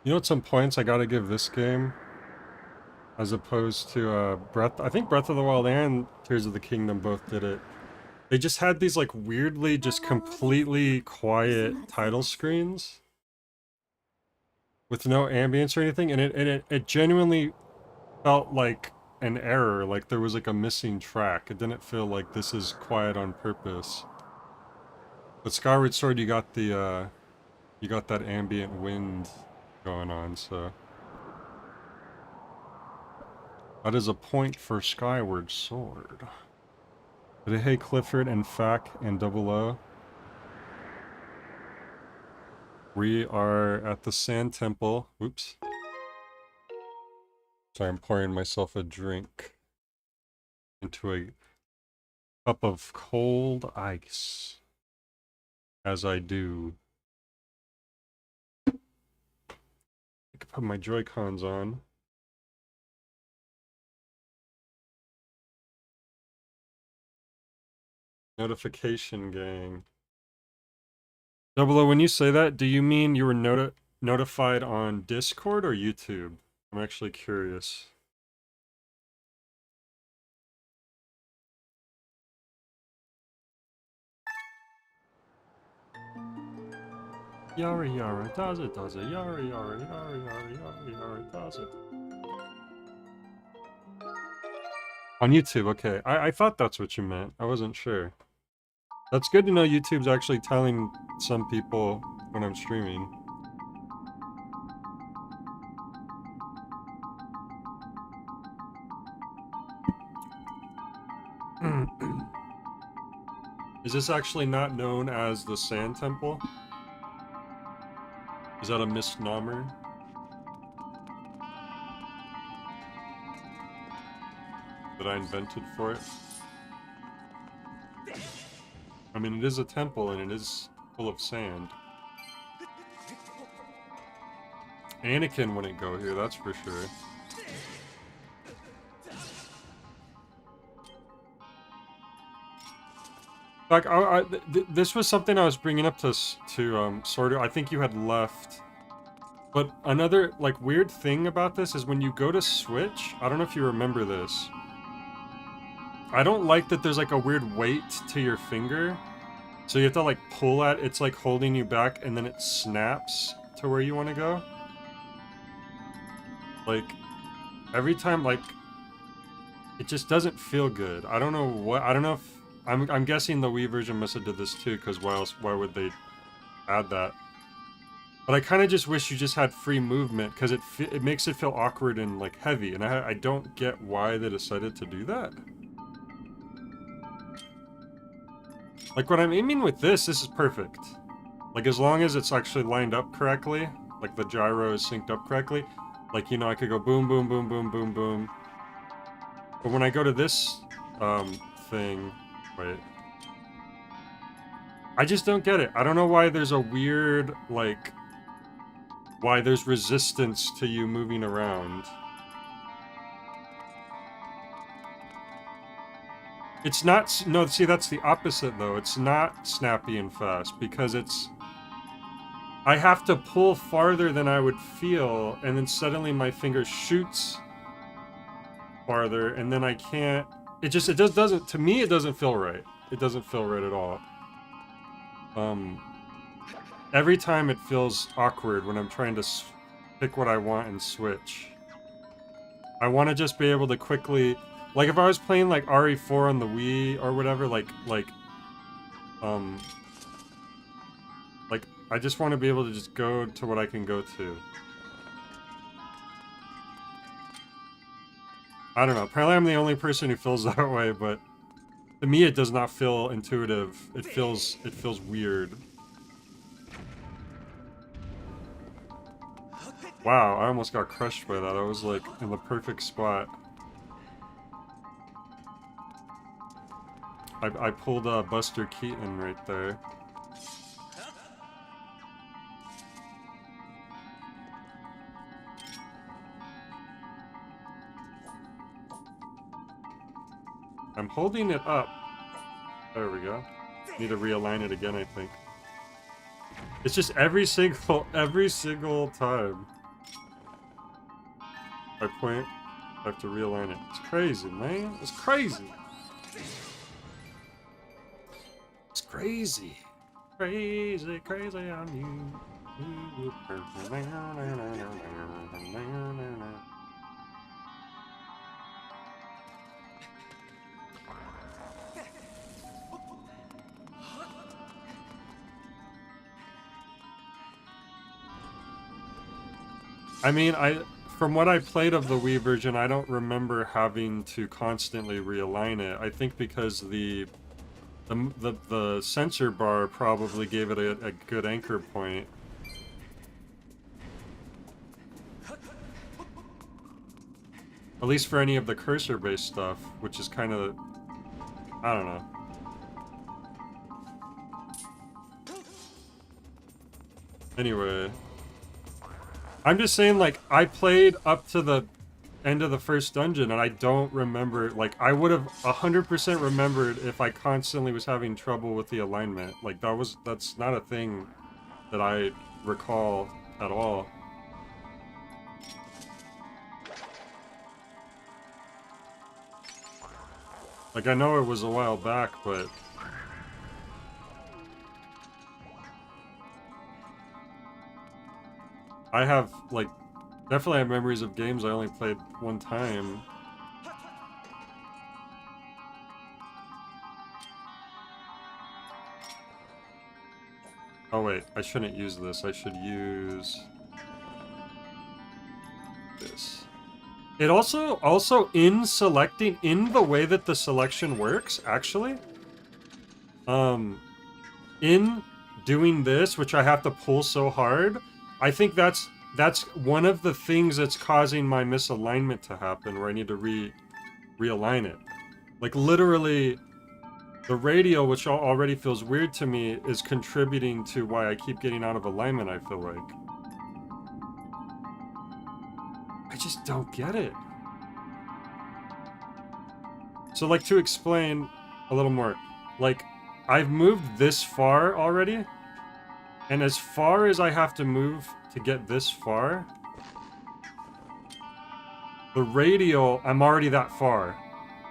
You know, at some points I gotta give this game, as opposed to Breath. I think Breath of the Wild and Tears of the Kingdom both did it. They just had these like weirdly, just completely quiet title screens with no ambience or anything, and it genuinely felt like an error, like there was like a missing track. It didn't feel like this is quiet on purpose. But Skyward Sword, you got that ambient wind going on, so that is a point for Skyward Sword. But hey, Clifford and Fack and Double O. We are at the Sand Temple. Oops. Sorry, I'm pouring myself a drink into a cup of cold ice. As I do. I can put my Joy-Cons on. Notification gang. Double O, when you say that, do you mean you were notified on Discord or YouTube? I'm actually curious. Yara yara, does it, yara yara, yara yara, yara yara, does it. On YouTube, okay. I thought that's what you meant. I wasn't sure. That's good to know YouTube's actually telling some people when I'm streaming. Is this actually not known as the Sand Temple? Is that a misnomer? That I invented for it? I mean, it is a temple and it is full of sand. Anakin wouldn't go here, that's for sure. Like, this was something I was bringing up to sort of. I think you had left. But another, like, weird thing about this is when you go to switch, I don't know if you remember this. I don't like that there's, like, a weird weight to your finger. So you have to, like, pull at it's, like, holding you back, and then it snaps to where you want to go. Like, every time, like, it just doesn't feel good. I don't know what, I don't know if, I'm guessing the Wii version must have did this too, because why would they add that? But I kind of just wish you just had free movement, because it makes it feel awkward and, like, heavy, and I don't get why they decided to do that. Like, when I'm aiming with this is perfect. Like, as long as it's actually lined up correctly, like the gyro is synced up correctly, like, you know, I could go boom, boom, boom, boom, boom, boom. But when I go to this, thing... Wait. I just don't get it. I don't know why there's a weird, like... Why there's resistance to you moving around. It's not... No, see, that's the opposite, though. It's not snappy and fast, because it's... I have to pull farther than I would feel, and then suddenly my finger shoots farther, and then I can't... It just doesn't... To me, it doesn't feel right. It doesn't feel right at all. Every time it feels awkward when I'm trying to pick what I want and switch. I want to just be able to quickly... Like, if I was playing, like, RE4 on the Wii or whatever, like, I just want to be able to just go to what I can go to. I don't know. Apparently I'm the only person who feels that way, but to me it does not feel intuitive. It feels weird. Wow, I almost got crushed by that. I was, like, in the perfect spot. I pulled Buster Keaton right there. I'm holding it up. There we go. Need to realign it again, I think. It's just every single time. I point, I have to realign it. It's crazy, man. It's crazy. It's crazy. Crazy, crazy on you. I mean, from what I played of the Wii version, I don't remember having to constantly realign it. I think because the sensor bar probably gave it a good anchor point. At least for any of the cursor-based stuff, which is kind of, I don't know. Anyway, I'm just saying, like, I played up to the end of the first dungeon, and I don't remember, like, I would have 100% remembered if I constantly was having trouble with the alignment. Like, that's not a thing that I recall at all. Like, I know it was a while back, but... I have, like, definitely have memories of games I only played one time. Oh wait, I shouldn't use this. I should use... this. It also in selecting, in the way that the selection works, actually, in doing this, which I have to pull so hard, I think that's one of the things that's causing my misalignment to happen, where I need to realign it. Like, literally, the radio, which already feels weird to me, is contributing to why I keep getting out of alignment, I feel like. I just don't get it. So, like, to explain a little more, like, I've moved this far already, and as far as I have to move to get this far, the radial, I'm already that far.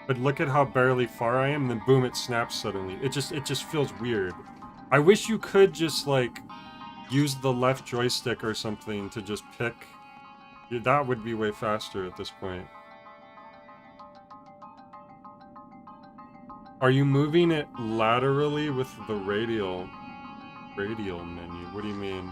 But look at how barely far I am, and then boom, it snaps suddenly. It just feels weird. I wish you could just, like, use the left joystick or something to just pick. That would be way faster at this point. Are you moving it laterally with the radial menu? What do you mean?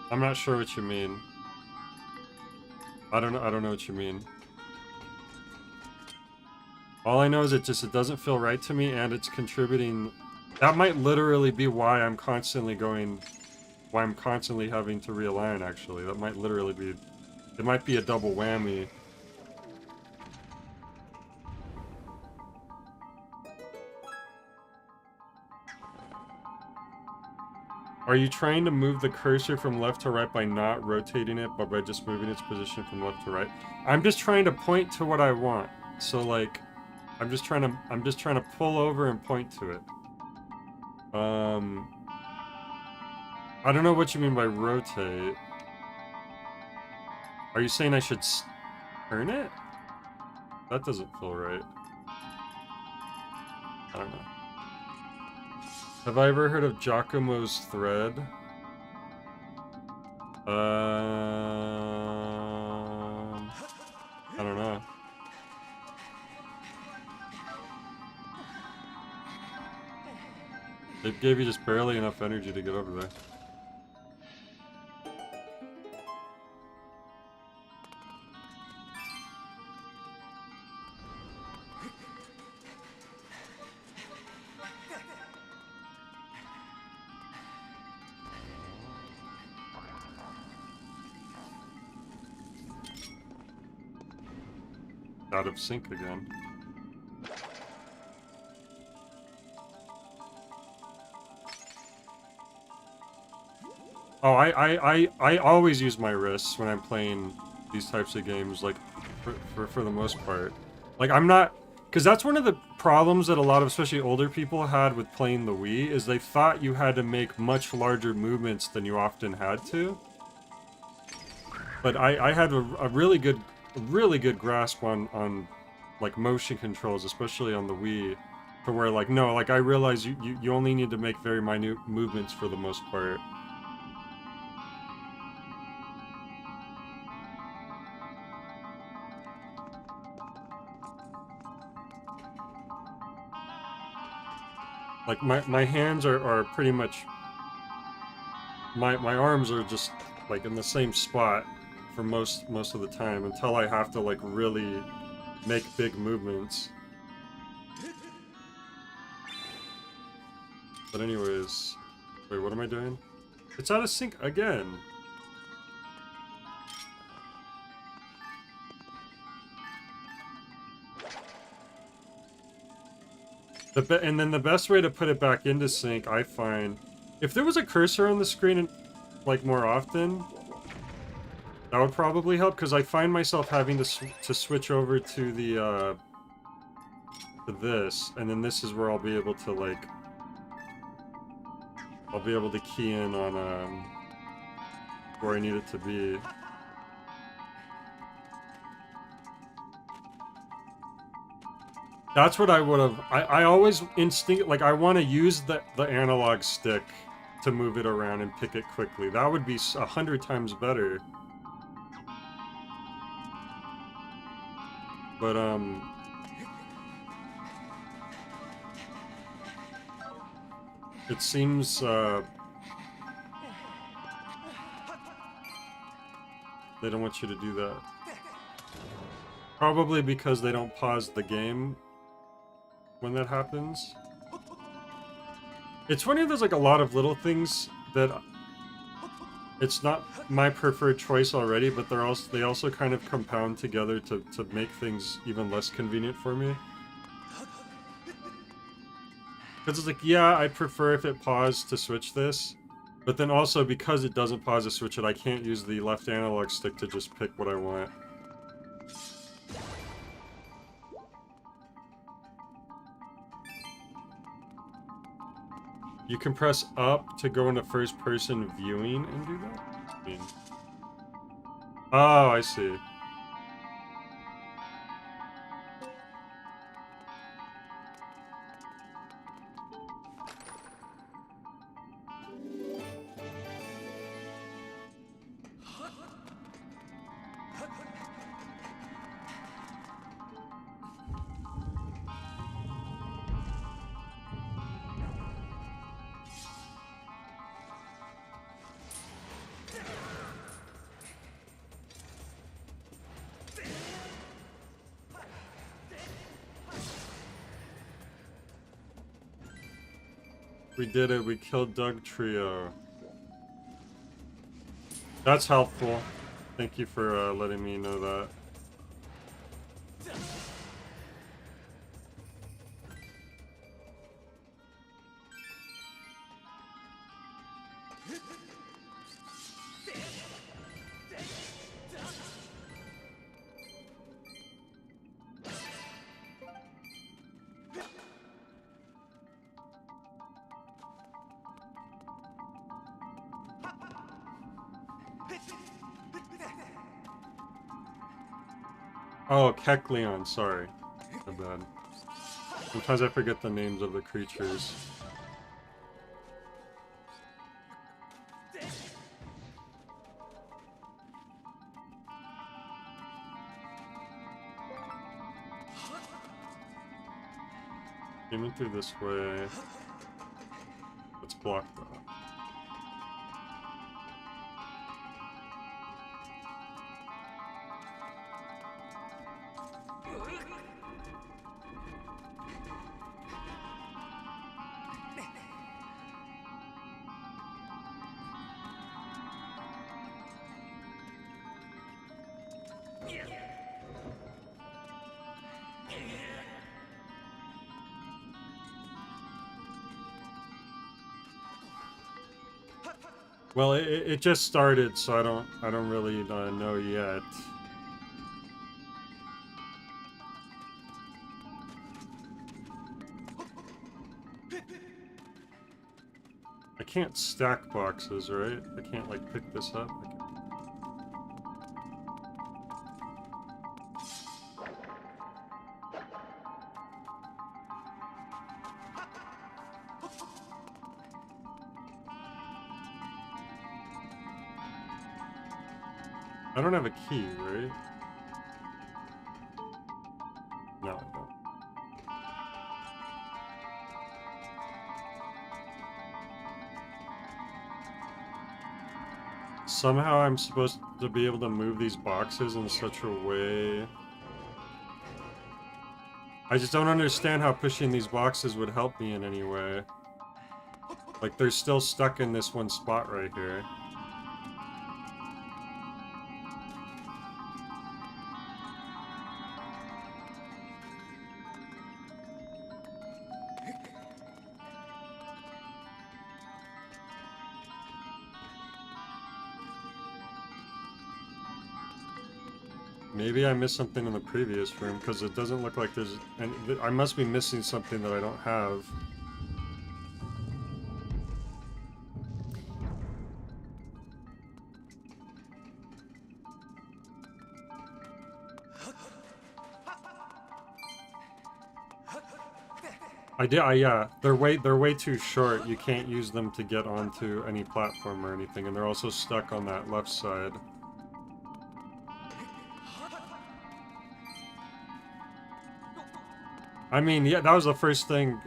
I'm not sure what you mean. I don't know what you mean. All I know is it doesn't feel right to me, and it's contributing. That might literally be why I'm constantly having to realign, actually. That might literally be, it might be a double whammy. Are you trying to move the cursor from left to right by not rotating it, but by just moving its position from left to right? I'm just trying to point to what I want. So, like, I'm just trying to pull over and point to it. I don't know what you mean by rotate. Are you saying I should turn it? That doesn't feel right. I don't know. Have I ever heard of Giacomo's thread? I don't know. It gave you just barely enough energy to get over there. Out of sync again. Oh, I always use my wrists when I'm playing these types of games, like, for the most part. Like, I'm not... Because that's one of the problems that a lot of, especially older people, had with playing the Wii, is they thought you had to make much larger movements than you often had to. But I had a really good grasp on like motion controls, especially on the Wii, to where like no, like I realize you only need to make very minute movements for the most part. Like my hands are pretty much my arms are just like in the same spot for most of the time until I have to like really make big movements. But anyways, wait, what am I doing? It's out of sync again. And then the best way to put it back into sync, I find, if there was a cursor on the screen, like more often, that would probably help. Because I find myself having to switch over to the to this, and then this is where I'll be able to like, I'll be able to key in on where I need it to be. That's what I would have. I always like I want to use the analog stick to move it around and pick it quickly. That would be 100 times better. But it seems they don't want you to do that. Probably because they don't pause the game when that happens. It's funny, there's like a lot of little things that it's not my preferred choice already, but they also kind of compound together to make things even less convenient for me. Because it's like, yeah, I prefer if it paused to switch this, but then also because it doesn't pause to switch it, I can't use the left analog stick to just pick what I want. You can press up to go into first-person viewing and do that? I mean... Oh, I see. We did it, we killed Doug Trio. That's helpful. Thank you for letting me know that. Oh, Kecleon, sorry. My bad. Sometimes I forget the names of the creatures. Came in through this way. Let's block that. Well, it just started, so I don't really know yet. can't stack boxes, right? I can't, like, pick this up. I don't have a key, right? No, I don't. Somehow I'm supposed to be able to move these boxes in such a way. I just don't understand how pushing these boxes would help me in any way. Like, they're still stuck in this one spot right here. Maybe I missed something in the previous room, because it doesn't look like there's... And I must be missing something that I don't have. Yeah, they're way too short. You can't use them to get onto any platform or anything, and they're also stuck on that left side. I mean, yeah, that was the first thing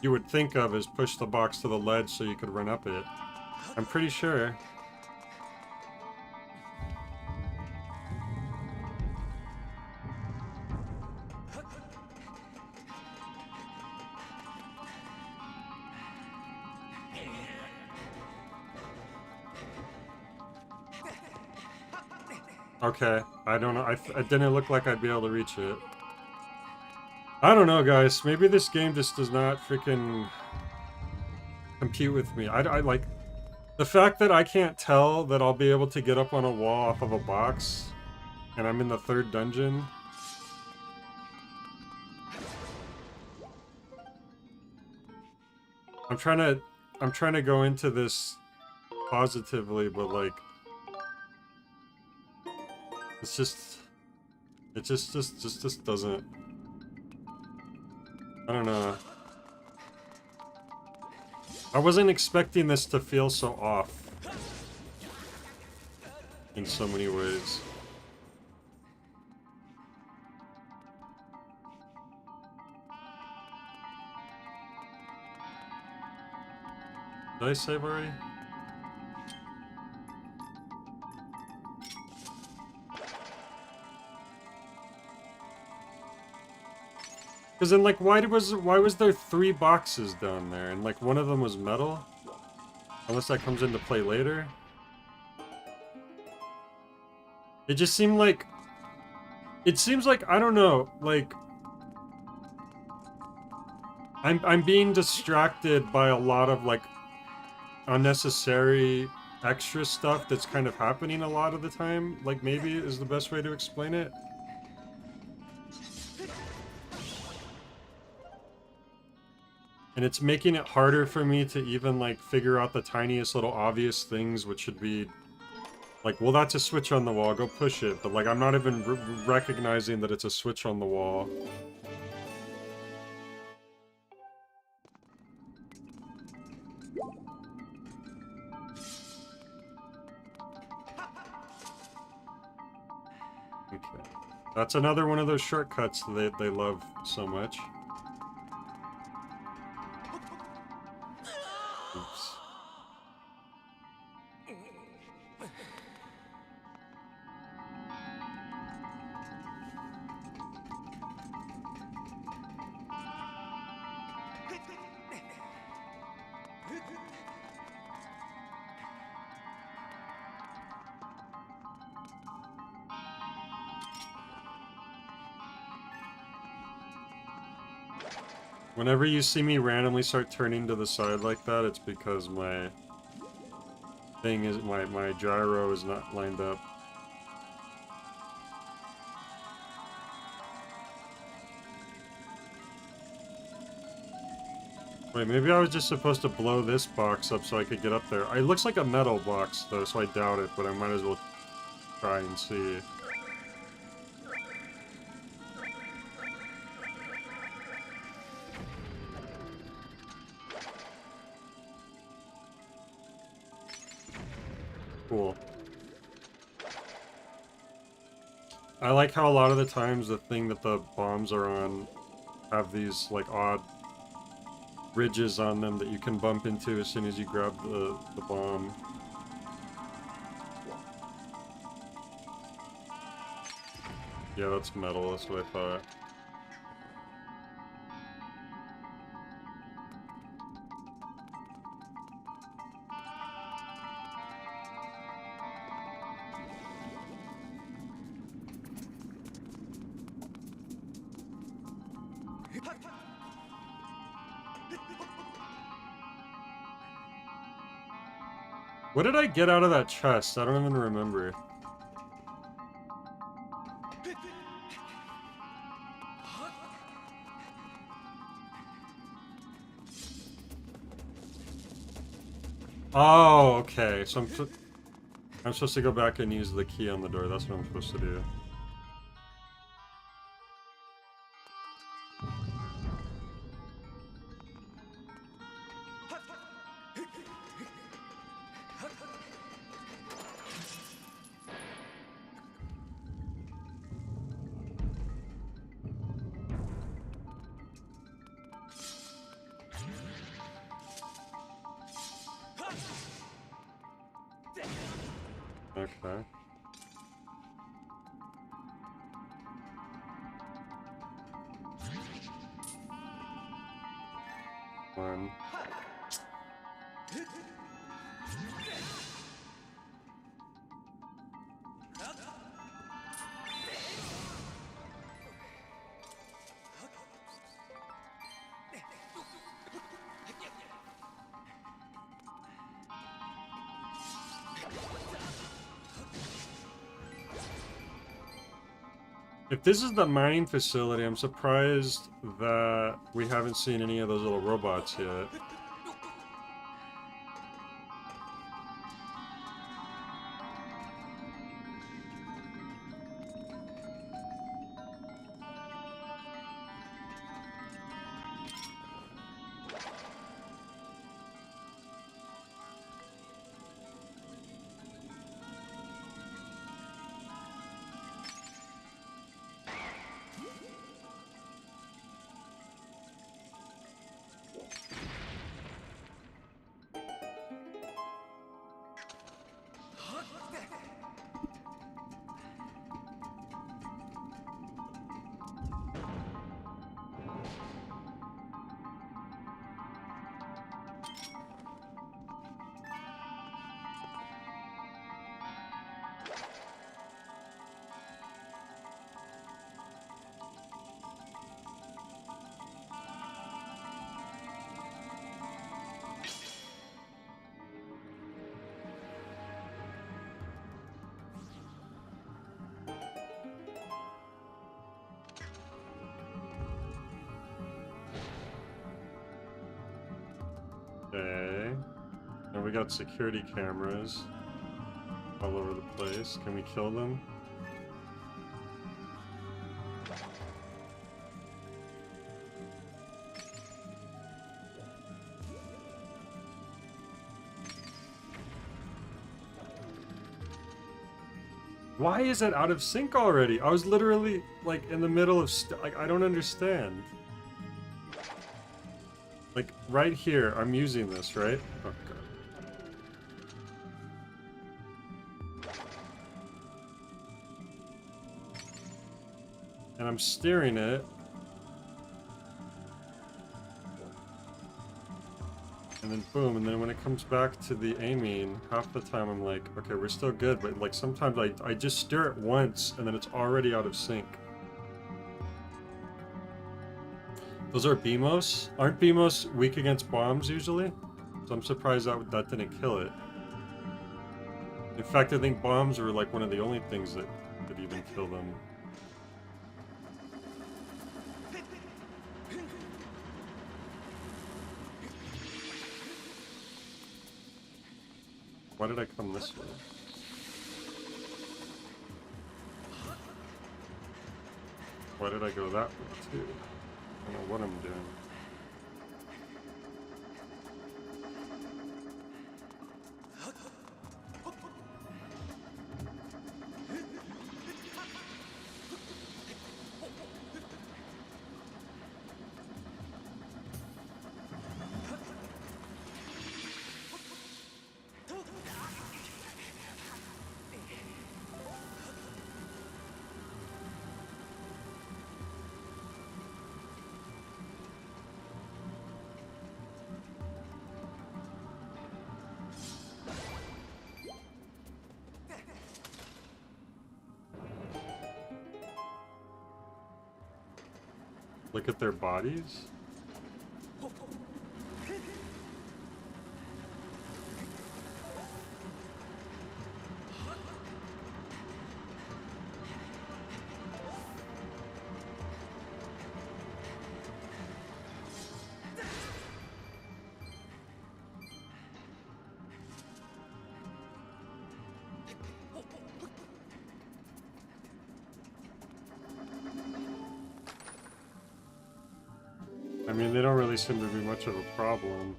you would think of, is push the box to the ledge so you could run up it. I'm pretty sure. Okay, I don't know. It didn't look like I'd be able to reach it. I don't know, guys. Maybe this game just does not freaking compute with me. I like... The fact that I can't tell that I'll be able to get up on a wall off of a box, and I'm in the 3rd dungeon. I'm trying to go into this positively, but like... It's just... It just doesn't... I don't know. I wasn't expecting this to feel so off. In so many ways. Did I save already? Because then, like, why was there 3 boxes down there, and like one of them was metal? Unless that comes into play later. It just seemed like... It seems like, I don't know, like... I'm being distracted by a lot of, like, unnecessary extra stuff that's kind of happening a lot of the time. Like, maybe is the best way to explain it. And it's making it harder for me to even, like, figure out the tiniest little obvious things, which should be... Like, well, that's a switch on the wall, go push it. But, like, I'm not even recognizing that it's a switch on the wall. Okay. That's another one of those shortcuts that they love so much. Oops. Whenever you see me randomly start turning to the side like that, it's because my thing is, my gyro is not lined up. Wait, maybe I was just supposed to blow this box up so I could get up there. It looks like a metal box, though, so I doubt it, but I might as well try and see. Cool. I like how a lot of the times the thing that the bombs are on have these, like, odd ridges on them that you can bump into as soon as you grab the bomb. Yeah, that's metal, that's what I thought. What did I get out of that chest? I don't even remember. Oh, okay. So I'm supposed to go back and use the key on the door. That's what I'm supposed to do. Okay. One. If this is the mining facility, I'm surprised that we haven't seen any of those little robots yet. Okay. And we got security cameras all over the place. Can we kill them? Why is it out of sync already? I was literally, like, in the middle of like, I don't understand. Like, right here, I'm using this, right? Oh, God. And I'm steering it. And then boom, and then when it comes back to the aiming, half the time I'm like, okay, we're still good, but like sometimes I just steer it once and then it's already out of sync. Those are BMOS? Aren't BMOS weak against bombs usually? So I'm surprised that didn't kill it. In fact, I think bombs were like one of the only things that could even kill them. Why did I come this way? Why did I go that way too? I don't know what I'm doing. Look at their bodies. I mean, they don't really seem to be much of a problem.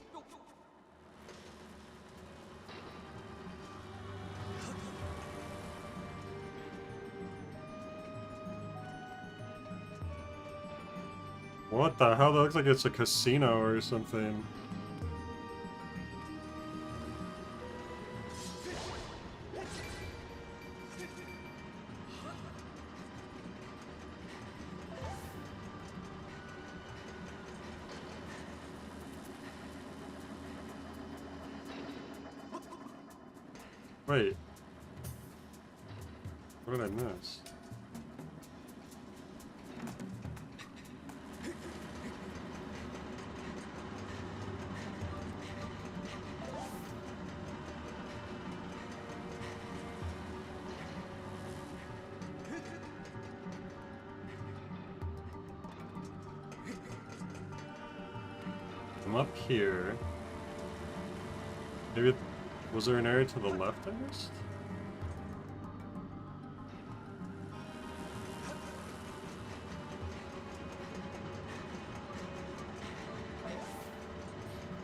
What the hell? That looks like it's a casino or something. Wait. What did I miss? I'm up here. Maybe was there an area to the left I missed?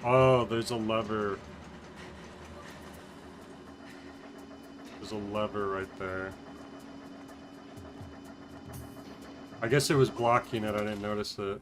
Oh, there's a lever. There's a lever right there. I guess it was blocking it, I didn't notice it.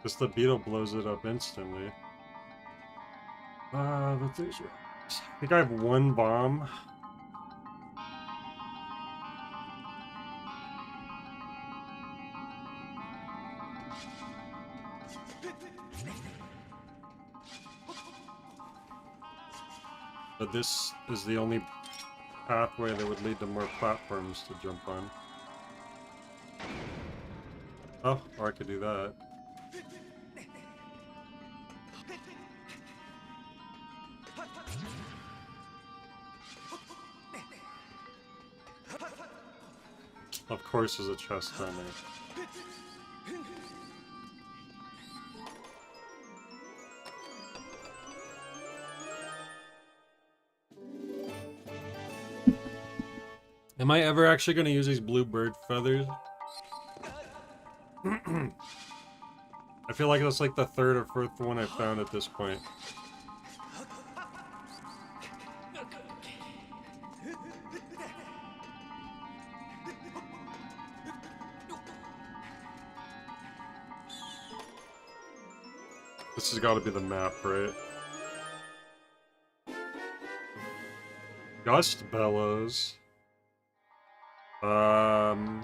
Just the beetle blows it up instantly. But there's... I think I have one bomb. But this is the only pathway that would lead to more platforms to jump on. Oh, or I could do that. Of course there's a chest down there. Am I ever actually going to use these blue bird feathers? I feel like that's like the third or fourth one I found at this point. This has got to be the map, right? Gust bellows. Hmm.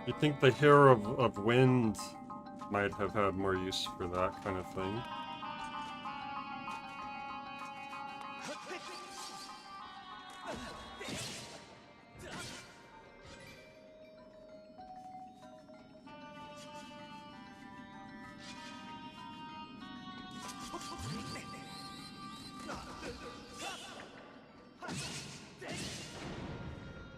You think the Hero of Wind might have had more use for that kind of thing?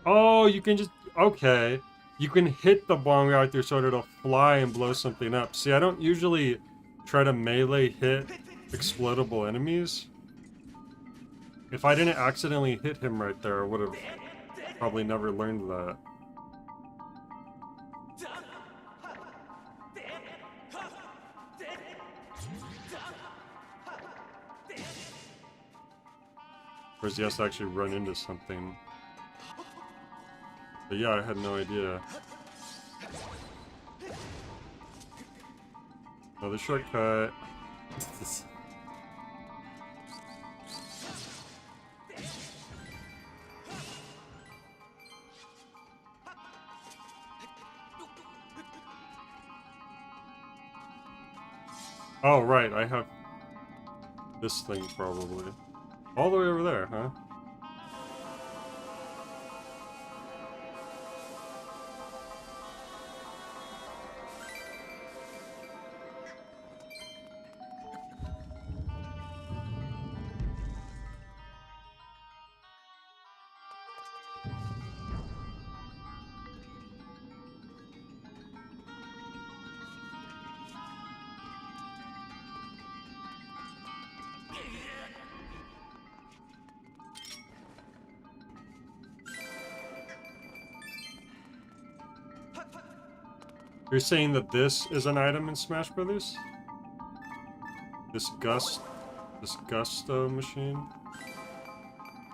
Oh, you can just... Okay. You can hit the bomb guy with your sword, it'll fly and blow something up. See, I don't usually try to melee hit explodable enemies. If I didn't accidentally hit him right there, I would have probably never learned that. Whereas he has to actually run into something. But yeah, I had no idea. Another shortcut. Oh, right, I have this thing probably. All the way over there, huh? You're saying that this is an item in Smash Brothers? This Gusto machine?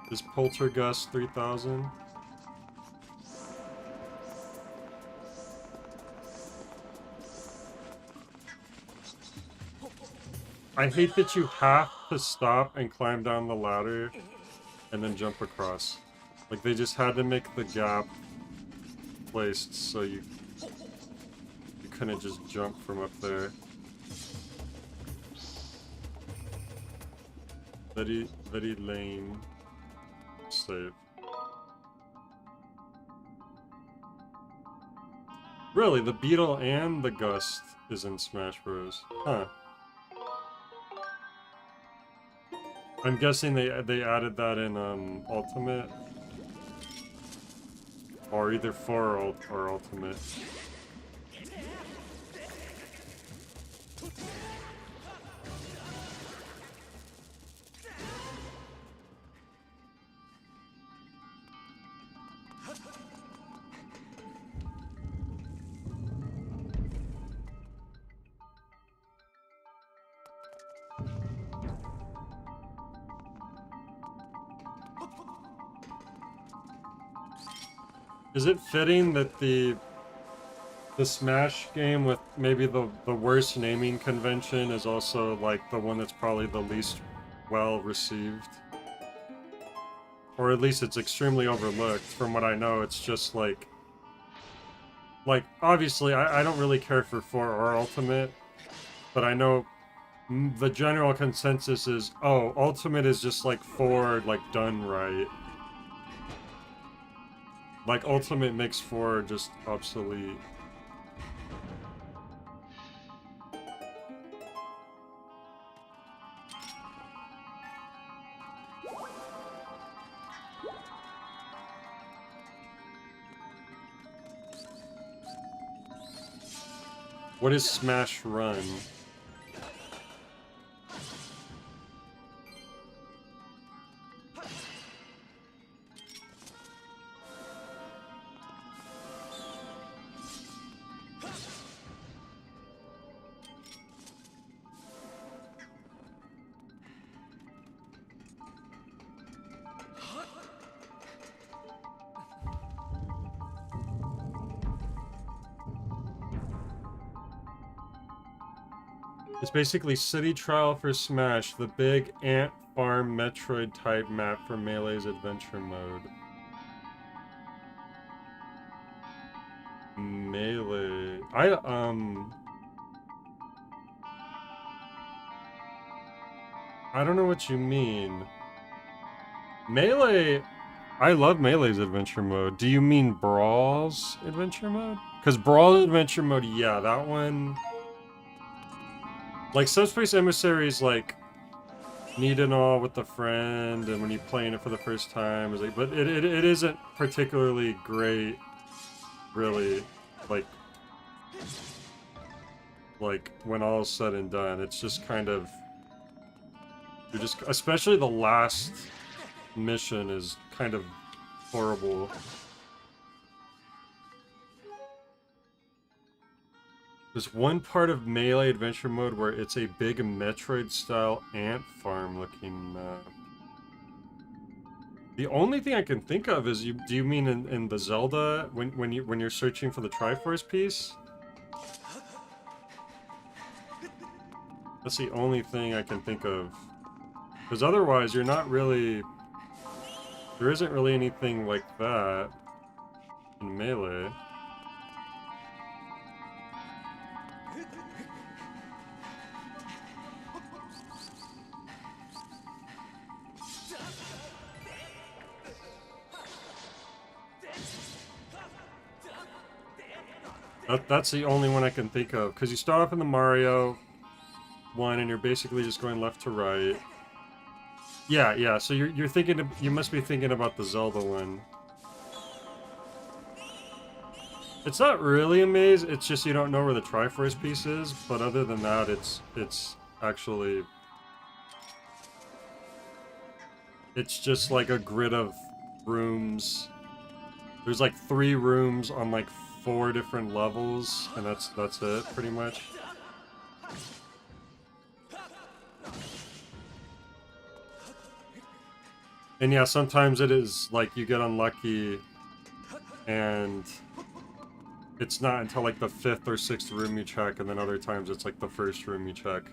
This Poltergust 3000? I hate that you have to stop and climb down the ladder and then jump across. Like, they just had to make the gap placed so you couldn't just jump from up there. Very lame. Save. Really, the Beetle and the Gust is in Smash Bros. Huh. I'm guessing they added that in Ultimate, or either 4 or Ultimate. Is it fitting that the Smash game with maybe the worst naming convention is also like the one that's probably the least well received? Or at least it's extremely overlooked. From what I know, it's just like obviously I don't really care for 4 or Ultimate, but I know the general consensus is, oh, Ultimate is just like 4 like done right. Like, Ultimate makes 4 just obsolete. What is Smash Run? It's basically City Trial for Smash, the big ant farm Metroid type map for Melee's adventure mode. Melee. I don't know what you mean. Melee, I love Melee's adventure mode. Do you mean Brawl's adventure mode? Because Brawl's adventure mode, yeah, that one... Like, Subspace Emissaries, like, neat and all with a friend, and when you're playing it for the first time, is like, but it isn't particularly great, really, like, when all is said and done. It's just kind of... You're just... Especially the last mission is kind of horrible. There's one part of Melee Adventure Mode where it's a big Metroid-style ant farm-looking map. The only thing I can think of is, do you mean in the Zelda when you're searching for the Triforce piece? That's the only thing I can think of. Because otherwise, you're not really... There isn't really anything like that in Melee. That's the only one I can think of. Because you start off in the Mario one, and you're basically just going left to right. Yeah, so you're thinking... You must be thinking about the Zelda one. It's not really a maze, it's just you don't know where the Triforce piece is, but other than that, it's actually... It's just like a grid of rooms. There's like 3 rooms on like 4 different levels, and that's it, pretty much. And yeah, sometimes it is like you get unlucky, and it's not until like the 5th or 6th room you check, and then other times it's like the 1st room you check.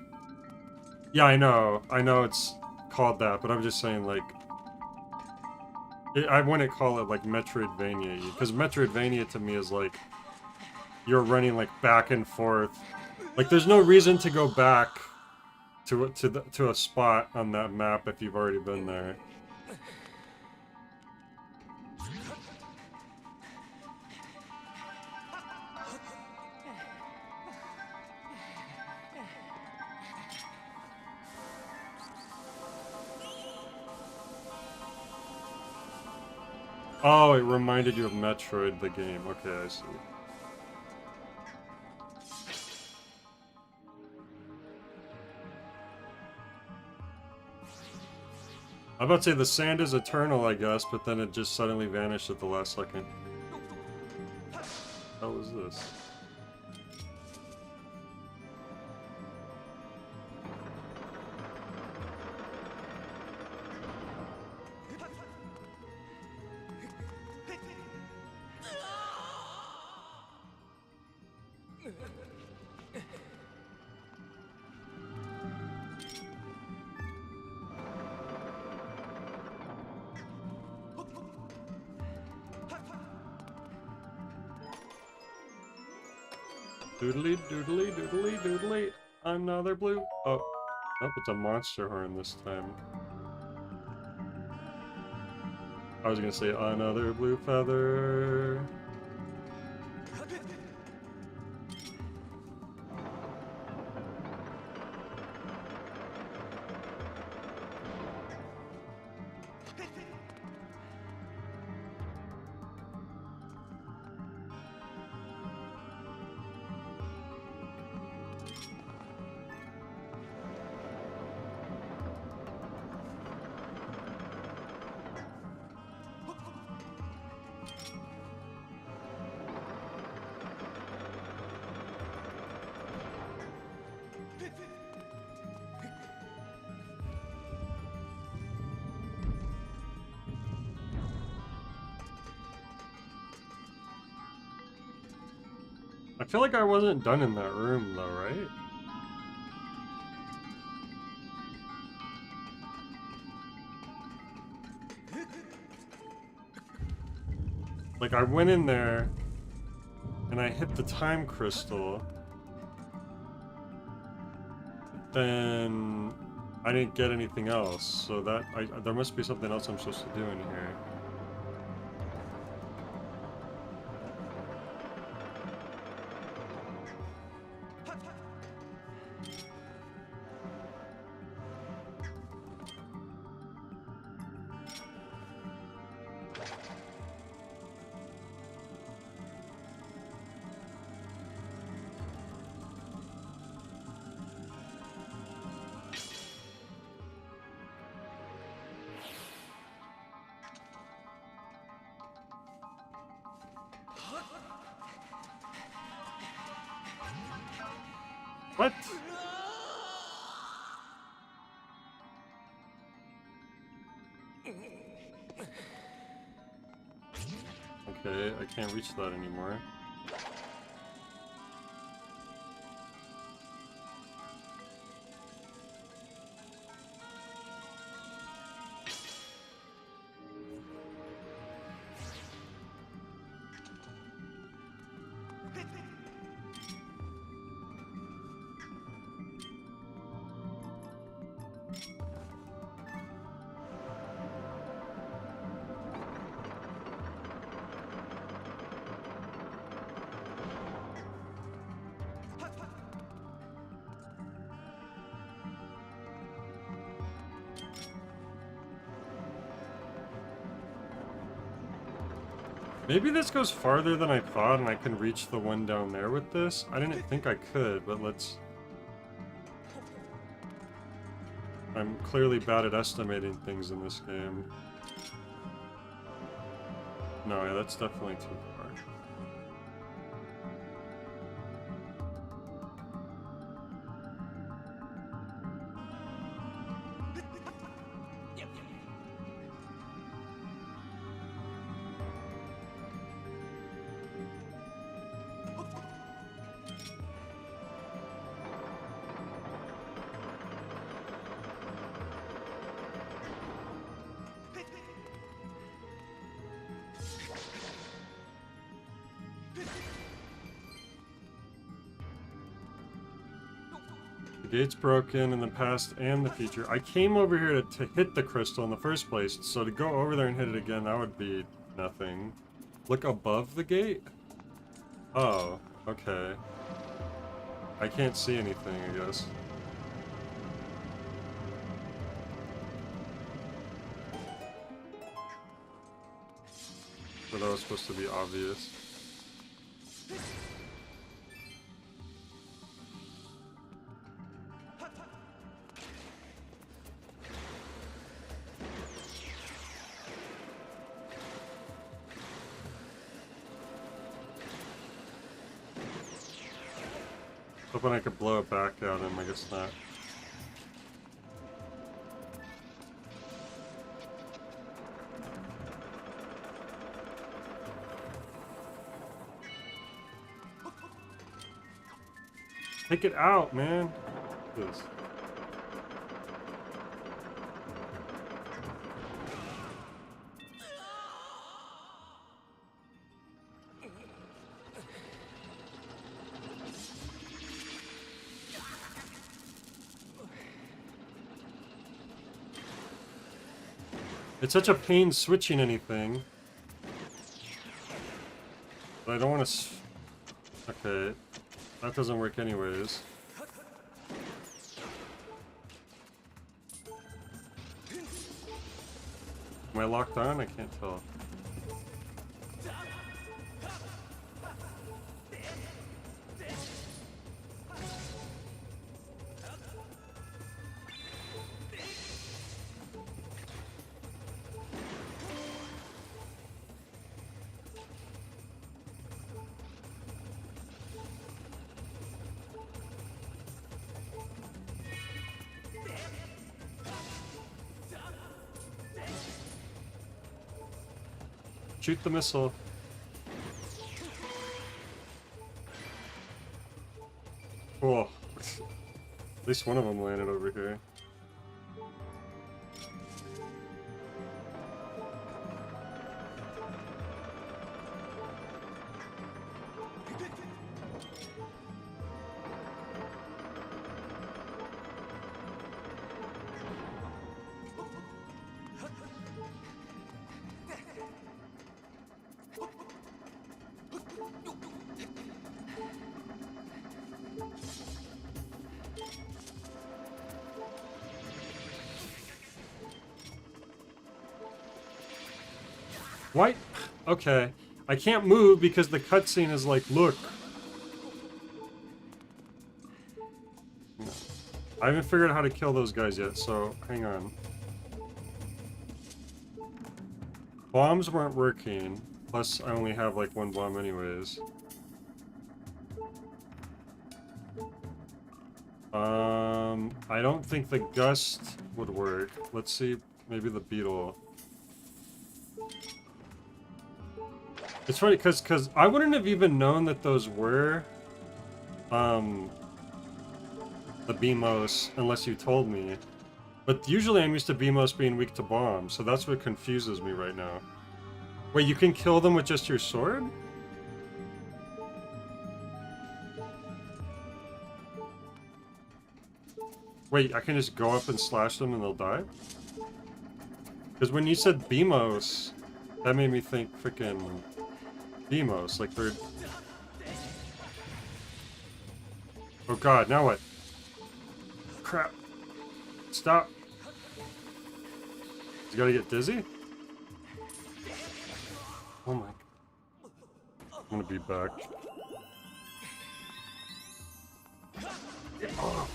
Yeah, I know it's called that, but I'm just saying, like, I wouldn't call it like Metroidvania, because Metroidvania to me is like you're running like back and forth. Like, there's no reason to go back to a spot on that map if you've already been there. Oh, it reminded you of Metroid, the game. Okay, I see. I'm about to say the sand is eternal, I guess, but then it just suddenly vanished at the last second. How was this? Doodly, doodly, doodly, doodly. Another blue. Oh. Nope, it's a monster horn this time. I was gonna say another blue feather. I feel like I wasn't done in that room, though, right? Like, I went in there, and I hit the time crystal. Then I didn't get anything else, so that there must be something else I'm supposed to do in here. What? Okay, I can't reach that anymore. Maybe this goes farther than I thought and I can reach the one down there with this. I didn't think I could, but let's... I'm clearly bad at estimating things in this game. No, yeah, that's definitely too far. The gate's broken in the past and the future. I came over here to hit the crystal in the first place, so to go over there and hit it again, that would be nothing. Look above the gate? Oh, okay. I can't see anything, I guess. But that was supposed to be obvious. Hoping I could blow it back at him, I guess not. Take it out, man. This. It's such a pain switching anything. But I don't want to... Okay. That doesn't work anyways. Am I locked on? I can't tell. Shoot the missile. Oh, at least one of them landed over here. Why? Okay. I can't move because the cutscene is like, look. I haven't figured out how to kill those guys yet, so hang on. Bombs weren't working. Plus, I only have like one bomb anyways. I don't think the gust would work. Let's see, maybe the beetle. It's funny, cause I wouldn't have even known that those were, the BMOS unless you told me. But usually I'm used to BMOS being weak to bombs, so that's what confuses me right now. Wait, you can kill them with just your sword? Wait, I can just go up and slash them and they'll die? Because when you said BMOS, that made me think freaking BMOS, like they're... Oh god, now what? Crap. Stop. You gotta get dizzy? Oh my... I'm gonna be back. Oh,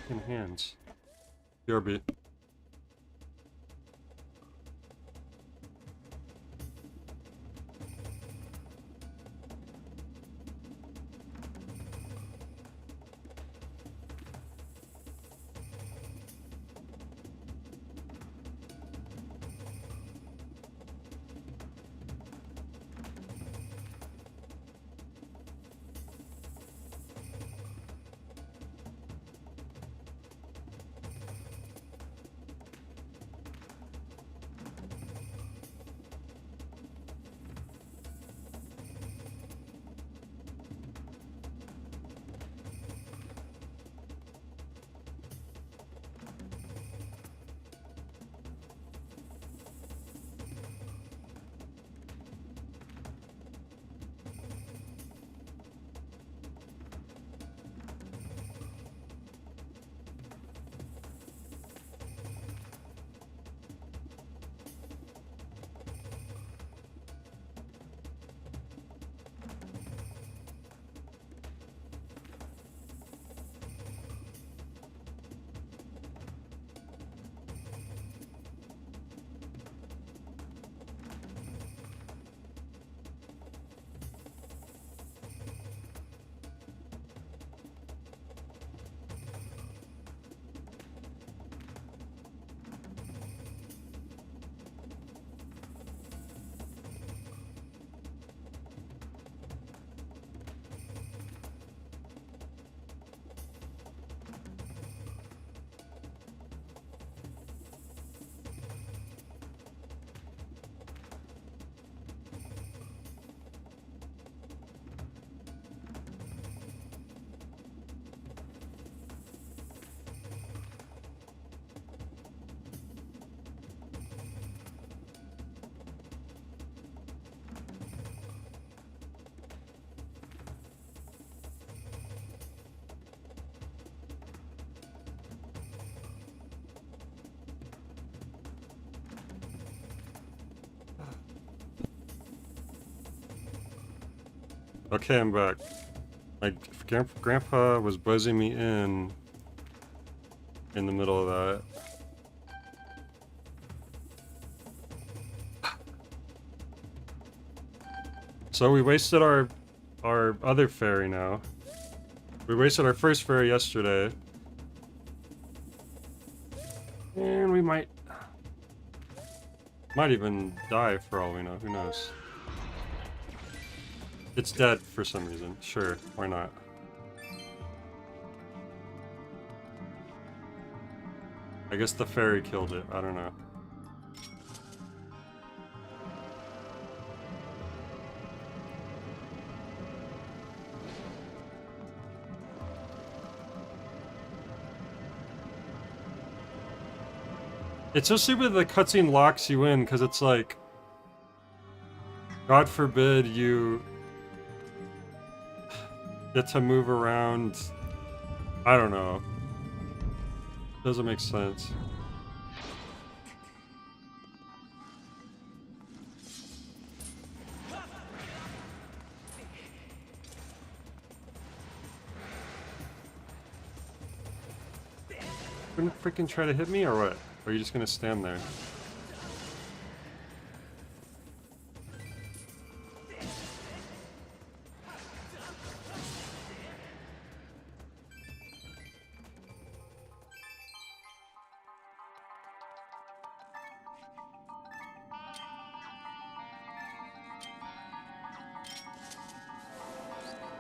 freaking hands. BRB. Okay, I'm back. My grandpa was buzzing me in the middle of that. So we wasted our other ferry now. We wasted our first ferry yesterday. And we might even die for all we know, who knows. It's dead for some reason. Sure, why not? I guess the ferry killed it. I don't know. It's so stupid that the cutscene locks you in, because it's like... God forbid you... get to move around. I don't know. Doesn't make sense. Gonna freaking try to hit me or what? Or are you just gonna stand there?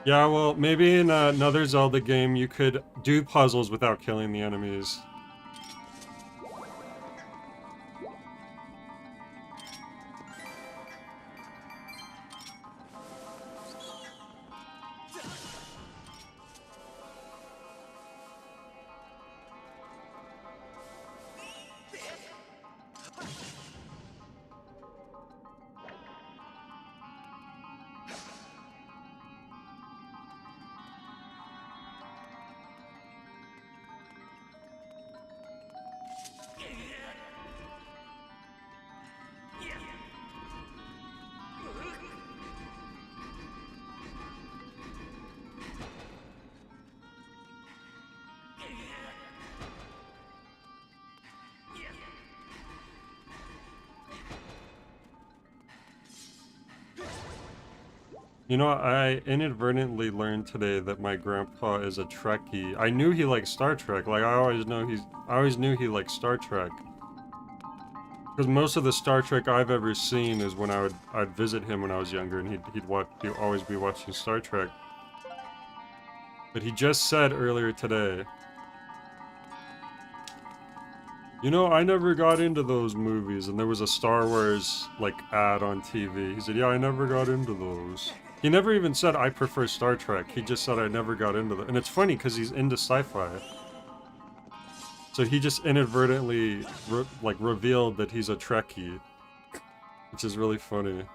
Yeah, well, maybe in another Zelda game you could do puzzles without killing the enemies. You know, I inadvertently learned today that my grandpa is a Trekkie. I knew he liked Star Trek. Like I always knew he liked Star Trek. Because most of the Star Trek I've ever seen is when I'd visit him when I was younger, and he'd always be watching Star Trek. But he just said earlier today, you know, I never got into those movies, and there was a Star Wars like ad on TV. He said, yeah, I never got into those. He never even said I prefer Star Trek. He just said I never got into them. And it's funny because he's into sci-fi. So he just inadvertently revealed that he's a Trekkie, which is really funny.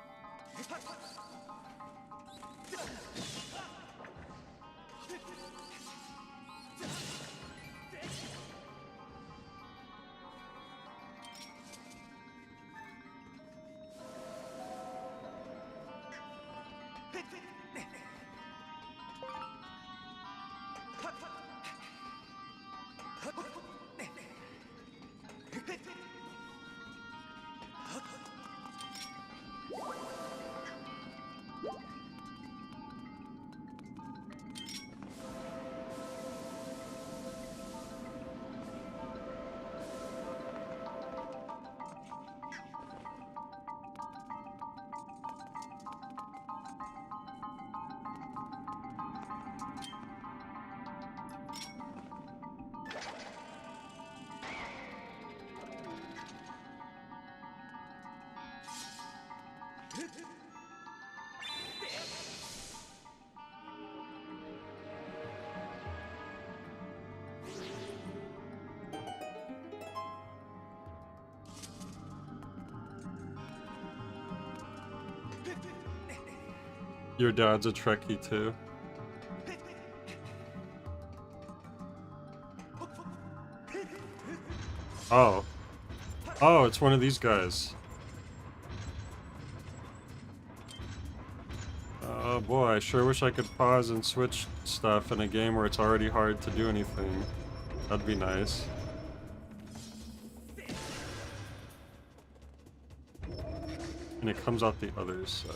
Your dad's a Trekkie too. Oh. Oh, it's one of these guys. Oh boy, I sure wish I could pause and switch stuff in a game where it's already hard to do anything. That'd be nice. And it comes out the other side.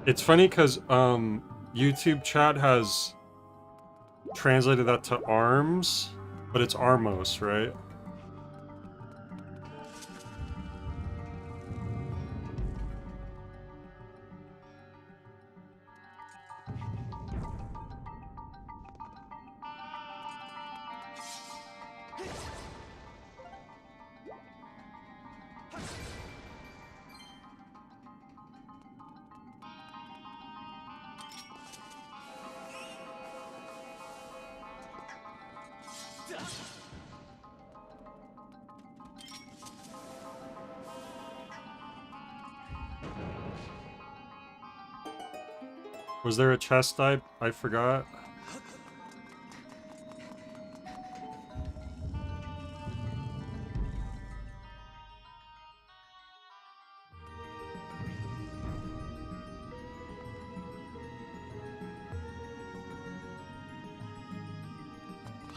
It's funny because YouTube chat has translated that to arms, but it's Armos, right? Was there a chest I forgot?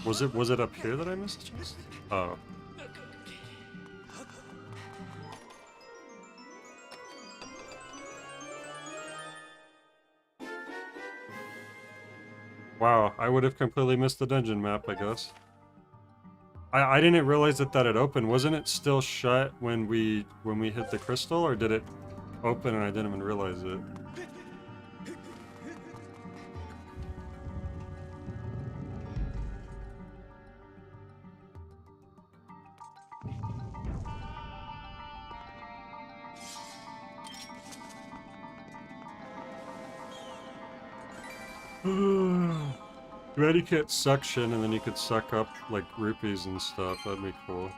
Was it up here that I missed the chest? Oh. Wow, I would have completely missed the dungeon map, I guess. I didn't realize that that had opened. Wasn't it still shut when we hit the crystal, or did it open and I didn't even realize it? Medikit suction, and then you could suck up like rupees and stuff. That'd be cool.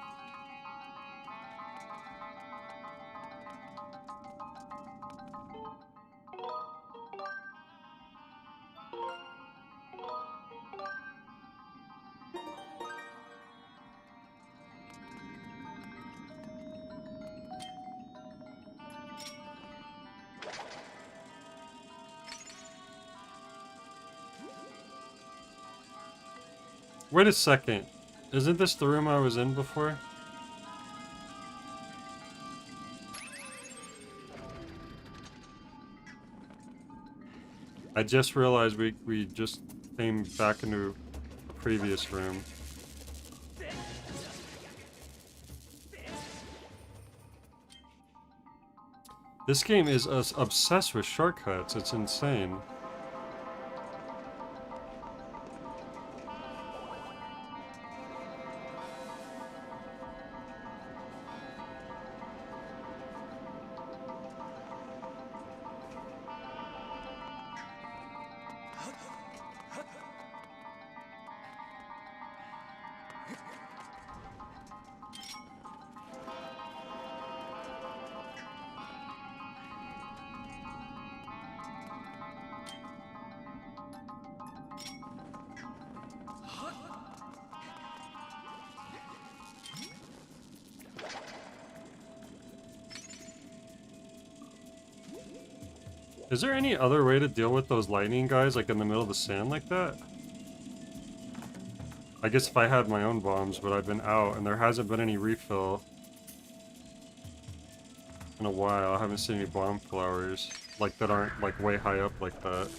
Wait a second. Isn't this the room I was in before? I just realized we just came back into a previous room. This game is obsessed with shortcuts. It's insane. Is there any other way to deal with those lightning guys, like in the middle of the sand like that? I guess if I had my own bombs, but I've been out, and there hasn't been any refill in a while. I haven't seen any bomb flowers, like, that aren't, like, way high up like that.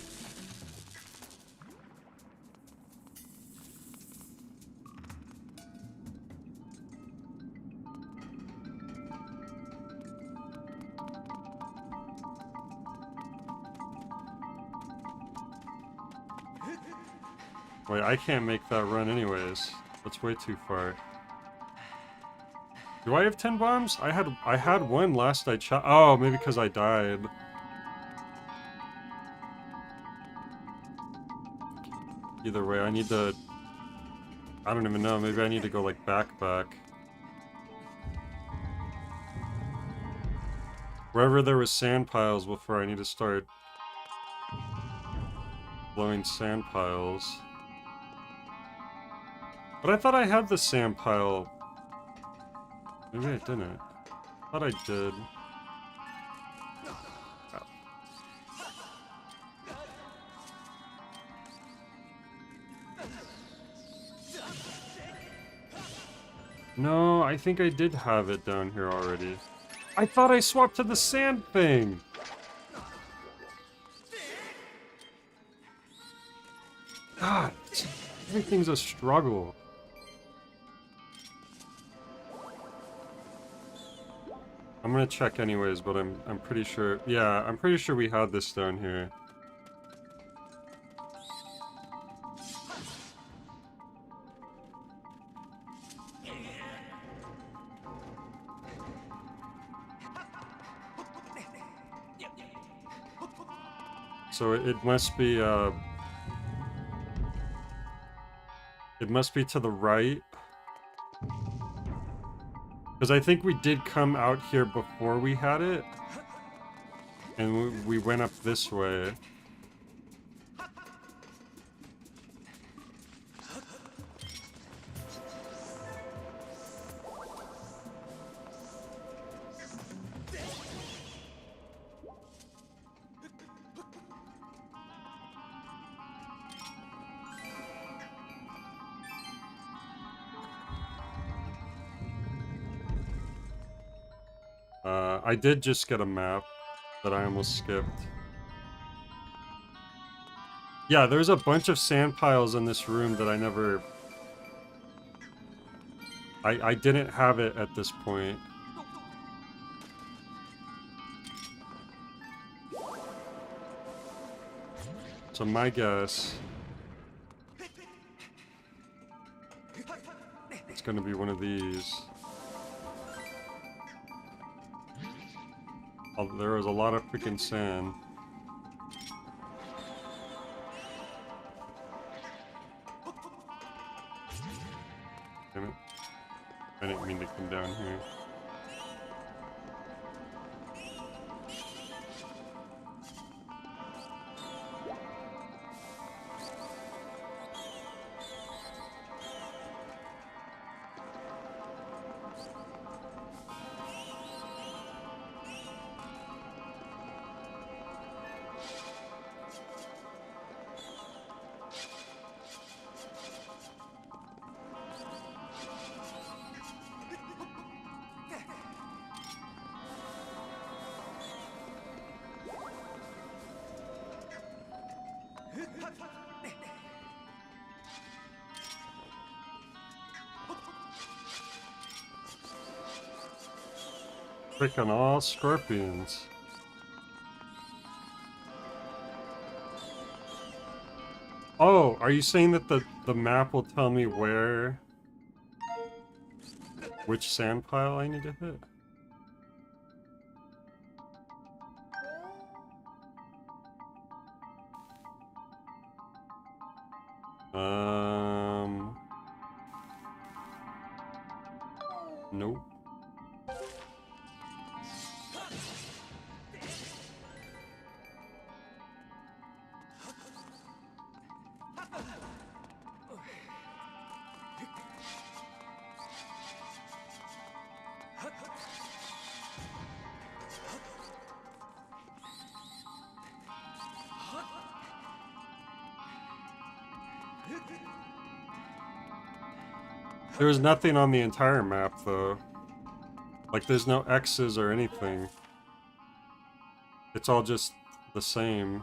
Wait, I can't make that run anyways. That's way too far. Do I have 10 bombs? I had one last I checked. Oh, maybe because I died. Either way, I need to... I don't even know, maybe I need to go, like, back. Wherever there was sand piles before, I need to start blowing sand piles. But I thought I had the sand pile. Maybe I didn't. I thought I did. Oh. No, I think I did have it down here already. I thought I swapped to the sand thing! God, everything's a struggle. I'm gonna check anyways, but I'm pretty sure. Yeah, I'm pretty sure we had this down here. So it must be it must be to the right. Because I think we did come out here before we had it. And we went up this way. I did just get a map that I almost skipped. Yeah, there's a bunch of sand piles in this room that I never... I didn't have it at this point. So my guess... it's gonna be one of these. Oh, there was a lot of freaking sand. Damn it. I didn't mean to come down here. Freaking all scorpions. Oh, are you saying that the map will tell me which sand pile I need to hit? Nope. There was nothing on the entire map, though. Like, there's no X's or anything. It's all just the same.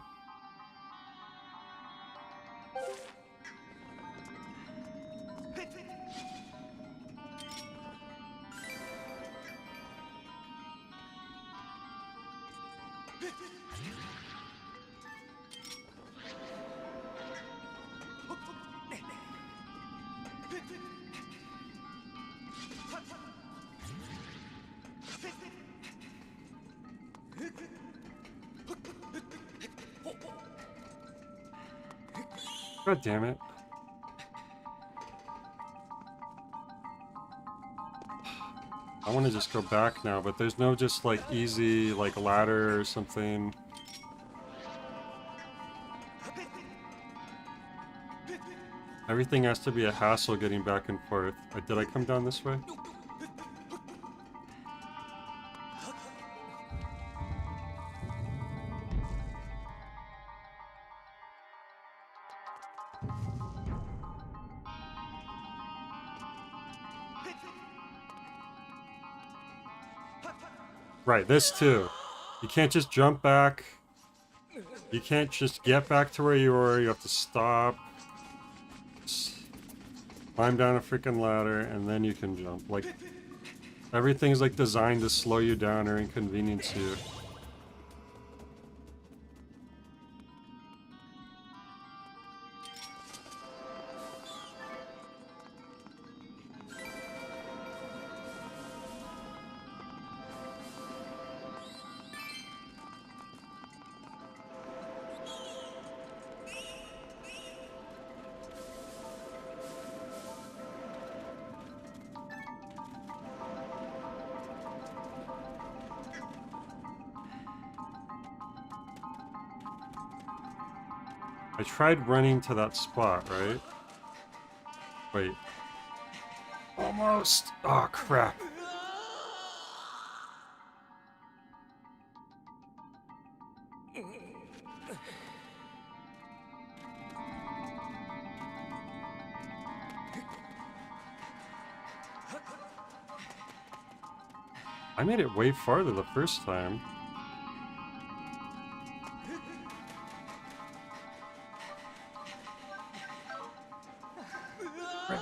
God damn it. I want to just go back now, but there's no just like easy like ladder or something. Everything has to be a hassle getting back and forth. Did I come down this way? Right, this too. You can't just jump back. You can't just get back to where you were. You have to stop. Climb down a freaking ladder, and then you can jump. Like, everything's like designed to slow you down or inconvenience you. I tried running to that spot, right? Wait. Almost. Oh, crap. I made it way farther the first time. Right.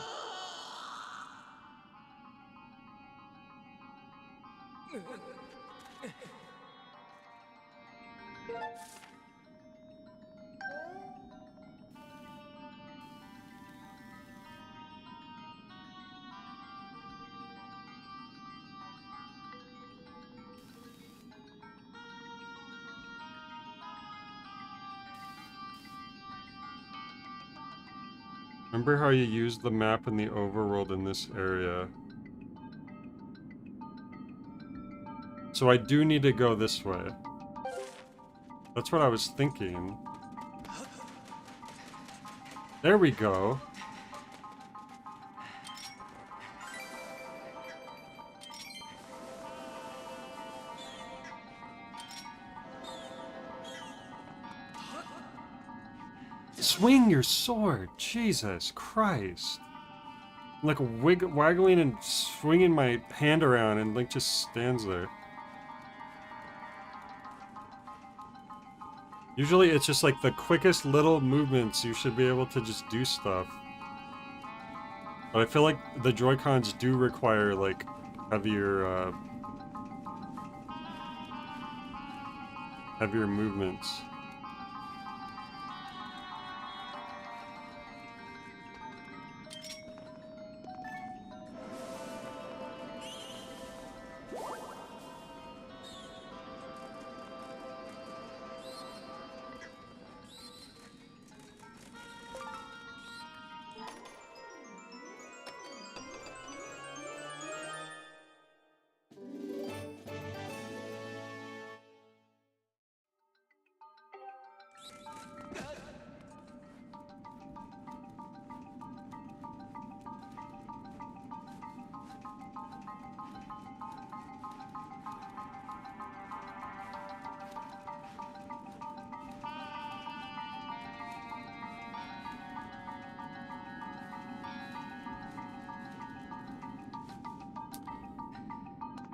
Remember how you used the map in the overworld in this area? So I do need to go this way. That's what I was thinking. There we go. Swing your sword! Jesus Christ! I'm like waggling and swinging my hand around, and Link just stands there. Usually it's just like the quickest little movements, you should be able to just do stuff. But I feel like the Joy-Cons do require like heavier movements.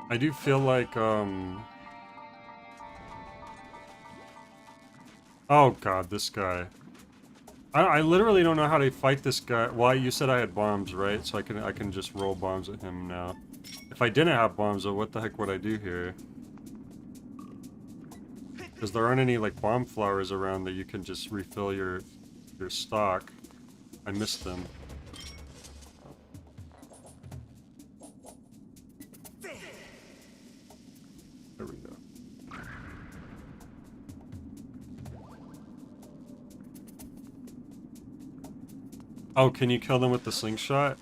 I do feel like, oh god, this guy. I literally don't know how to fight this guy. Well, you said I had bombs, right? So I can just roll bombs at him now. If I didn't have bombs, though, what the heck would I do here? Because there aren't any, like, bomb flowers around that you can just refill your stock. I missed them. There we go. Oh, can you kill them with the slingshot?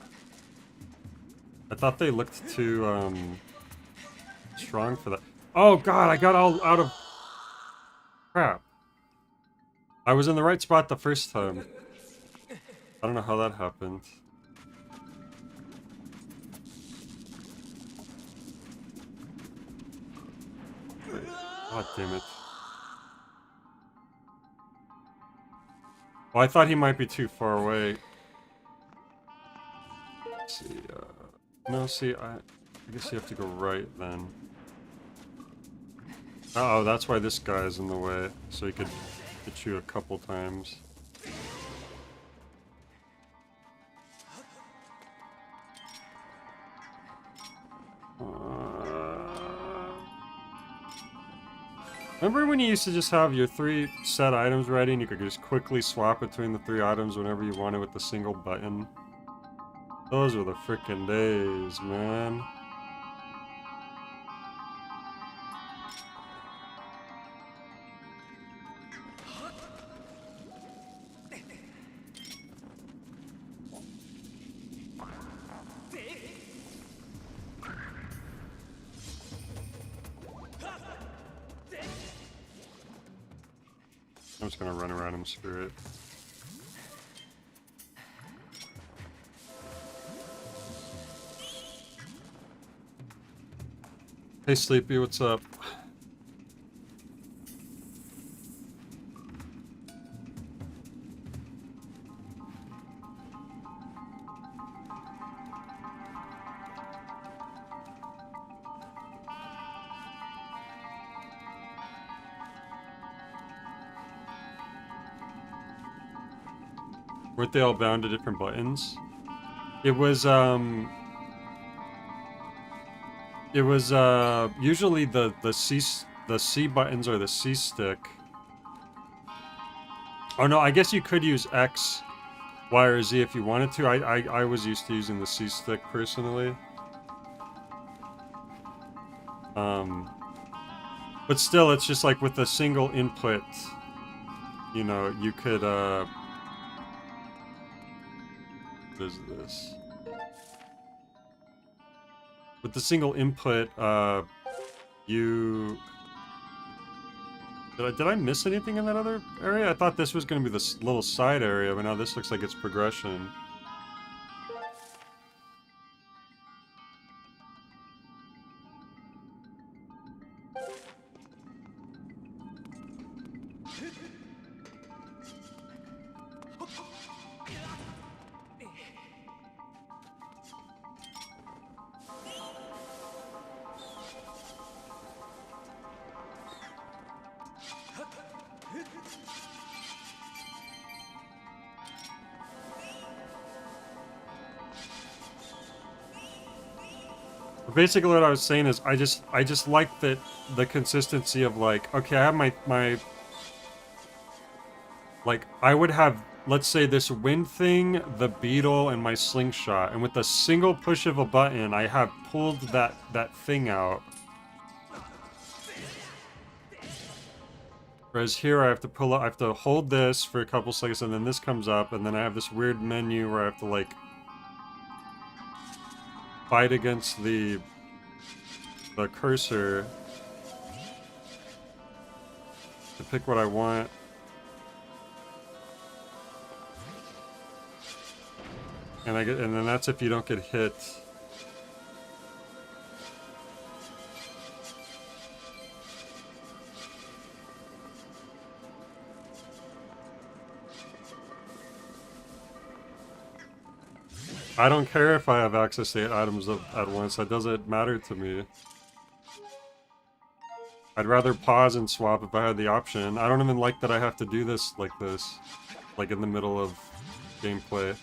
I thought they looked too, strong for that. Oh god, I got all out of... Crap. I was in the right spot the first time. I don't know how that happened. God damn it. Well, I thought he might be too far away. Let's see, no, see, I guess you have to go right then. Uh-oh, that's why this guy is in the way, so he could hit you a couple times. Remember when you used to just have your 3 set items ready and you could just quickly swap between the 3 items whenever you wanted with a single button? Those were the frickin' days, man. I'm just gonna run around him, screw it. Hey Sleepy, what's up? Weren't they all bound to different buttons? It was usually the C buttons or the C stick. Oh no, I guess you could use X, Y, or Z if you wanted to. I was used to using the C stick personally. But still, it's just like with a single input, you know, you could, what is this? With the single input, you... Did I miss anything in that other area? I thought this was going to be this little side area, but now this looks like it's progression. Basically what I was saying is I just like that the consistency of like, okay, I have my like I would have, let's say, this wind thing, the beetle, and my slingshot, and with a single push of a button I have pulled that thing out. Whereas here I have to pull up, I have to hold this for a couple seconds and then this comes up and then I have this weird menu where I have to like fight against the cursor to pick what I want. And and then that's if you don't get hit. I don't care if I have access to 8 items at once, that doesn't matter to me. I'd rather pause and swap if I had the option. I don't even like that I have to do this, like in the middle of gameplay.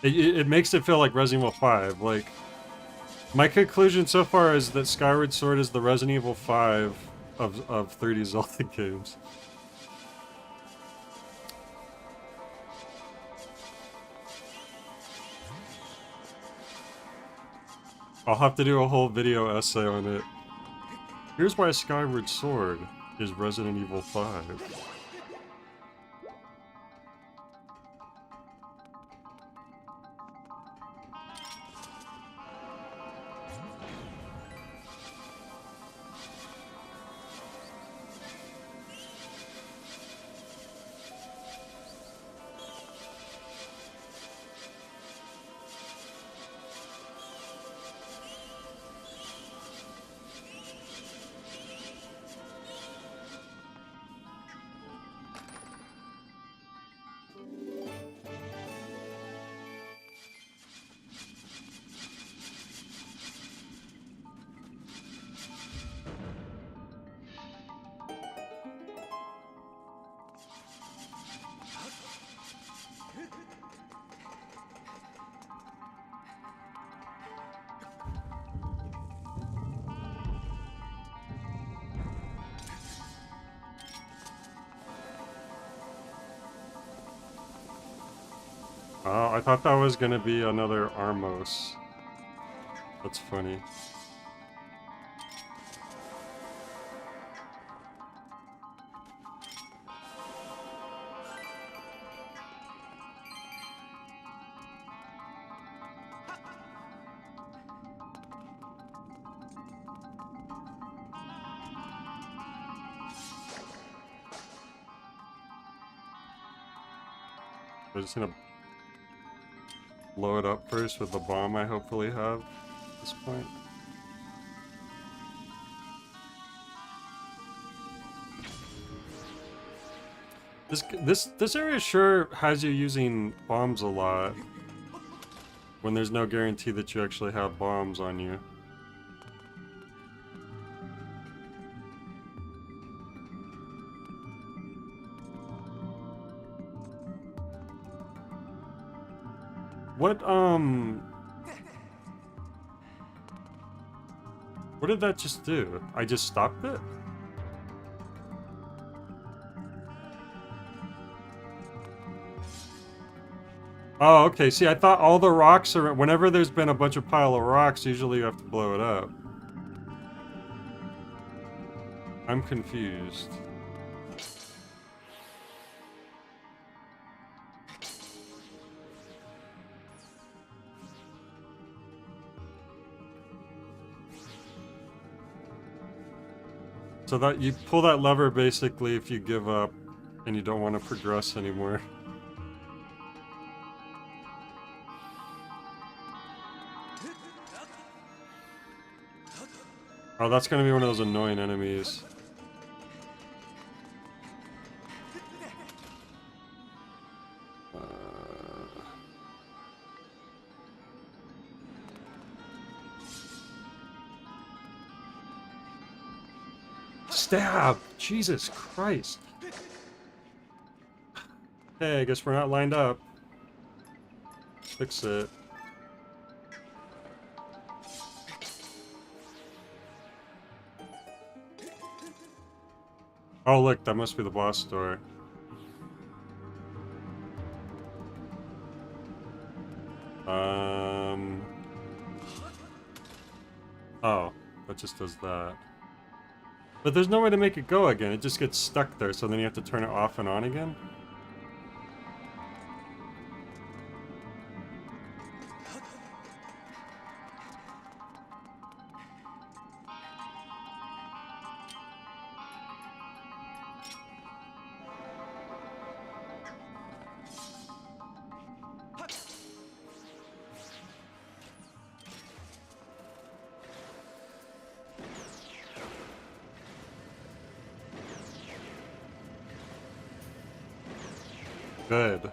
It makes it feel like Resident Evil 5, like... My conclusion so far is that Skyward Sword is the Resident Evil 5 of 3D Zelda games. I'll have to do a whole video essay on it. Here's why Skyward Sword is Resident Evil 5. Oh, I thought that was gonna be another Armos. That's funny. We're just gonna blow it up first with the bomb I hopefully have at this point. This area sure has you using bombs a lot when there's no guarantee that you actually have bombs on you. What did that just do? I just stopped it? Oh, okay. See, I thought all the rocks are... Whenever there's been a bunch of pile of rocks, usually you have to blow it up. I'm confused. So that you pull that lever basically if you give up and you don't want to progress anymore. Oh, that's gonna be one of those annoying enemies. Stab! Jesus Christ. Hey, I guess we're not lined up. Fix it. Oh, look, that must be the boss door. Oh, that just does that. But there's no way to make it go again. It just gets stuck there, so then you have to turn it off and on again? Good. So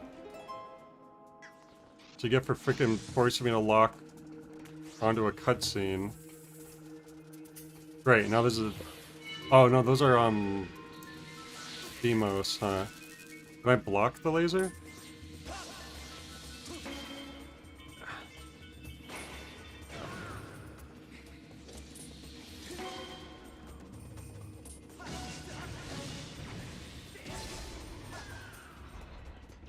you get for freaking forcing me to lock onto a cutscene. Great, now there's a... Oh, no, those are, Demos, huh? Can I block the laser?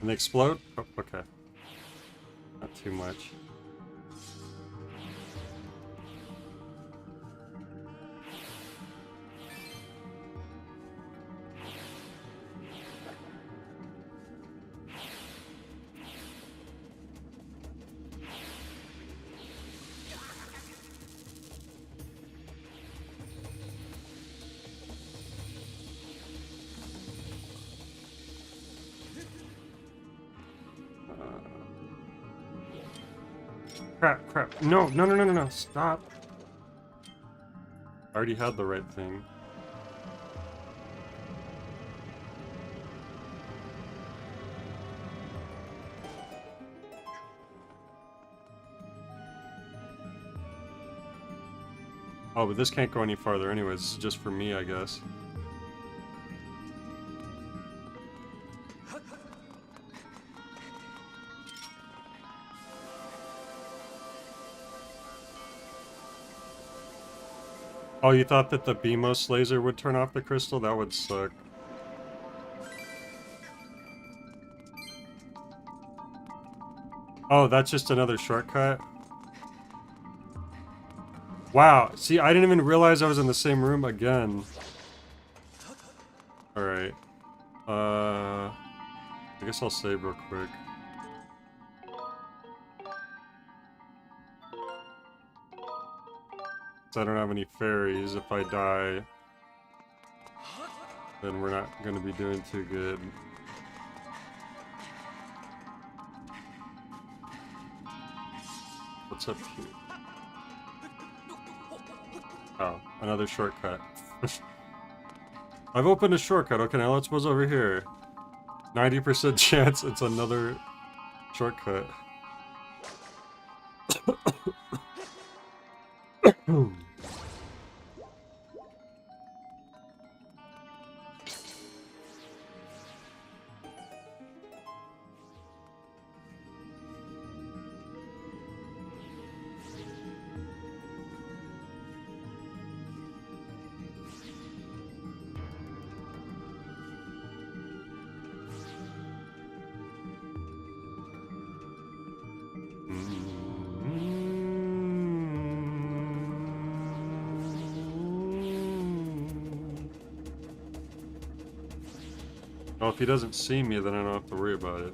And they explode? Oh, okay. Not too much. Crap. No, stop. I already had the right thing. Oh, but this can't go any farther anyways. It's just for me, I guess. Oh, you thought that the BMOS laser would turn off the crystal? That would suck. Oh, that's just another shortcut? Wow, see, I didn't even realize I was in the same room again. Alright. I guess I'll save real quick. I don't have any fairies. If I die, then we're not going to be doing too good. What's up here? Oh, another shortcut. I've opened a shortcut. Okay, now let's buzz over here. 90% chance it's another shortcut. Well, if he doesn't see me, then I don't have to worry about it.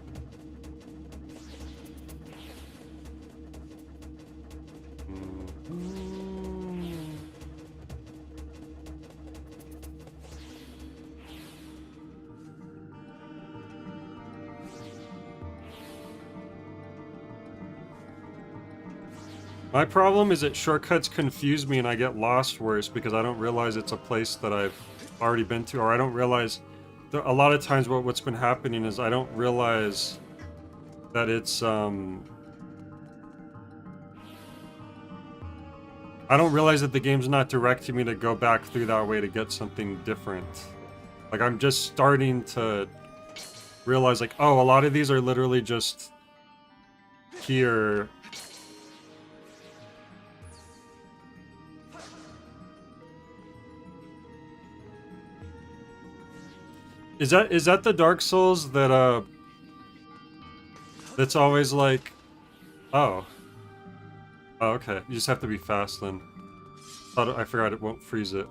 My problem is that shortcuts confuse me and I get lost worse because I don't realize it's a place that I've already been to, or I don't realize... A lot of times what's been happening is I don't realize that it's, I don't realize that the game's not directing me to go back through that way to get something different. Like, I'm just starting to realize, like, oh, a lot of these are literally just here. Is that the Dark Souls that, that's always like... Oh. Oh, okay. You just have to be fast then. I forgot it won't freeze it.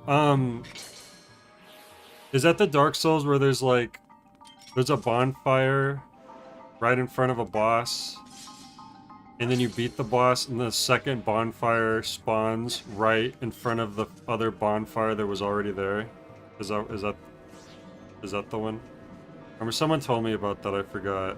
Is that the Dark Souls where there's like... There's a bonfire right in front of a boss, and then you beat the boss, and the second bonfire spawns right in front of the other bonfire that was already there? Is that the one? I remember someone told me about that, I forgot.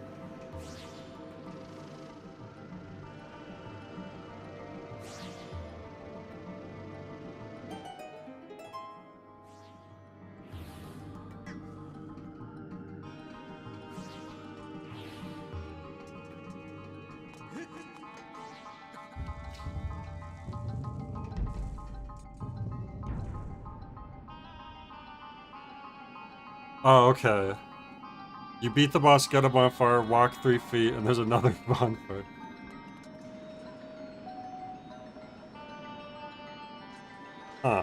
Oh, okay. You beat the boss, get a bonfire, walk 3 feet, and there's another bonfire. Huh.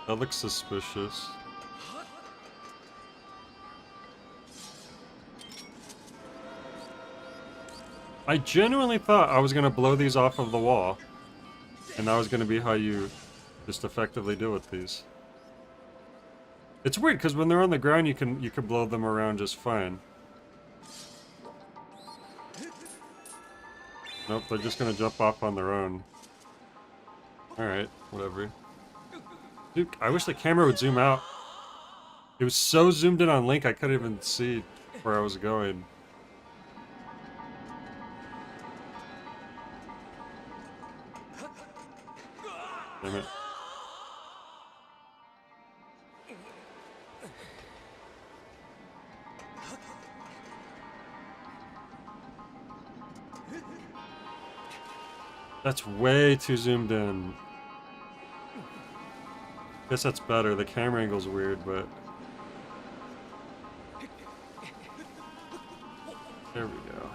That looks suspicious. I genuinely thought I was gonna blow these off of the wall. And that was gonna be how you just effectively deal with these. It's weird, because when they're on the ground, you can blow them around just fine. Nope, they're just gonna jump off on their own. Alright, whatever. Dude, I wish the camera would zoom out. It was so zoomed in on Link, I couldn't even see where I was going. Damn it. That's way too zoomed in. Guess that's better. The camera angle's weird, but... There we go.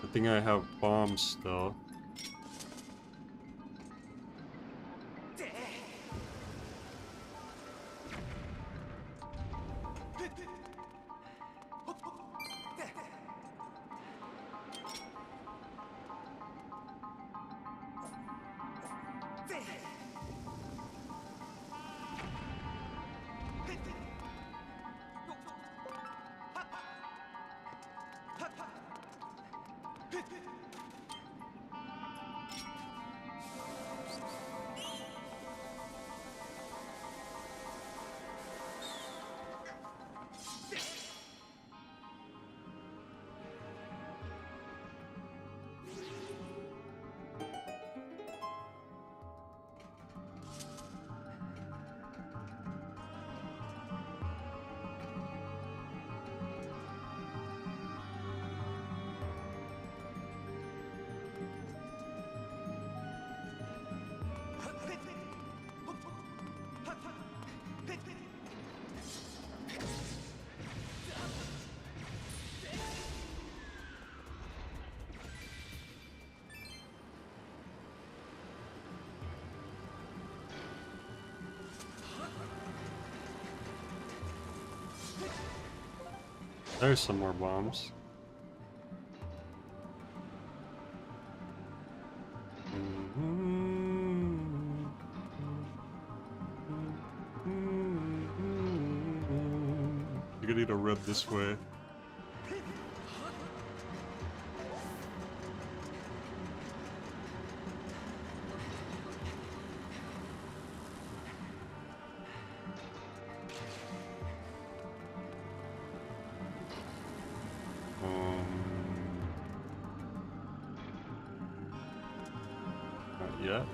I think I have bombs still. There's some more bombs. You're gonna need to rub this way. Not yet.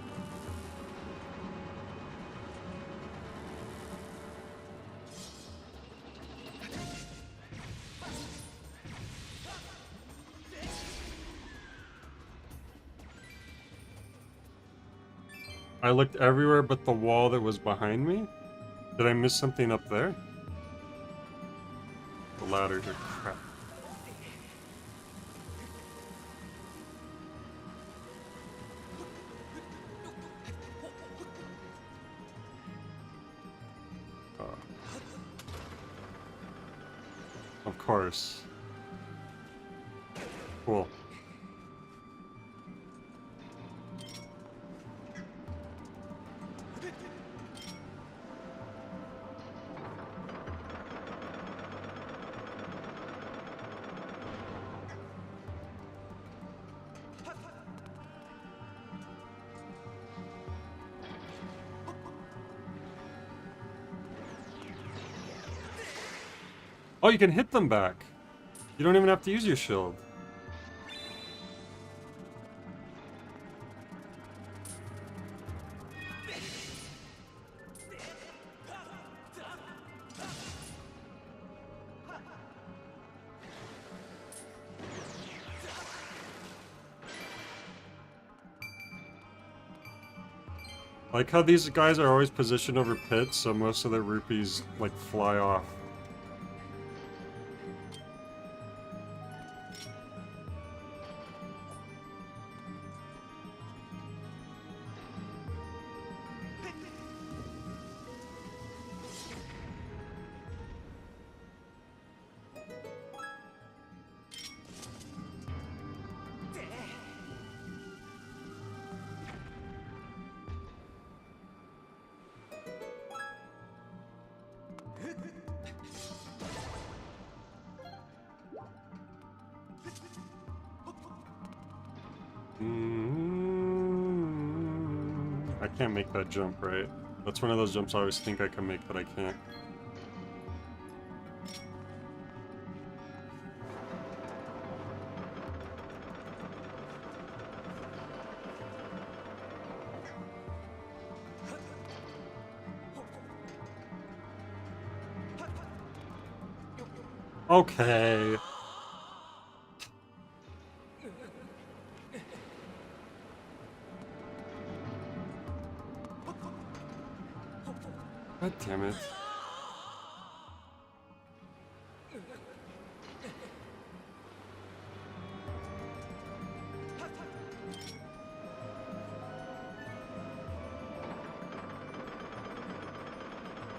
I looked everywhere but the wall that was behind me. Did I miss something up there? The ladders are crap. Of course. Cool. Oh, you can hit them back. You don't even have to use your shield. I like how these guys are always positioned over pits, so most of their rupees, like, fly off. I can't make that jump, right? That's one of those jumps I always think I can make, but I can't. Okay. God damn it.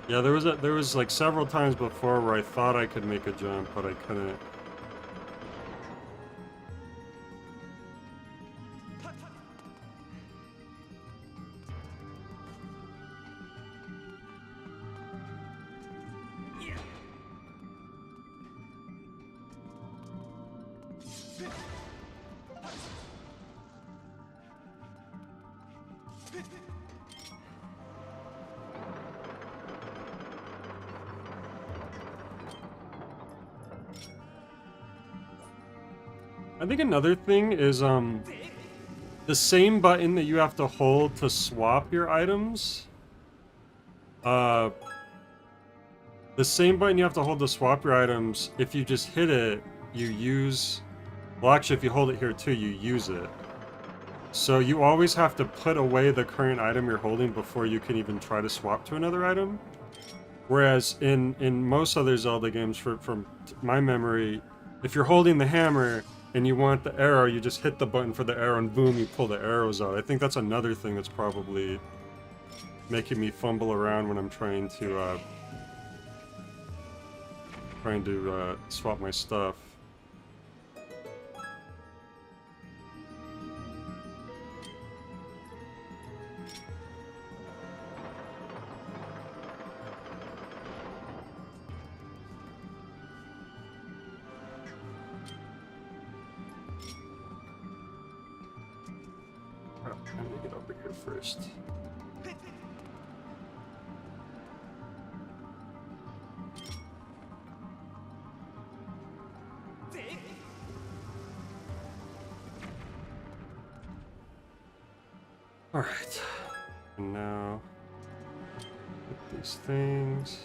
Yeah, there was like several times before where I thought I could make a jump, but I couldn't. I think another thing is the same button that you have to hold to swap your items. The same button you have to hold to swap your items, if you just hit it, you use... Well, actually, if you hold it here too, you use it. So you always have to put away the current item you're holding before you can even try to swap to another item. Whereas in most other Zelda games, from my memory, if you're holding the hammer and you want the arrow, you just hit the button for the arrow and boom, you pull the arrows out. I think that's another thing that's probably making me fumble around when I'm trying to trying to swap my stuff. I'm gonna get over here first. Alright. And now get these things.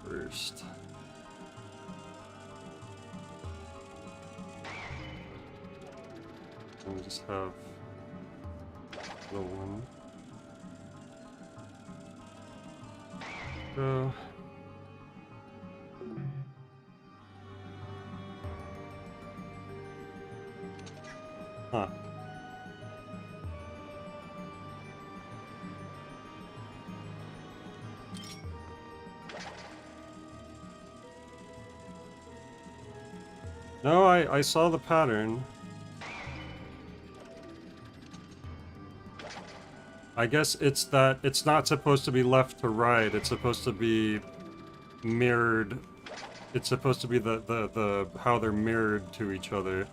First. And we just have the one. Go. Huh. No, I saw the pattern. I guess it's that it's not supposed to be left to right, it's supposed to be mirrored. It's supposed to be the how they're mirrored to each other.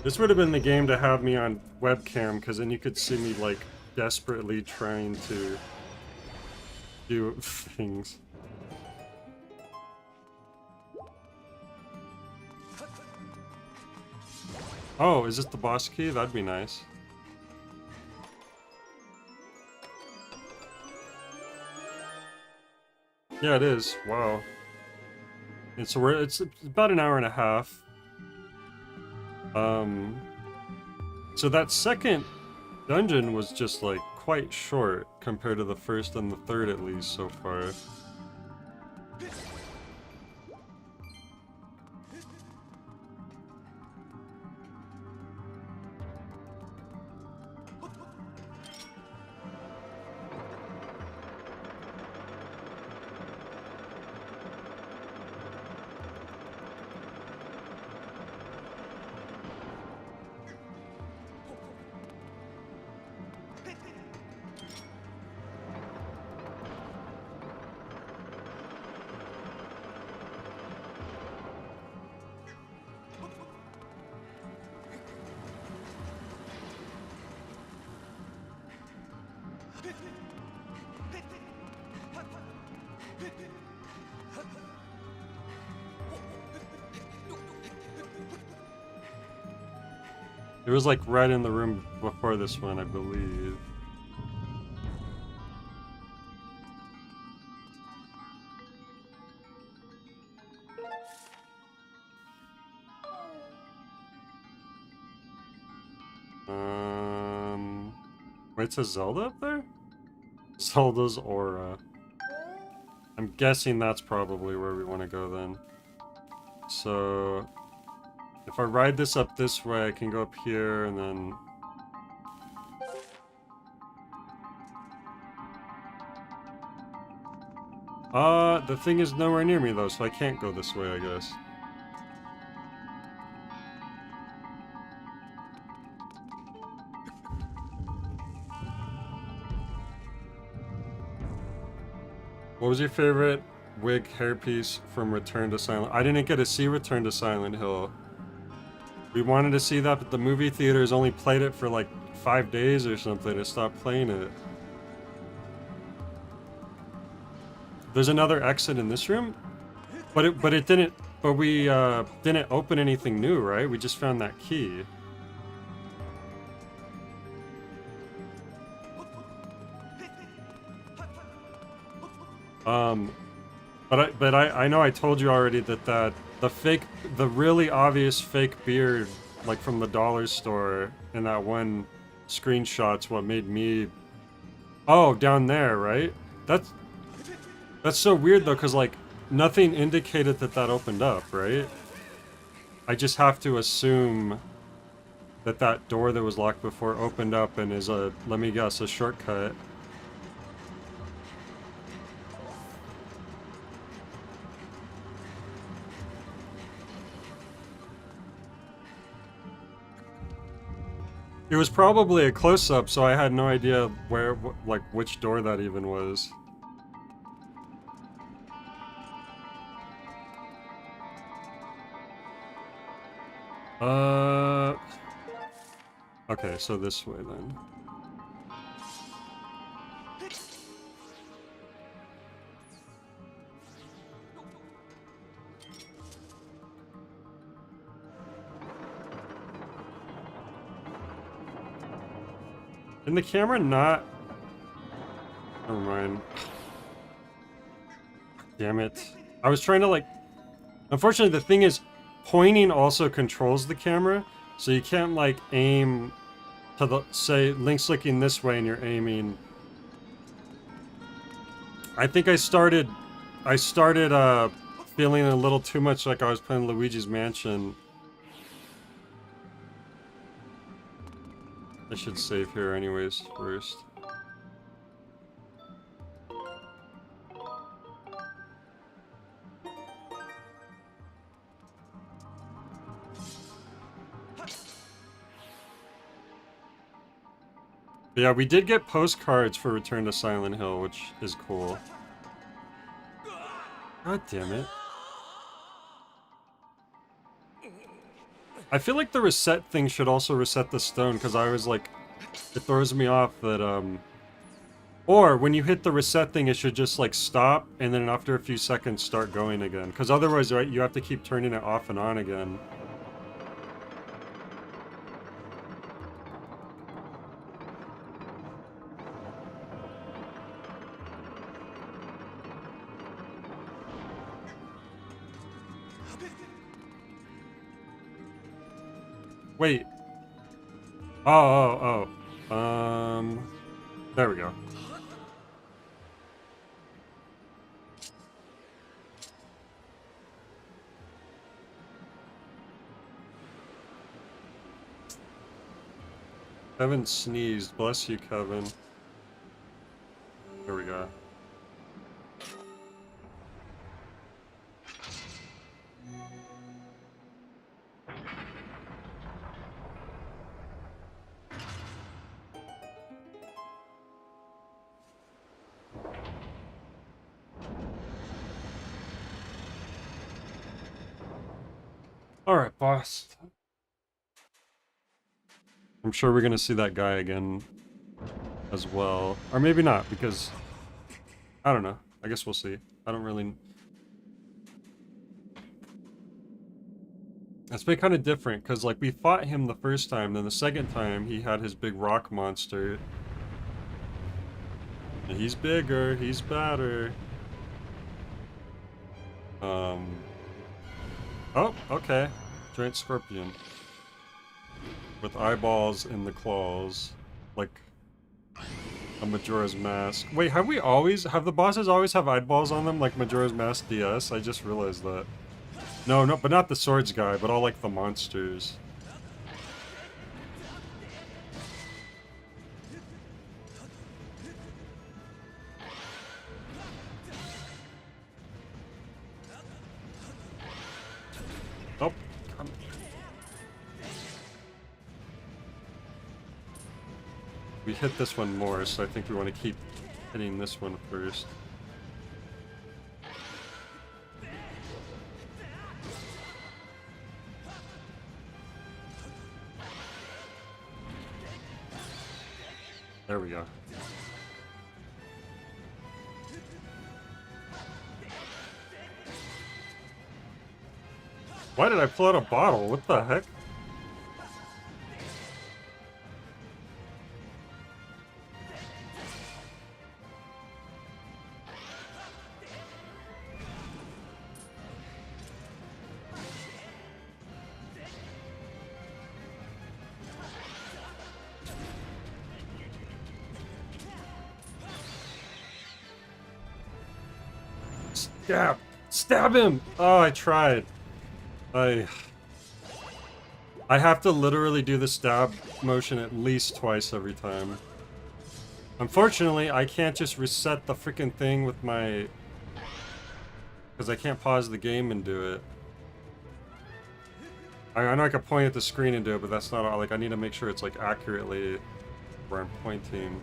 This would have been the game to have me on webcam, because then you could see me, like, desperately trying to do things. Oh, is this the boss key? That'd be nice. Yeah, it is. Wow. It's about an hour and a half. So that second dungeon was just like quite short compared to the first and the third, at least so far. It was like right in the room before this one, I believe. Wait, it says Zelda up there? Zelda's aura. I'm guessing that's probably where we want to go then. So if I ride this up this way, I can go up here and then... the thing is nowhere near me though, so I can't go this way, I guess. What was your favorite wig hairpiece from Return to Silent... I didn't get to see Return to Silent Hill. We wanted to see that, but the movie theaters only played it for like 5 days or something to stop playing it. There's another exit in this room, but it didn't. But we didn't open anything new, right? We just found that key. But I know I told you already that the really obvious fake beard, like from the dollar store in that one screenshot's what made me. Oh, down there, right? That's so weird though, cause like nothing indicated that that opened up, right? I just have to assume that that door that was locked before opened up and is a, let me guess, a shortcut. It was probably a close-up, so I had no idea where, like, which door that even was. Okay, so this way then. Can the camera not... Never mind. Damn it. I was trying to, like... Unfortunately, the thing is, pointing also controls the camera, so you can't, like, aim to the... Say, link-slicking this way and you're aiming... I think I started feeling a little too much like I was playing Luigi's Mansion. I should save here anyways, first. But yeah, we did get postcards for Return to Silent Hill, which is cool. God damn it. I feel like the reset thing should also reset the stone, because I was like... It throws me off that, Or, when you hit the reset thing, it should just, like, stop, and then after a few seconds start going again. Because otherwise, right, you have to keep turning it off and on again. Wait. Oh. There we go. Kevin sneezed. Bless you, Kevin. There we go. Alright, boss. I'm sure we're gonna see that guy again as well. Or maybe not, because... I don't know. I guess we'll see. I don't really... It's been kind of different, because, like, we fought him the first time, then the second time he had his big rock monster. And he's bigger, he's badder. Oh, okay. Giant scorpion. With eyeballs in the claws. Like a Majora's Mask. Wait, have the bosses always have eyeballs on them like Majora's Mask DS? I just realized that. No, but not the swords guy, but all like the monsters. Oh, come. We hit this one more, so I think we want to keep hitting this one first. There we go. Why did I pull out a bottle? What the heck? Stab! Stab him! Oh, I tried. I have to literally do the stab motion at least twice every time. Unfortunately, I can't just reset the freaking thing with my... because I can't pause the game and do it. I know I can point at the screen and do it, but that's not all. Like, I need to make sure it's, like, accurately where I'm pointing.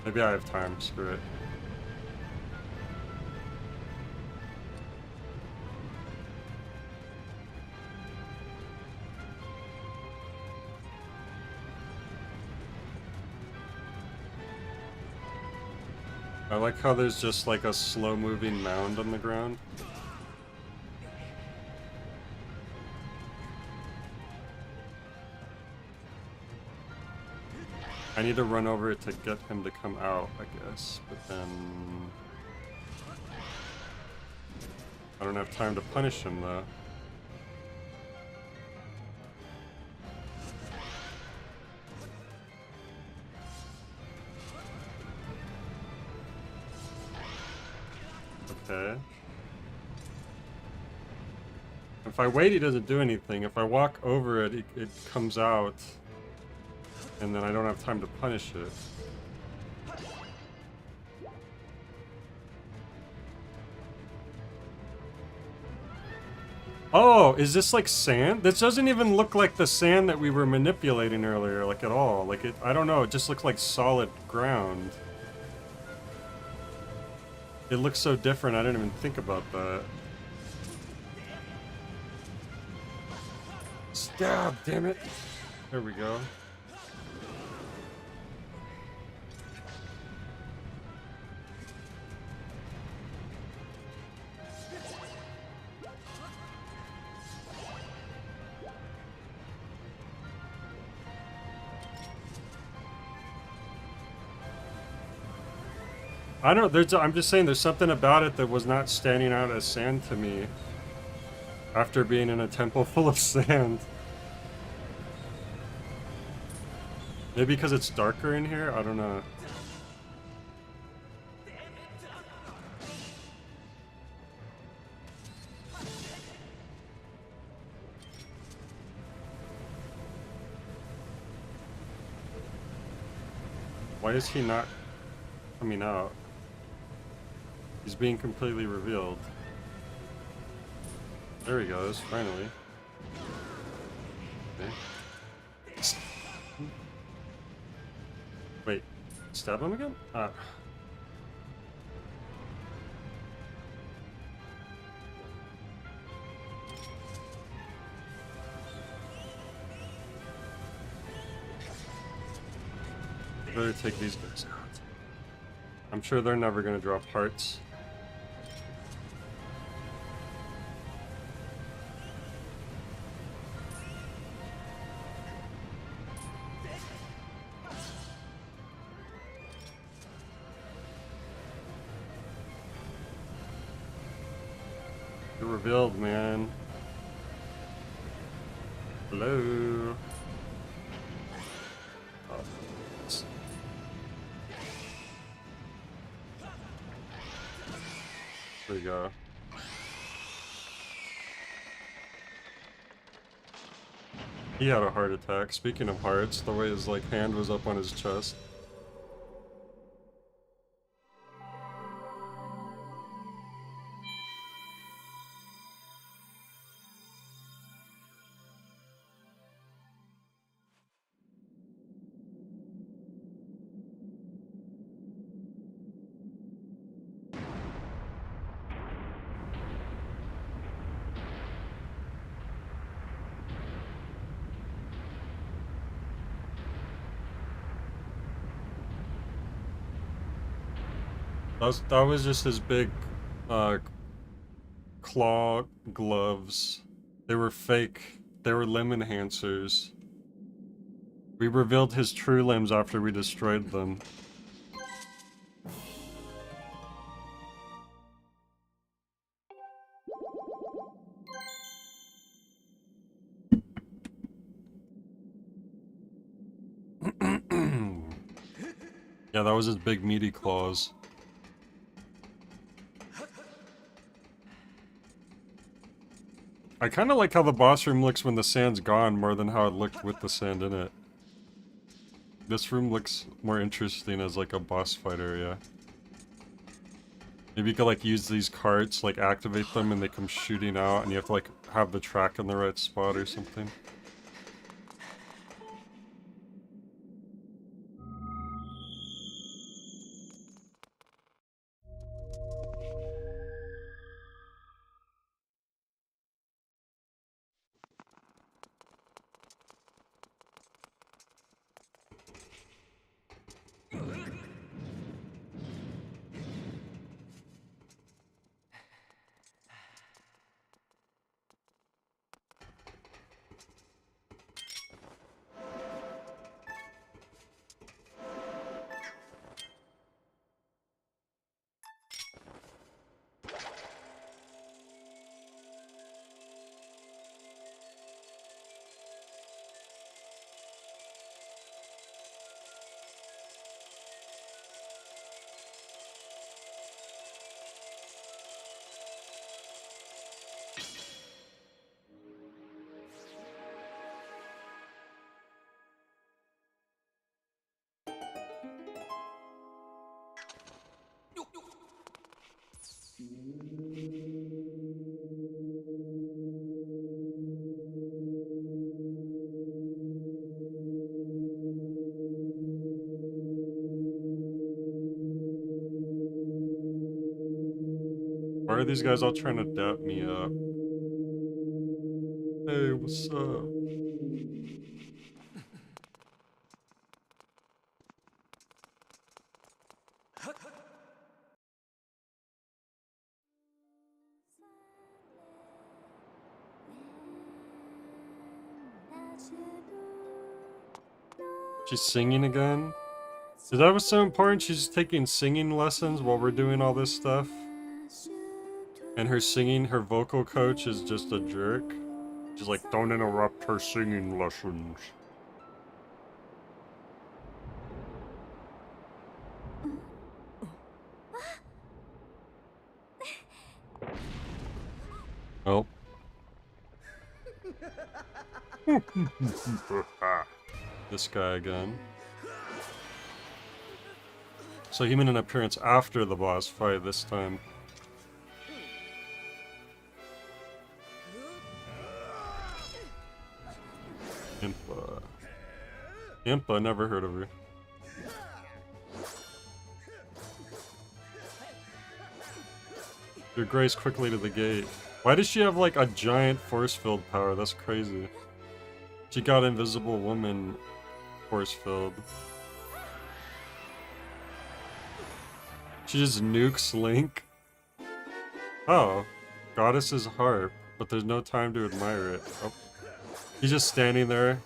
Maybe I have time. Screw it. I like how there's just like a slow-moving mound on the ground. I need to run over it to get him to come out, I guess, but then... I don't have time to punish him, though. Okay. If I wait, he doesn't do anything. If I walk over it, it comes out. And then I don't have time to punish it. Oh, is this like sand? This doesn't even look like the sand that we were manipulating earlier, like at all. Like it, I don't know, it just looks like solid ground. It looks so different, I didn't even think about that. Stab, damn it. There we go. I don't know, I'm just saying there's something about it that was not standing out as sand to me after being in a temple full of sand. Maybe because it's darker in here? I don't know. Why is he not coming out? He's being completely revealed. There he goes, finally. Okay. Wait, stab him again? Better take these guys out. I'm sure they're never gonna drop hearts. You're revealed, man. Hello. There we go. He had a heart attack. Speaking of hearts, the way his like hand was up on his chest. That was just his big, uh, claw gloves. They were fake. They were limb enhancers. We revealed his true limbs after we destroyed them. Yeah, that was his big meaty claws. I kind of like how the boss room looks when the sand's gone more than how it looked with the sand in it. This room looks more interesting as like a boss fight area. Maybe you could like use these carts, like activate them and they come shooting out and you have to like have the track in the right spot or something. Why are these guys all trying to dap me up? Hey, what's up? She's singing again? Is that what's so important? She's just taking singing lessons while we're doing all this stuff? And her singing, her vocal coach is just a jerk? She's like, don't interrupt her singing lessons. Oh. This guy again. So he made an appearance after the boss fight this time. Impa. Impa, never heard of her. Your grace quickly to the gate. Why does she have like a giant force field power? That's crazy. She got invisible woman force field. She just nukes Link. Oh, goddess's harp, but there's no time to admire it. Oh. He's just standing there.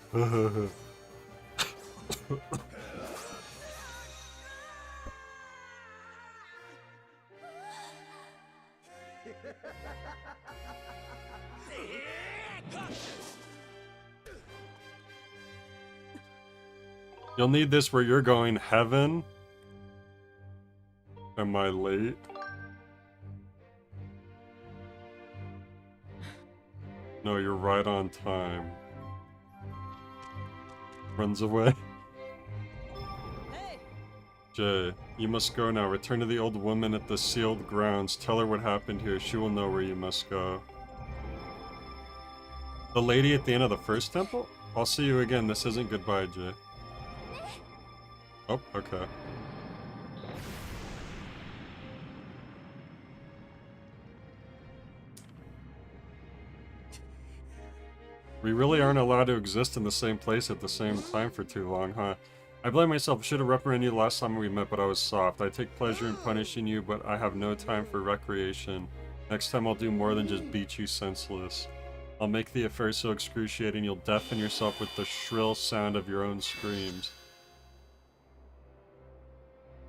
You'll need this where you're going, heaven. Am I late? No, you're right on time. Runs away. Jay, you must go now. Return to the old woman at the sealed grounds. Tell her what happened here. She will know where you must go. The lady at the end of the first temple? I'll see you again. This isn't goodbye, Jay. Oh, okay. We really aren't allowed to exist in the same place at the same time for too long, huh? I blame myself. I should have reprimanded you last time we met, but I was soft. I take pleasure in punishing you, but I have no time for recreation. Next time I'll do more than just beat you senseless. I'll make the affair so excruciating you'll deafen yourself with the shrill sound of your own screams.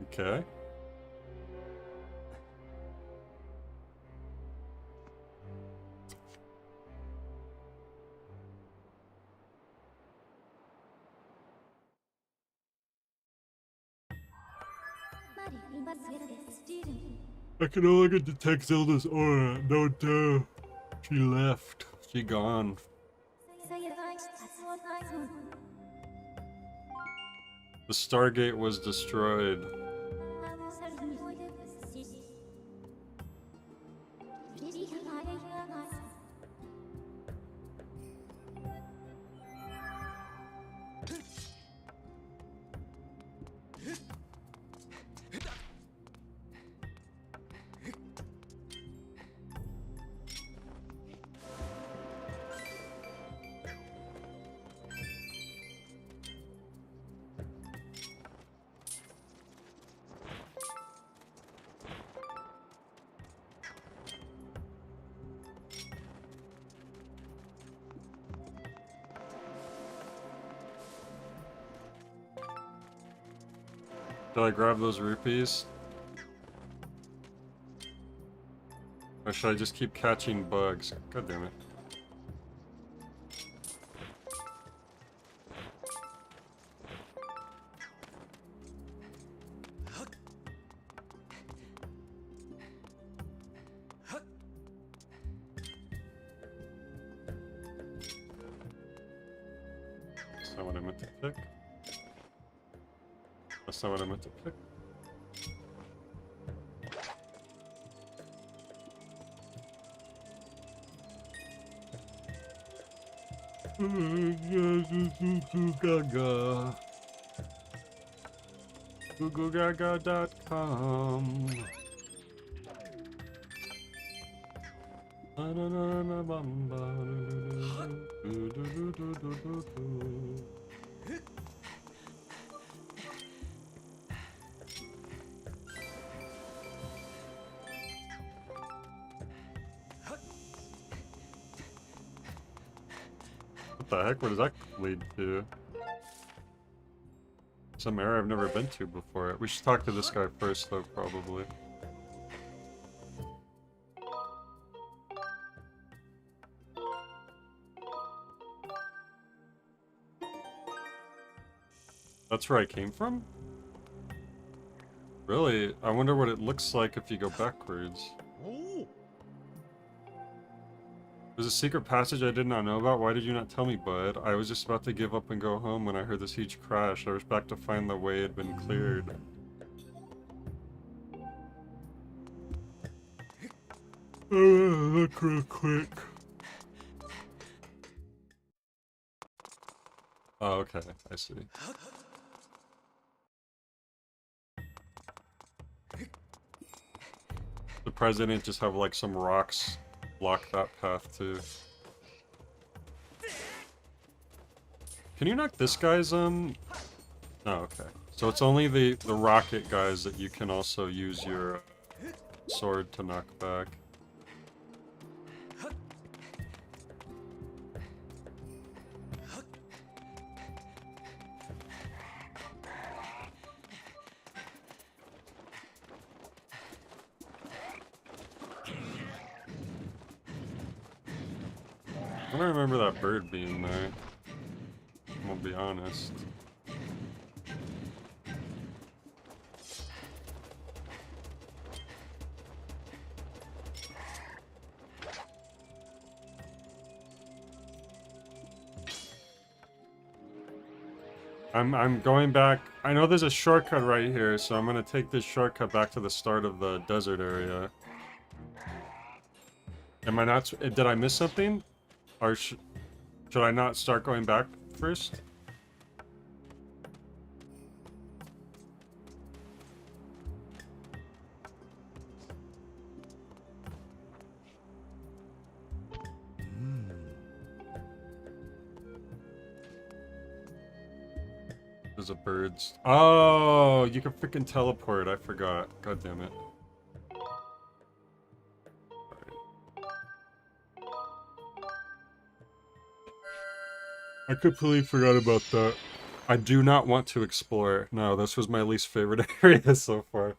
Okay. I can no longer detect Zelda's aura. No doubt. She left. She gone. The Stargate was destroyed. Did I grab those rupees? Or should I just keep catching bugs? God damn it. That's not what I meant to pick. That's not what I meant to pick. Gaga. GoogleGaga.com. What the heck? Where does that lead to? Some area I've never been to before. We should talk to this guy first, though, probably. That's where I came from? Really? I wonder what it looks like if you go backwards. There's a secret passage I did not know about. Why did you not tell me, bud? I was just about to give up and go home when I heard this huge crash. I was back to find the way had been cleared. Look real quick. Oh, okay. I see. The president just have like some rocks block that path too. Can you knock this guy's Oh, okay. So it's only the rocket guys that you can also use your sword to knock back. I don't remember that bird being there. I'll be honest. I'm going back. I know there's a shortcut right here, so I'm gonna take this shortcut back to the start of the desert area. Am I not? Did I miss something? Or should I not start going back first? Because of birds. Oh, you can freaking teleport. I forgot. God damn it. I completely forgot about that. I do not want to explore. No, this was my least favorite area so far.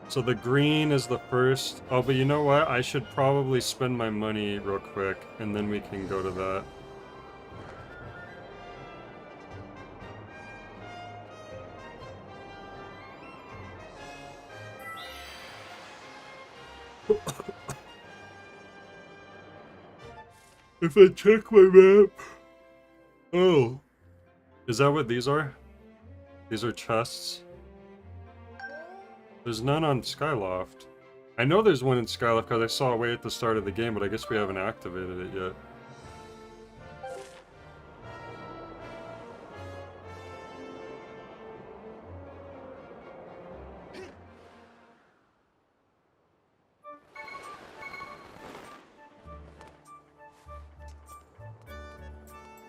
So the green is the first. Oh, but you know what? I should probably spend my money real quick, and then we can go to that. If I check my map... Oh. Is that what these are? These are chests? There's none on Skyloft. I know there's one in Skyloft because I saw it way at the start of the game, but I guess we haven't activated it yet.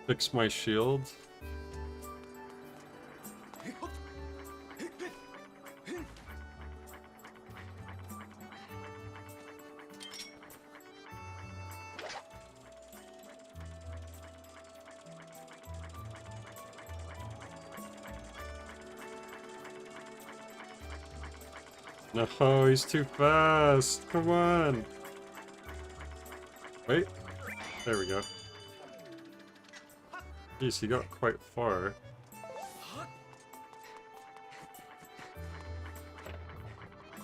Fix my shield. No, he's too fast. Come on. Wait. There we go. Jeez, he got quite far.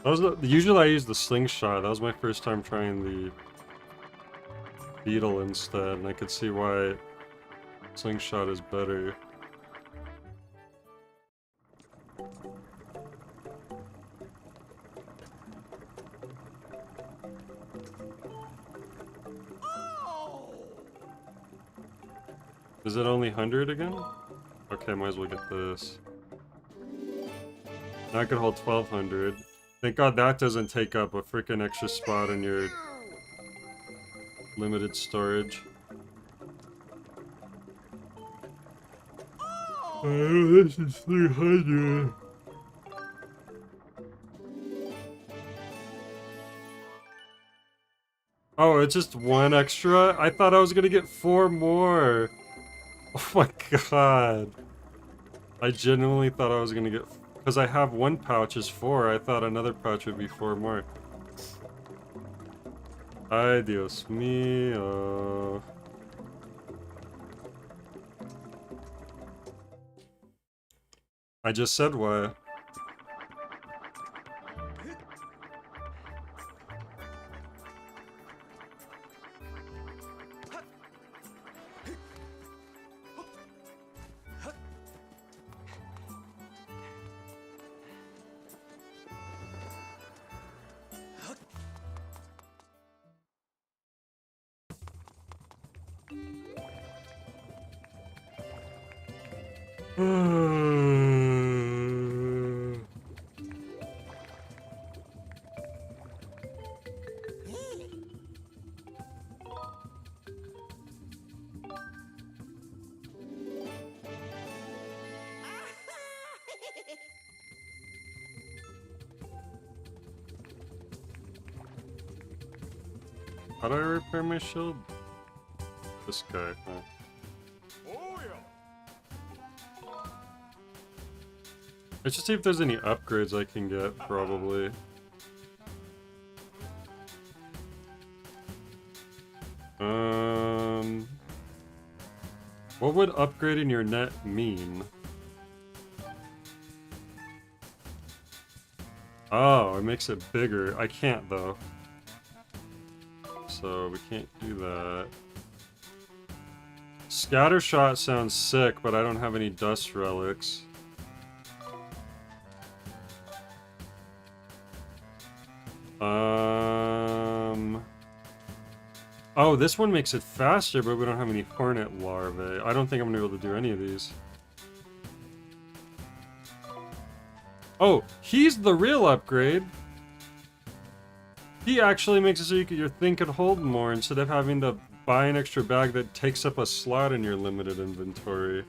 That was usually I use the slingshot. That was my first time trying the beetle instead, and I could see why slingshot is better. Is it only 100 again? Okay, might as well get this. Now I can hold 1200. Thank God that doesn't take up a freaking extra spot in your limited storage. Oh, this is 300. Oh, it's just one extra? I thought I was gonna get 4 more. Oh my god. I genuinely thought I was gonna get... Because I have one pouch is 4, I thought another pouch would be 4 more. Ay, Dios mío. I just said what? How do I repair my shield? This guy, huh? Let's just see if there's any upgrades I can get, probably. What would upgrading your net mean? Oh, it makes it bigger. I can't, though. So we can't do that. Scattershot sounds sick, but I don't have any dust relics. Oh, this one makes it faster, but we don't have any hornet larvae. I don't think I'm gonna be able to do any of these. Oh, he's the real upgrade. He actually makes it so your thing could hold more instead of having to buy an extra bag that takes up a slot in your limited inventory.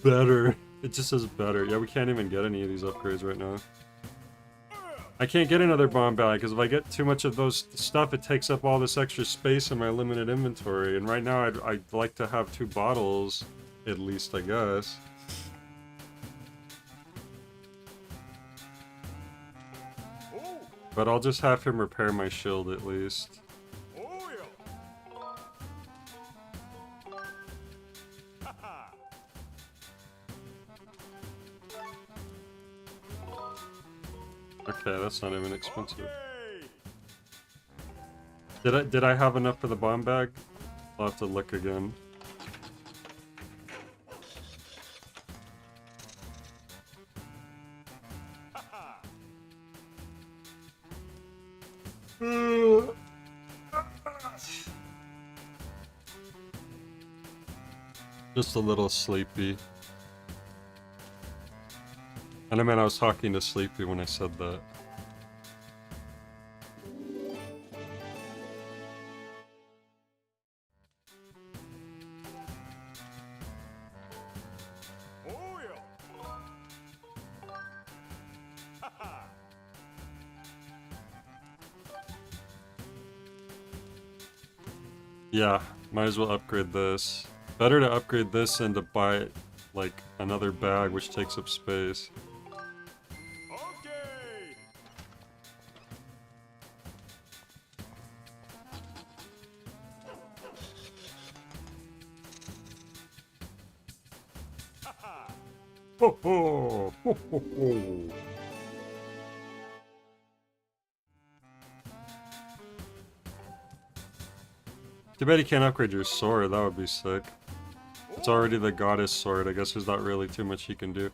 Better. It just says better. Yeah, we can't even get any of these upgrades right now. I can't get another bomb bag, because if I get too much of those stuff, it takes up all this extra space in my limited inventory. And right now, I'd like to have 2 bottles, at least, I guess. But I'll just have him repair my shield, at least. Okay, that's not even expensive. Did I have enough for the bomb bag? I'll have to look again. Just a little sleepy. And I meant I was talking to Sleepy when I said that. Yeah, might as well upgrade this. Better to upgrade this than to buy, like, another bag which takes up space. Ho ho! Ho ho ho! Too bad you can't upgrade your sword, that would be sick. It's already the goddess sword, I guess there's not really too much he can do.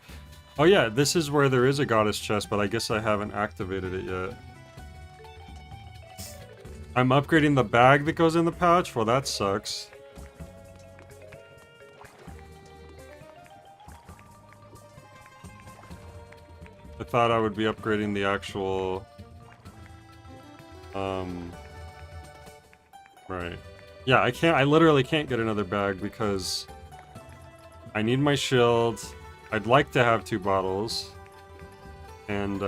Oh yeah, this is where there is a goddess chest, but I guess I haven't activated it yet. I'm upgrading the bag that goes in the pouch? Well, that sucks. I thought I would be upgrading the actual... Right. Yeah, I literally can't get another bag because... I need my shield. I'd like to have 2 bottles. And,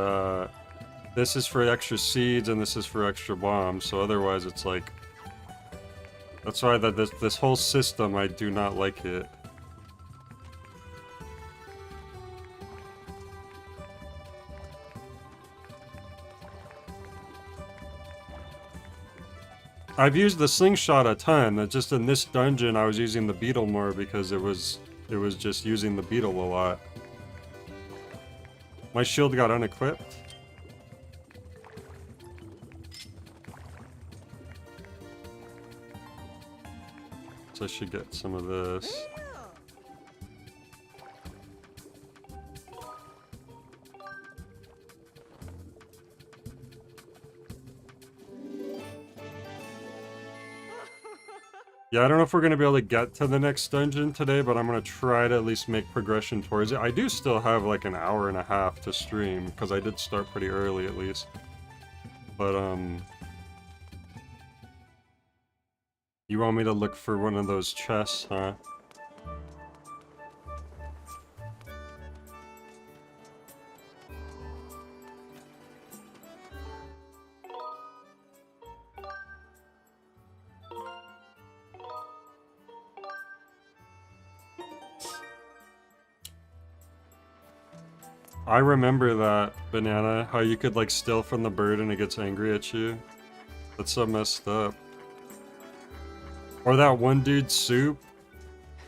this is for extra seeds and this is for extra bombs, so otherwise it's like... That's why this whole system, I do not like it. I've used the slingshot a ton, just in this dungeon I was using the beetle more because it was just using the beetle a lot. My shield got unequipped. So I should get some of this. Yeah, I don't know if we're going to be able to get to the next dungeon today, but I'm going to try to at least make progression towards it. I do still have like an hour and a half to stream, because I did start pretty early at least. But, you want me to look for one of those chests, huh? I remember that, Banana, how you could like steal from the bird and it gets angry at you. That's so messed up. Or that one dude's soup,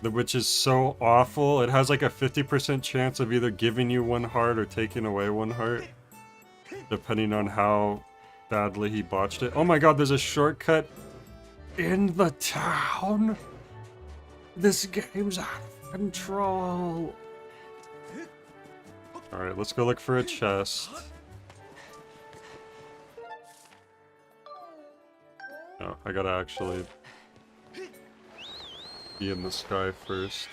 which is so awful. It has like a 50% chance of either giving you 1 heart or taking away 1 heart. Depending on how badly he botched it. Oh my god, there's a shortcut in the town? This game's out of control. Alright, let's go look for a chest. Oh, I gotta actually be in the sky first.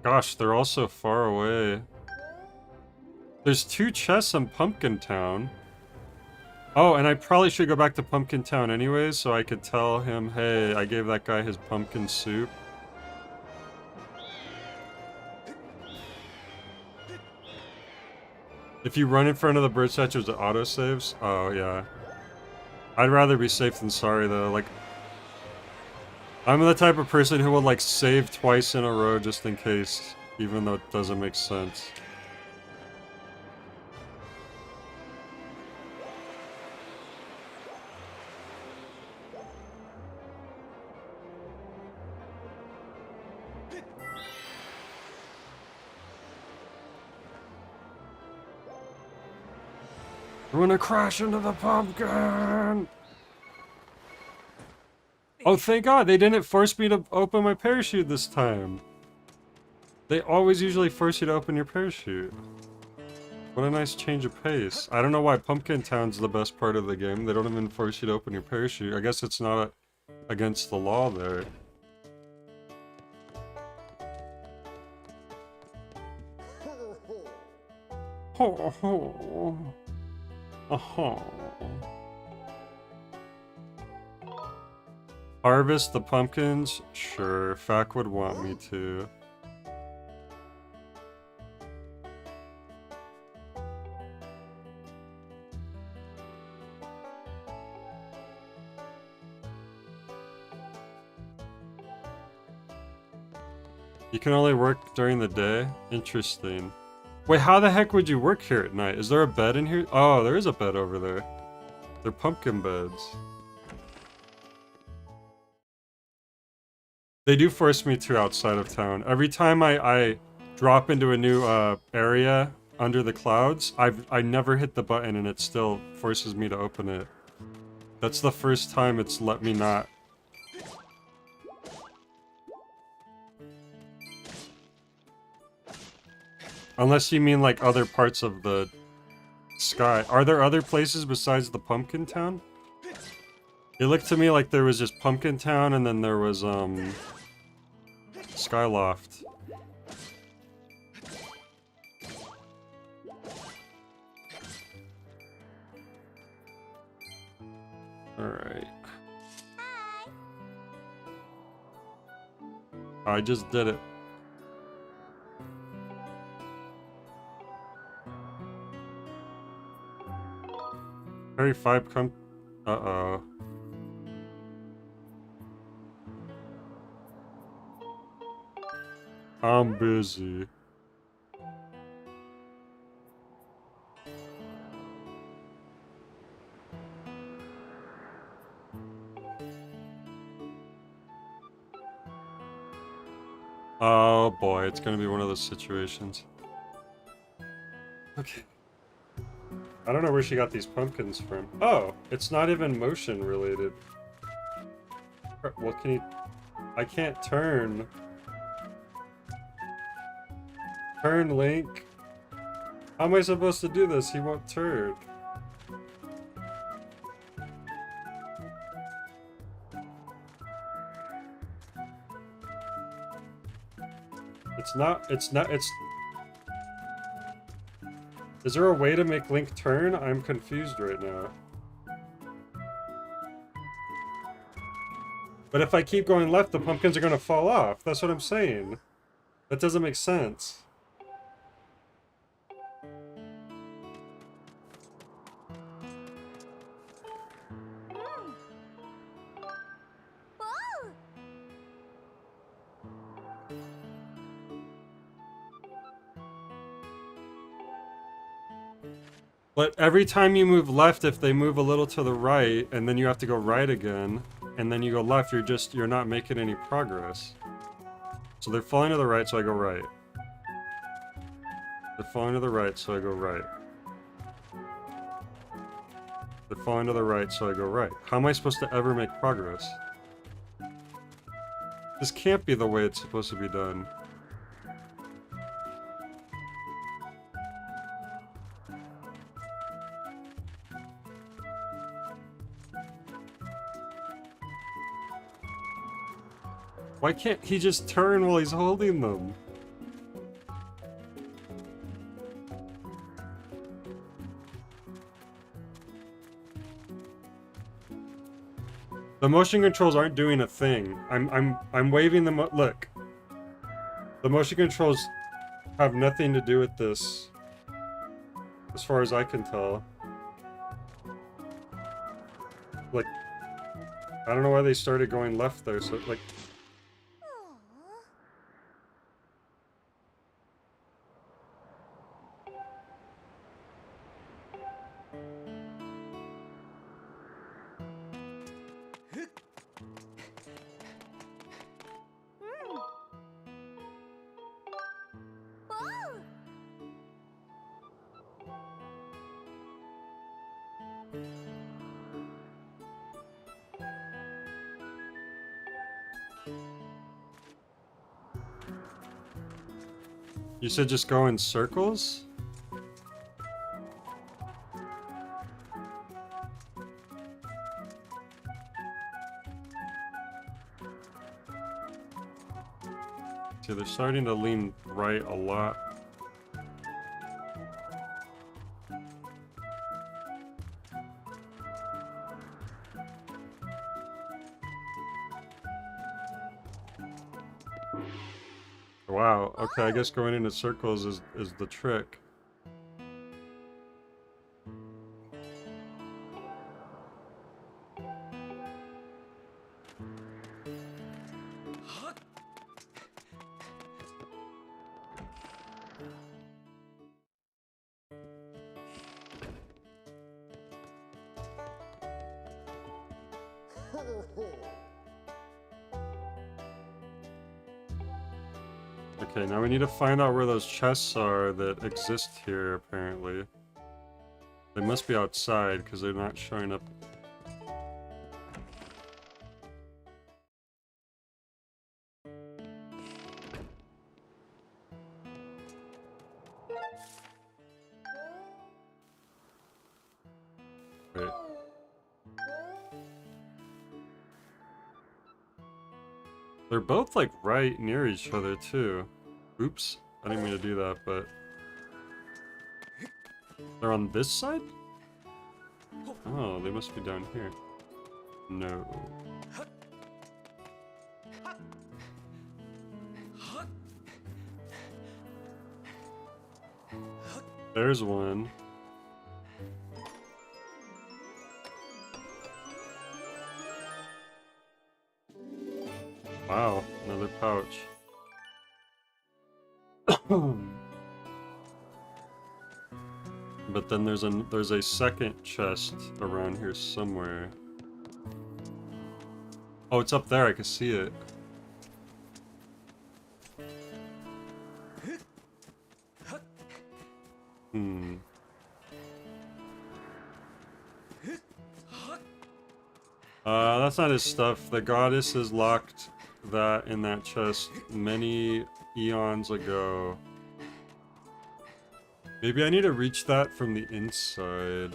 Gosh, they're all so far away. There's 2 chests in Pumpkin Town. Oh, and I probably should go back to Pumpkin Town anyways, so I could tell him, hey, I gave that guy his pumpkin soup. If you run in front of the bird statues, it auto-saves? Oh, yeah. I'd rather be safe than sorry, though. Like, I'm the type of person who will, like, save twice in a row just in case, even though it doesn't make sense. I'm gonna crash into the pumpkin! Oh, thank God, they didn't force me to open my parachute this time. They always usually force you to open your parachute. What a nice change of pace. I don't know why Pumpkin Town's the best part of the game. They don't even force you to open your parachute. I guess it's not against the law there. Ho ho. Harvest the pumpkins? Sure, Fack would want me to. You can only work during the day? Interesting. Wait, how the heck would you work here at night? Is there a bed in here? Oh, there is a bed over there. They're pumpkin beds. They do force me to outside of town. Every time I drop into a new area under the clouds, I never hit the button and it still forces me to open it. That's the first time it's let me not. Unless you mean like other parts of the sky. Are there other places besides the Pumpkin Town? It looked to me like there was just Pumpkin Town and then there was Skyloft. Alright. I just did it. Harry 5 come... Uh-oh. I'm busy. Oh boy, it's gonna be one of those situations. Okay. I don't know where she got these pumpkins from. Oh, it's not even motion related. What can you... I can't turn. Turn, Link. How am I supposed to do this? He won't turn. It's... Is there a way to make Link turn? I'm confused right now. But if I keep going left, the pumpkins are gonna fall off. That's what I'm saying. That doesn't make sense. But every time you move left, if they move a little to the right, and then you have to go right again, and then you go left, you're not making any progress. So they're falling to the right, so I go right. They're falling to the right, so I go right. They're falling to the right, so I go right. How am I supposed to ever make progress? This can't be the way it's supposed to be done. Why can't he just turn while he's holding them? The motion controls aren't doing a thing. I'm waving them. Look, the motion controls have nothing to do with this, as far as I can tell. Like, I don't know why they started going left there. So like. You said just go in circles? See, they're starting to lean right a lot. Wow, okay, I guess going into circles is the trick. Okay, now we need to find out where those chests are that exist here, apparently. They must be outside, because they're not showing up. Wait. They're both, like, right near each other, too. Oops. I didn't mean to do that, but... They're on this side? Oh, they must be down here. No. There's one. Wow, another pouch. But then there's a second chest around here somewhere. Oh, it's up there. I can see it. Hmm. That's not his stuff. The goddess has locked that in that chest many eons ago. Maybe I need to reach that from the inside.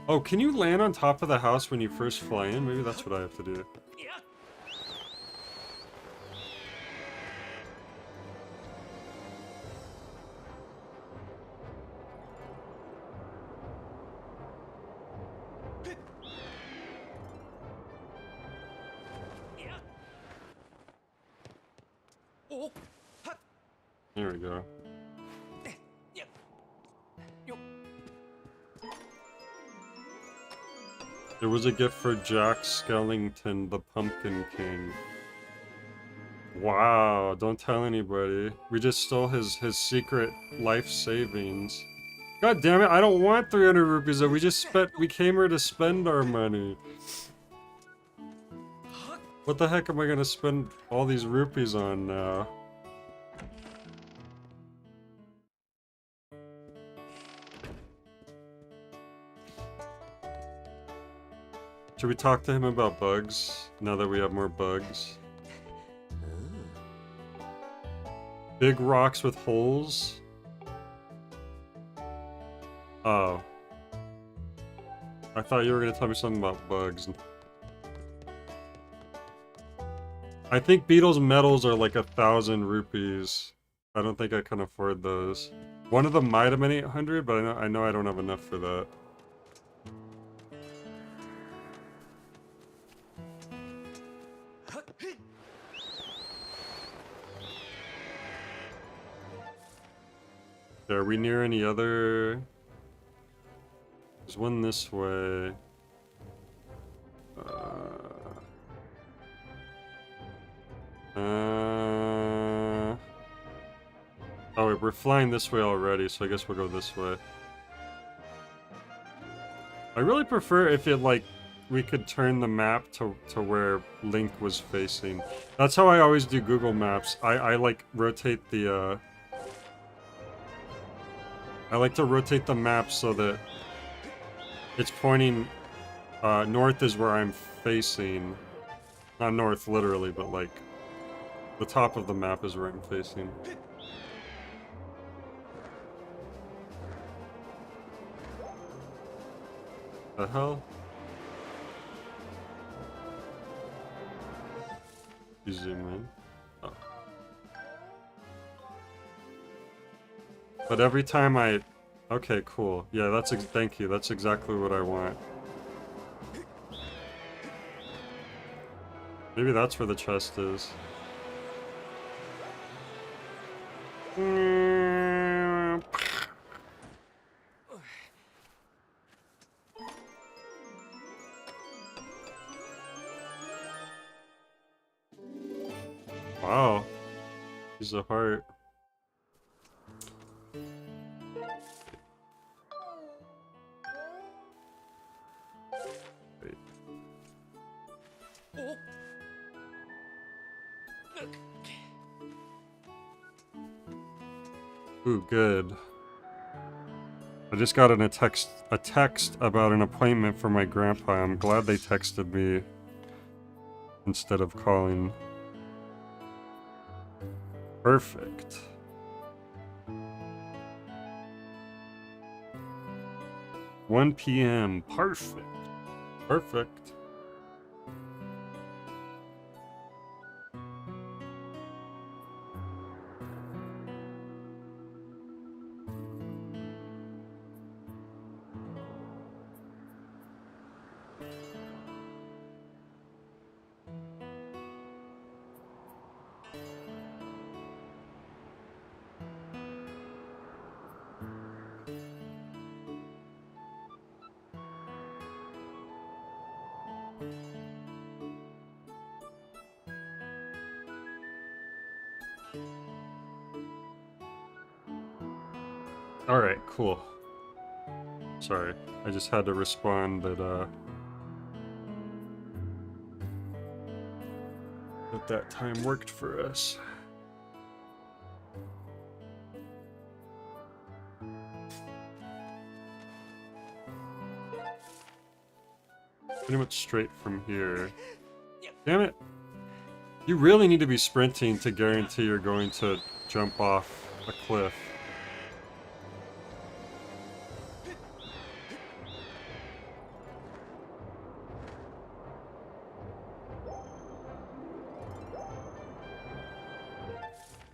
Oh, can you land on top of the house when you first fly in? Maybe that's what I have to do. There we go. There was a gift for Jack Skellington, the Pumpkin King. Wow, don't tell anybody. We just stole his secret life savings. God damn it, I don't want 300 rupees though. We came here to spend our money. What the heck am I gonna spend all these rupees on now? Should we talk to him about bugs, now that we have more bugs? Big rocks with holes. Oh. I thought you were gonna tell me something about bugs. I think Beetle's medals are like 1,000 rupees. I don't think I can afford those. One of them might have been 800, but I know I don't have enough for that. Are we near any other? There's one this way. Oh wait, we're flying this way already, so I guess we'll go this way. I really prefer if it, like, we could turn the map to where Link was facing. That's how I always do Google Maps. I like rotate the, I like to rotate the map so that it's pointing, north is where I'm facing. Not north, literally, but, like, the top of the map is where I'm facing. The hell? You zoom in. Oh. But every time I... Okay, cool. Yeah, that's thank you. That's exactly what I want. Maybe that's where the chest is. Wow. He's a heart. Wait. Ooh, good. I just got a text about an appointment for my grandpa. I'm glad they texted me instead of calling. Perfect. $1 p.m. Perfect. Perfect. Alright, cool. Sorry, I just had to respond that, that time worked for us. Pretty much straight from here. Damn it! You really need to be sprinting to guarantee you're going to jump off a cliff.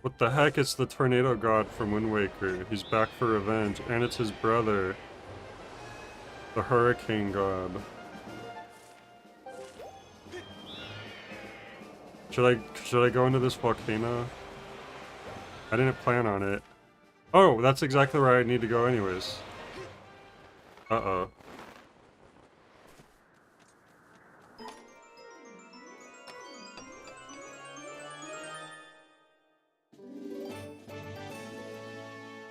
What the heck? It's the tornado god from Wind Waker. He's back for revenge, and it's his brother, the hurricane god. Should I go into this volcano? I didn't plan on it. Oh, that's exactly where I need to go anyways. Uh-oh.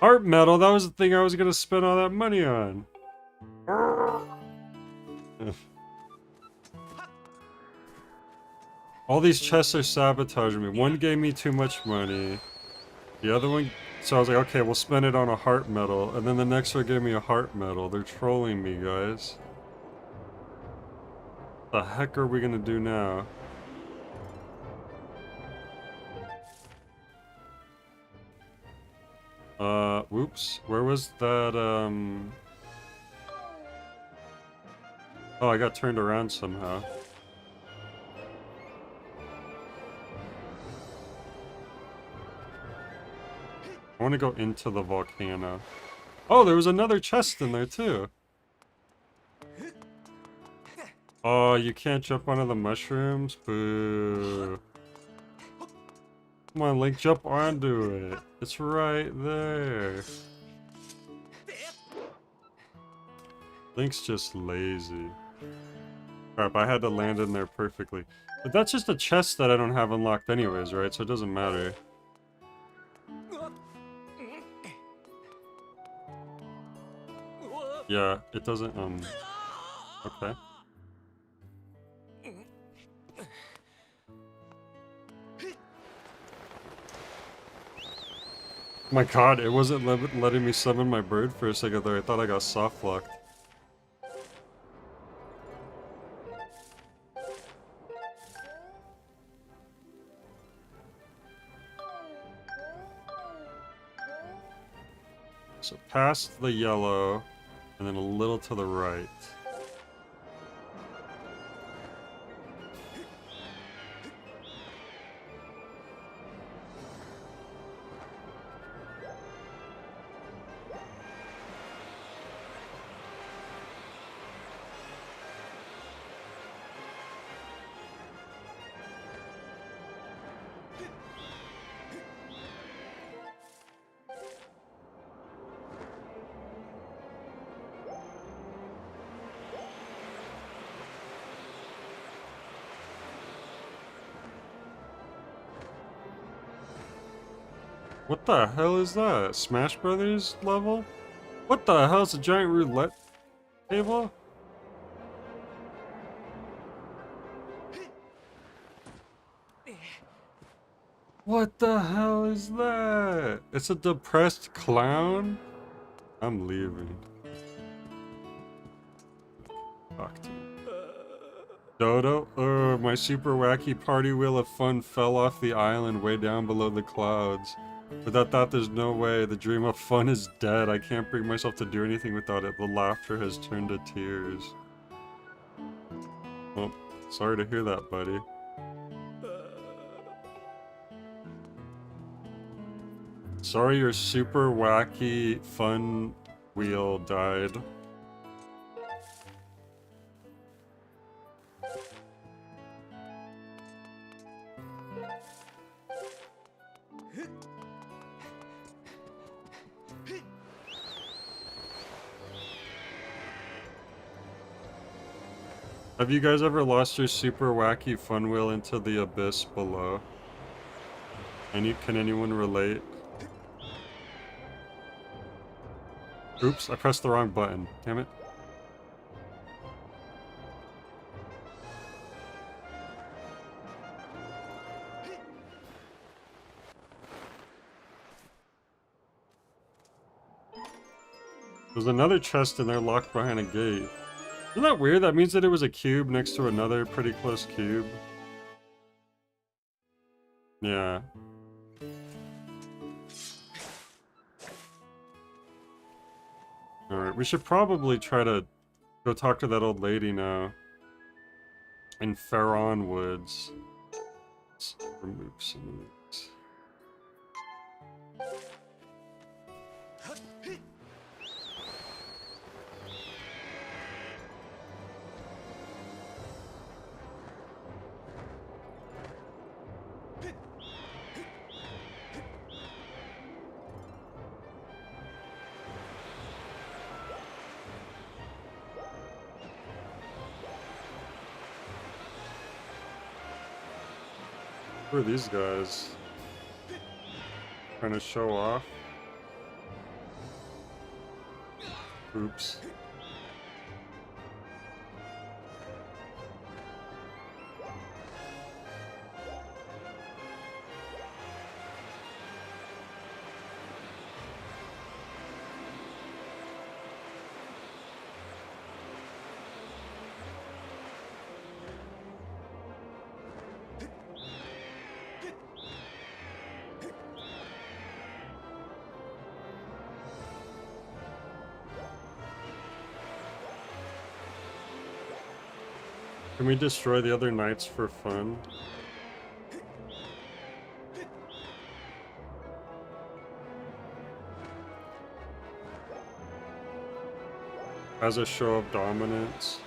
Art metal, that was the thing I was gonna spend all that money on. All these chests are sabotaging me. One gave me too much money. The other one... So I was like, okay, we'll spend it on a heart medal. And then the next one gave me a heart medal. They're trolling me, guys. What the heck are we gonna do now? Whoops. Where was that, Oh, I got turned around somehow. I want to go into the volcano. Oh, there was another chest in there, too. Oh, you can't jump onto the mushrooms? Boo. Come on, Link, jump onto it. It's right there. Link's just lazy. Crap, I had to land in there perfectly. But that's just a chest that I don't have unlocked anyways, right? So it doesn't matter. Yeah, it doesn't, okay. My god, it wasn't letting me summon my bird for a second there. I thought I got soft locked. So past the yellow, and then a little to the right. What the hell is that? Smash Brothers level? What the hell is a giant roulette table? What the hell is that? It's a depressed clown? I'm leaving. Fuck to me. Dodo? My super wacky party wheel of fun fell off the island way down below the clouds. Without that, there's no way. The dream of fun is dead. I can't bring myself to do anything without it. The laughter has turned to tears. Well, sorry to hear that, buddy. Sorry your super wacky fun wheel died. Have you guys ever lost your super wacky fun wheel into the abyss below? Can anyone relate? Oops, I pressed the wrong button. Damn it. There's another chest in there locked behind a gate. Isn't that weird? That means that it was a cube next to another pretty close cube. Yeah. Alright, we should probably try to go talk to that old lady now. In Farron Woods. Let's remove some of these. Who are these guys? Trying to show off? Oops. Can we destroy the other knights for fun? As a show of dominance?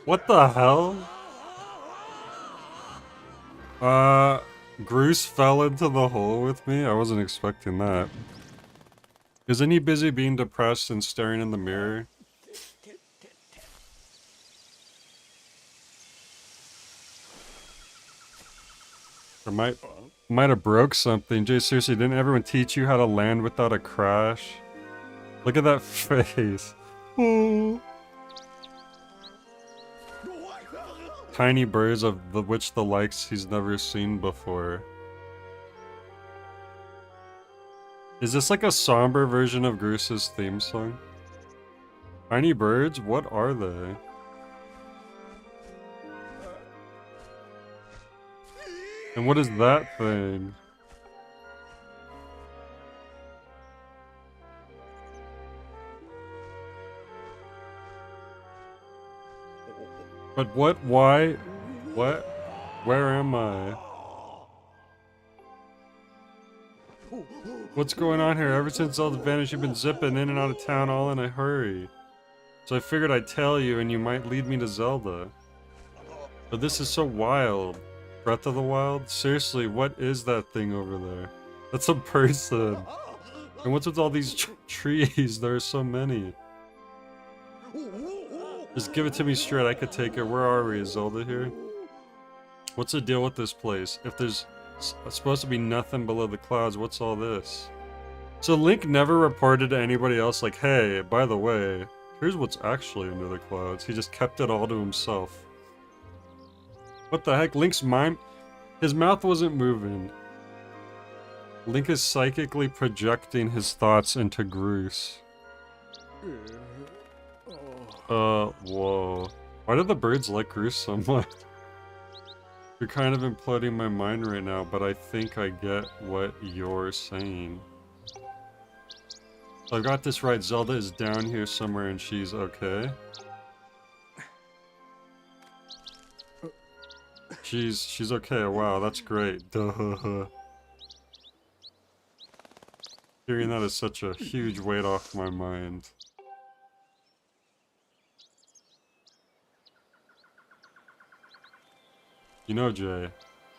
What the hell? Bruce fell into the hole with me? I wasn't expecting that. Isn't he busy being depressed and staring in the mirror? Or might have broke something. Jay, seriously, didn't everyone teach you how to land without a crash? Look at that face. Oh. Tiny birds of which the likes he's never seen before. Is this like a somber version of Goose's theme song? Tiny birds? What are they? And what is that thing? But what? Why? What? Where am I? What's going on here? Ever since Zelda vanished, you've been zipping in and out of town all in a hurry. So I figured I'd tell you and you might lead me to Zelda. But this is so wild. Breath of the Wild? Seriously, what is that thing over there? That's a person. And what's with all these trees? There are so many. Just give it to me straight, I could take it. Where are we? Is Zelda here? What's the deal with this place? If there's supposed to be nothing below the clouds, what's all this? So Link never reported to anybody else like, hey, by the way, here's what's actually under the clouds. He just kept it all to himself. What the heck? Link's mind... His mouth wasn't moving. Link is psychically projecting his thoughts into Groose. Whoa. Why do the birds like Groose so much? You're kind of imploding my mind right now, but I think I get what you're saying. So I've got this right, Zelda is down here somewhere and she's okay. She's okay, wow, that's great. Duh. Hearing that is such a huge weight off my mind. You know, Jay,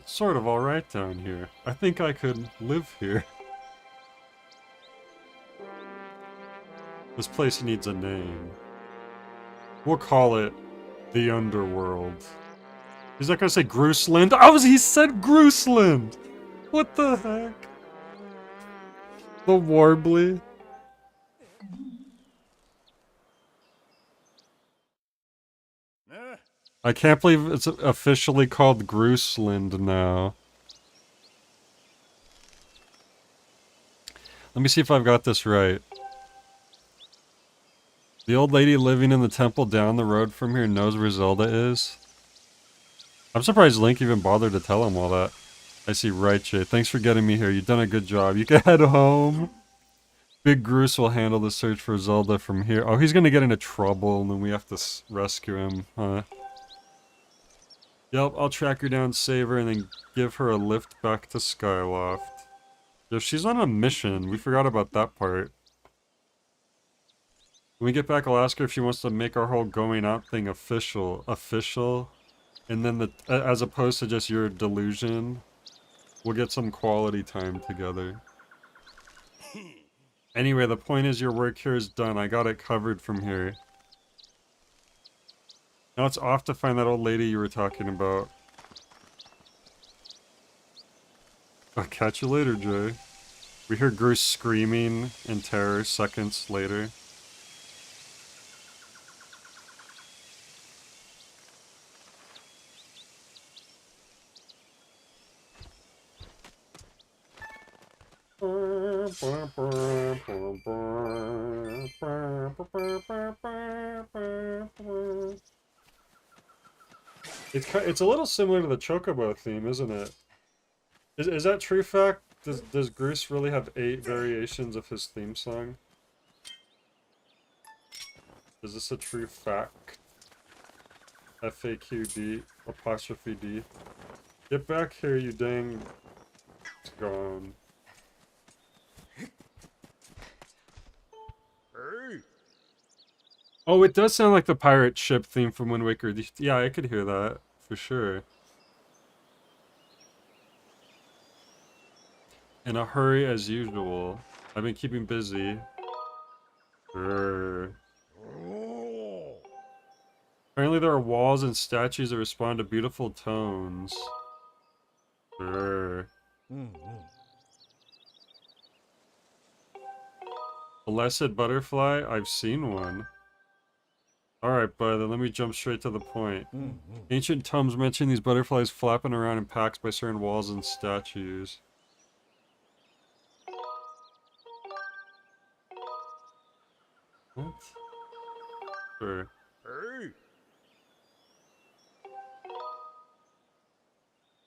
it's sort of alright down here. I think I could live here. This place needs a name. We'll call it the Underworld. He's not gonna say Grooseland. Oh, he said Grooseland! What the heck? The Warbly? I can't believe it's officially called Grooseland now. Let me see if I've got this right. The old lady living in the temple down the road from here knows where Zelda is. I'm surprised Link even bothered to tell him all that. I see, right, Jay. Thanks for getting me here. You've done a good job. You can head home. Big Groose will handle the search for Zelda from here. Oh, he's gonna get into trouble and then we have to rescue him, huh? Yep, I'll track her down, save her, and then give her a lift back to Skyloft. Yo, she's on a mission. We forgot about that part. When we get back, I'll ask her if she wants to make our whole going out thing official. Official? And then as opposed to just your delusion, we'll get some quality time together. Anyway, the point is your work here is done. I got it covered from here. Now it's off to find that old lady you were talking about. I'll catch you later, Jay. We hear Groose screaming in terror seconds later. It's a little similar to the Chocobo theme, isn't it? Is that true fact? Does Groose really have 8 variations of his theme song? Is this a true fact? FAQD apostrophe D. Get back here, you dang. It's gone. Oh, it does sound like the pirate ship theme from Wind Waker. Yeah, I could hear that for sure. In a hurry as usual. I've been keeping busy. Grr. Apparently there are walls and statues that respond to beautiful tones. Grr. Blessed butterfly? I've seen one. Alright, bud, then let me jump straight to the point. Ancient tomes mention these butterflies flapping around in packs by certain walls and statues. What? Sure.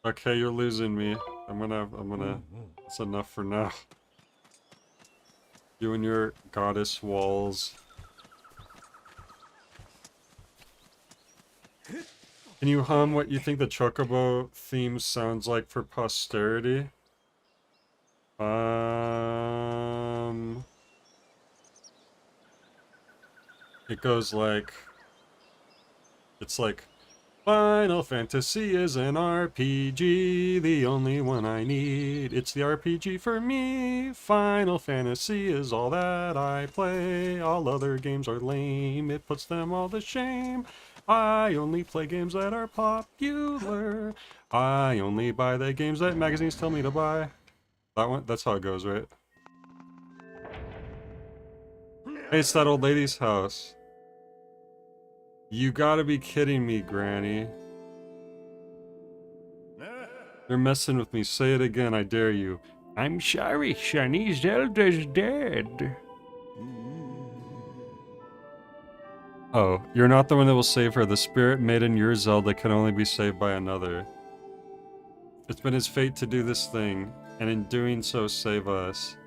Okay, you're losing me. I'm gonna... That's enough for now. You and your goddess walls. Can you hum what you think the Chocobo theme sounds like for posterity? It goes like... It's like... Final Fantasy is an RPG, the only one I need. It's the RPG for me. Final Fantasy is all that I play. All other games are lame, it puts them all to shame. I only play games that are popular. I only buy the games that magazines tell me to buy. That one? That's how it goes, right? Hey, it's that old lady's house. You gotta be kidding me, Granny. They're messing with me. Say it again, I dare you. I'm sorry, Sonny. Zelda's dead. Oh, you're not the one that will save her. The spirit made in your Zelda can only be saved by another. It's been his fate to do this thing, and in doing so, save us.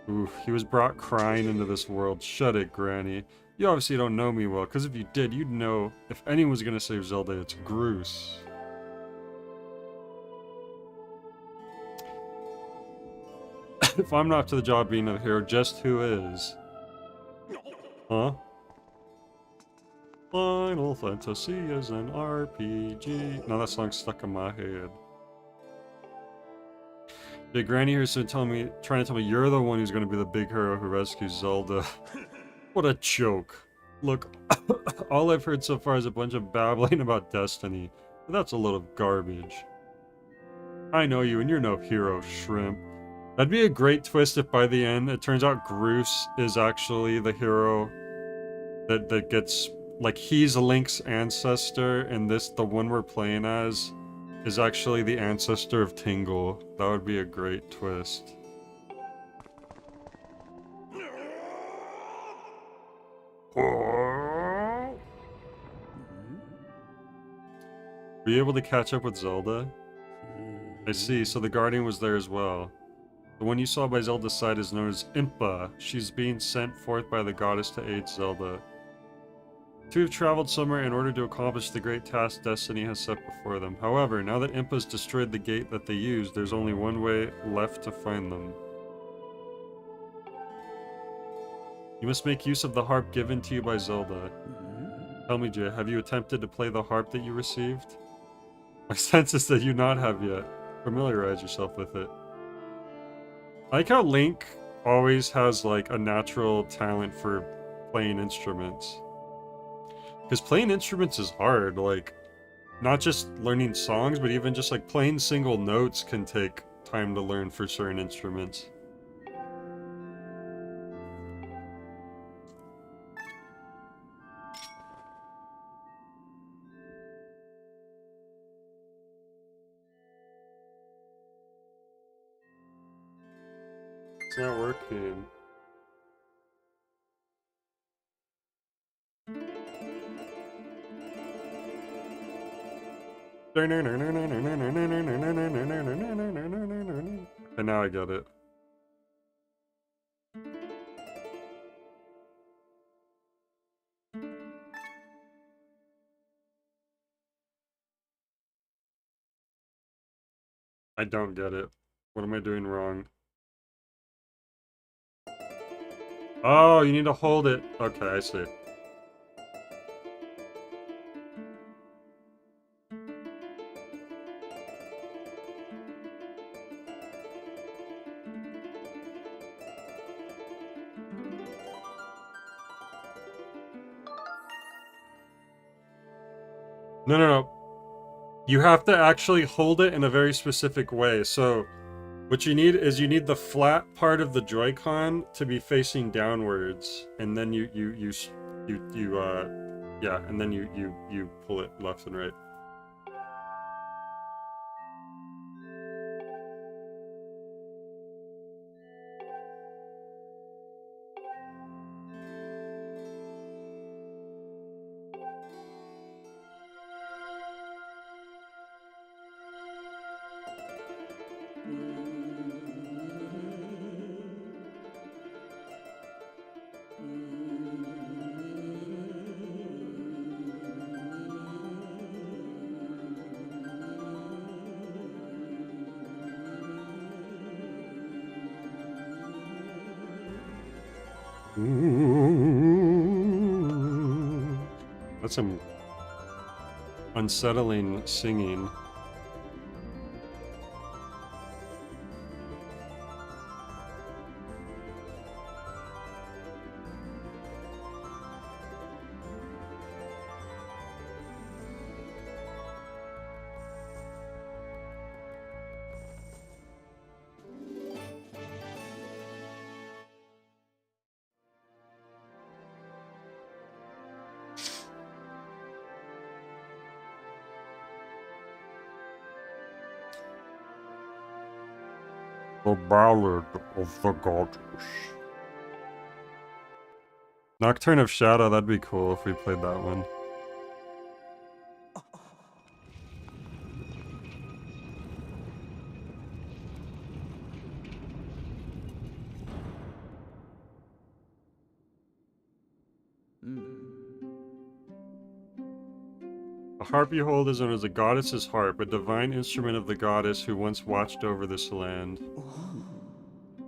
Oof, he was brought crying into this world. Shut it, Granny. You obviously don't know me well, because if you did, you'd know if anyone's gonna save Zelda, it's Groose. If I'm not up to the job being a hero, just who is? Huh? Final Fantasy is an RPG. Now that song's stuck in my head. Yeah, Granny here's been trying to tell me you're the one who's gonna be the big hero who rescues Zelda. What a joke. Look, all I've heard so far is a bunch of babbling about Destiny. But that's a load of garbage. I know you, and you're no hero, shrimp. That'd be a great twist if by the end it turns out Groose is actually the hero that gets... Like, he's Link's ancestor, and the one we're playing as, is actually the ancestor of Tingle. That would be a great twist. Were you able to catch up with Zelda? I see, so the Guardian was there as well. The one you saw by Zelda's side is known as Impa. She's being sent forth by the goddess to aid Zelda. Two have traveled somewhere in order to accomplish the great task Destiny has set before them. However, now that Impa's destroyed the gate that they used, there's only one way left to find them. You must make use of the harp given to you by Zelda. Tell me, Jay, have you attempted to play the harp that you received? My sense is that you not have yet. Familiarize yourself with it. I like how Link always has, like, a natural talent for playing instruments. Because playing instruments is hard, like, not just learning songs, but even just, like, playing single notes can take time to learn for certain instruments. It's not working. And now I get it. I don't get it. What am I doing wrong? Oh, you need to hold it. Okay, I see. No, no, no. You have to actually hold it in a very specific way. So, what you need is you need the flat part of the Joy-Con to be facing downwards, and then yeah, and then you pull it left and right. That's some unsettling singing. The Ballad of the Goddess. Nocturne of Shadow, that'd be cool if we played that one. The harp you hold is known as a goddess's harp, a divine instrument of the goddess who once watched over this land.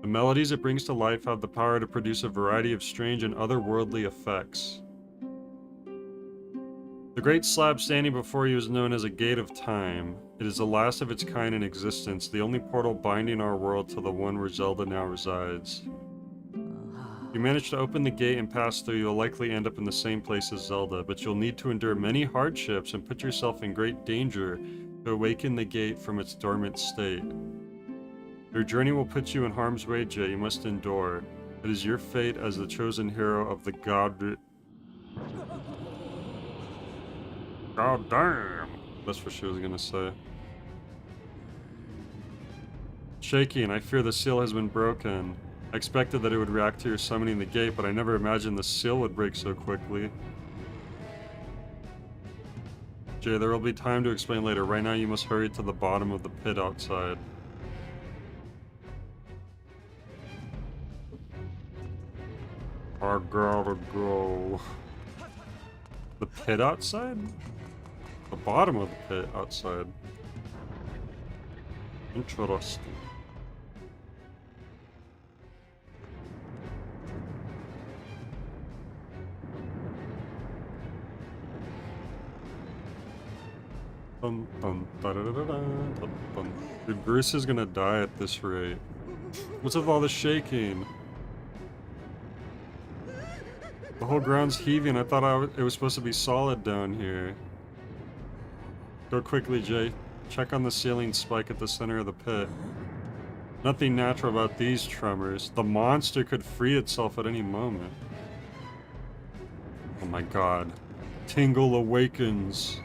The melodies it brings to life have the power to produce a variety of strange and otherworldly effects. The great slab standing before you is known as a Gate of Time. It is the last of its kind in existence, the only portal binding our world to the one where Zelda now resides. If you manage to open the gate and pass through, you'll likely end up in the same place as Zelda, but you'll need to endure many hardships and put yourself in great danger to awaken the gate from its dormant state. Your journey will put you in harm's way, Jay. You must endure. It is your fate as the chosen hero of the god... God damn! That's what she was gonna say. Shaking, I fear the seal has been broken. I expected that it would react to your summoning the gate, but I never imagined the seal would break so quickly. Jay, there will be time to explain later. Right now you must hurry to the bottom of the pit outside. I gotta go. The pit outside? The bottom of the pit outside. Interesting. Dun, dun, da, da, da, da, dun, dun. Dude, Bruce is gonna die at this rate. What's with all the shaking? The whole ground's heaving. I thought it was supposed to be solid down here. Go quickly, Jay. Check on the ceiling spike at the center of the pit. Nothing natural about these tremors. The monster could free itself at any moment. Oh my god. Tingle awakens.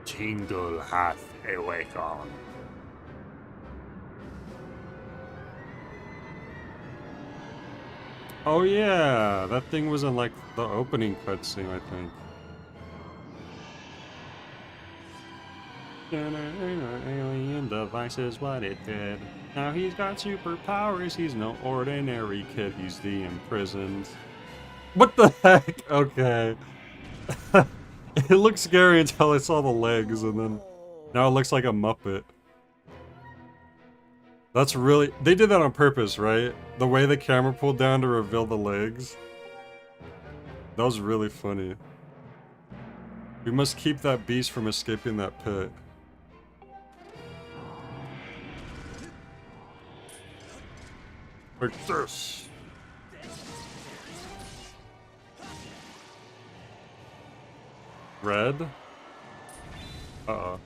Tingle hath awakened. Oh yeah, that thing was in like the opening cutscene, I think. Alien device is what it did. Now he's got superpowers. He's no ordinary kid. He's the imprisoned. What the heck? Okay. It looked scary until I saw the legs, and then now it looks like a Muppet. That's really... They did that on purpose, right? The way the camera pulled down to reveal the legs. That was really funny. We must keep that beast from escaping that pit. Like this. Red? Uh-oh.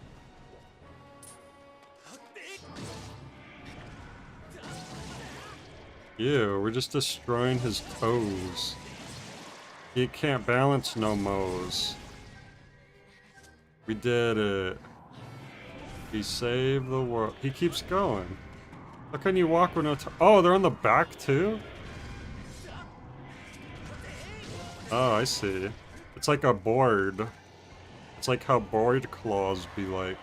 Ew, we're just destroying his toes. He can't balance no mo's. We did it. We saved the world. He keeps going. How can you walk with no oh, they're on the back too? Oh, I see. It's like a board. It's like how board claws be like.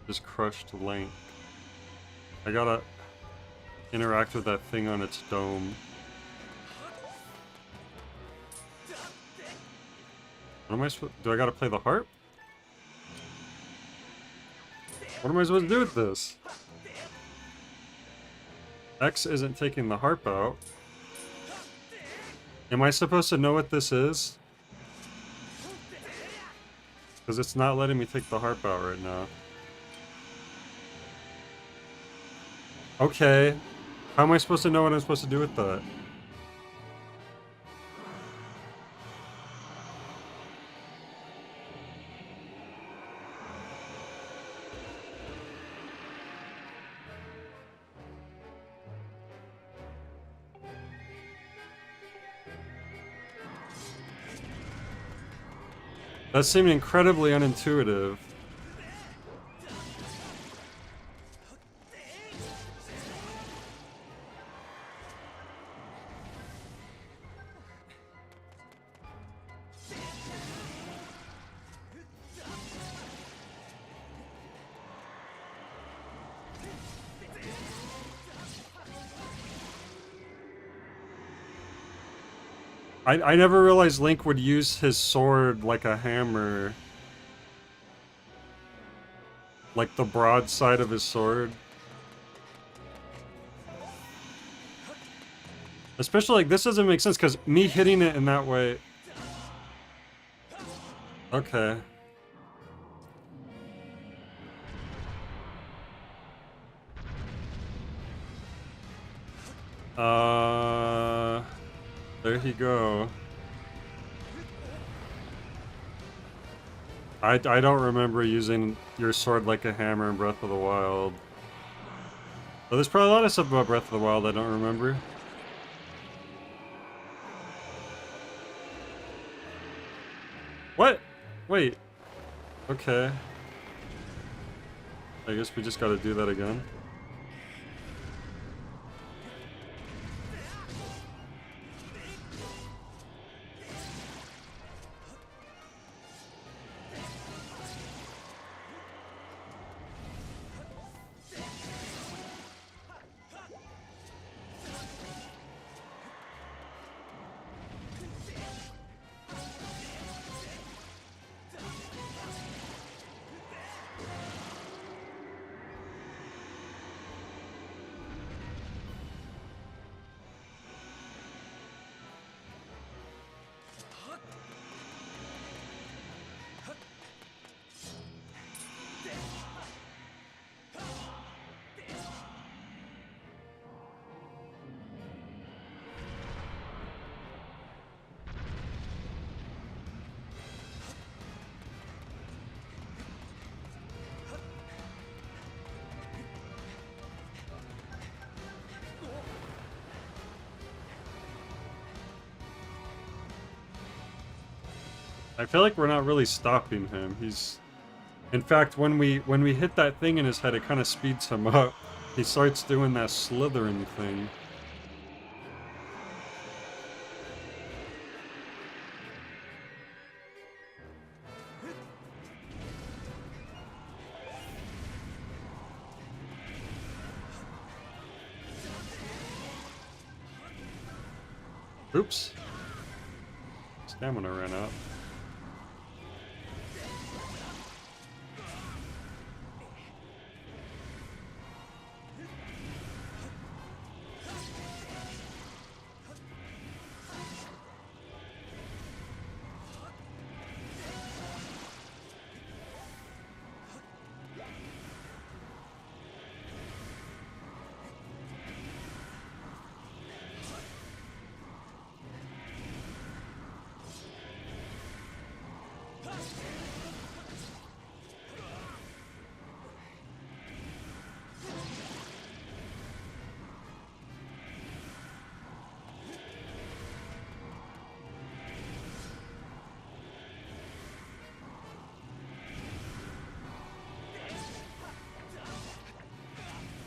Just crushed Link. I gotta interact with that thing on its dome. What am I supposed? Do I gotta play the harp? What am I supposed to do with this? X isn't taking the harp out. Am I supposed to know what this is? Because it's not letting me take the harp out right now. Okay. How am I supposed to know what I'm supposed to do with that? That seemed incredibly unintuitive. I never realized Link would use his sword like a hammer. Like the broadside of his sword. Especially like this doesn't make sense because me hitting it in that way. Okay. There you go. I don't remember using your sword like a hammer in Breath of the Wild. But there's probably a lot of stuff about Breath of the Wild I don't remember. What? Wait. Okay. I guess we just gotta do that again. I feel like we're not really stopping him. He's... In fact, when we hit that thing in his head, it kind of speeds him up. He starts doing that slithering thing. Oops. Stamina ran out.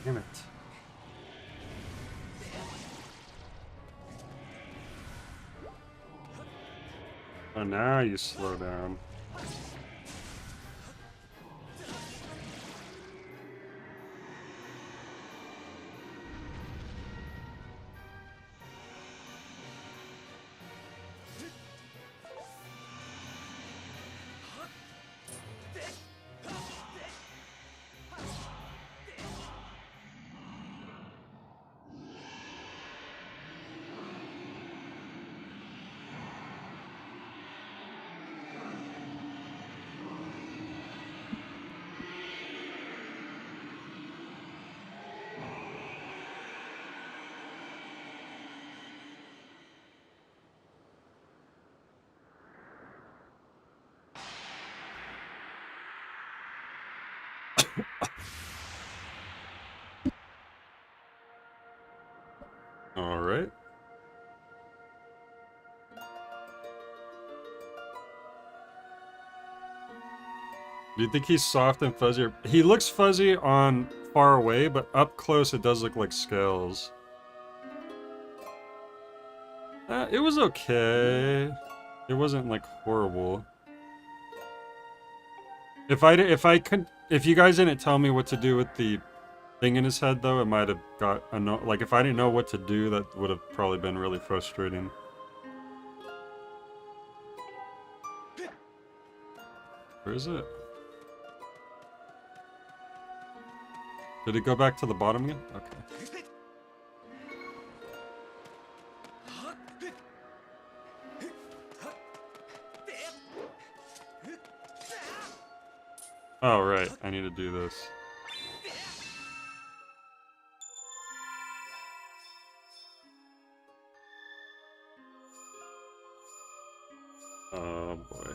Damn it. Oh, now you slow down. All right. Do you think he's soft and fuzzy? He looks fuzzy on far away, but up close it does look like scales. It was okay. It wasn't like horrible. If you guys didn't tell me what to do with the thing in his head, though, it might have got like if I didn't know what to do, that would have probably been really frustrating. Where is it? Did it go back to the bottom again? Okay. Oh, right. I need to do this. Oh, boy.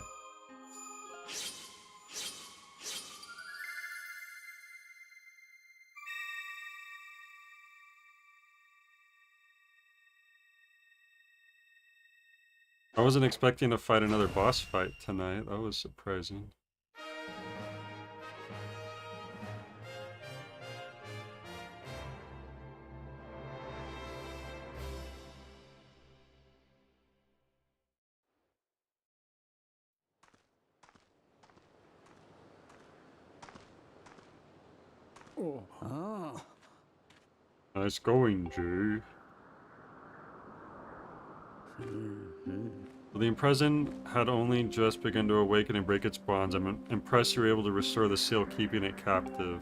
I wasn't expecting to fight another boss fight tonight. That was surprising. Oh. Nice going, Jay. Well, the imprisoned had only just begun to awaken and break its bonds. I'm impressed you were able to restore the seal, keeping it captive.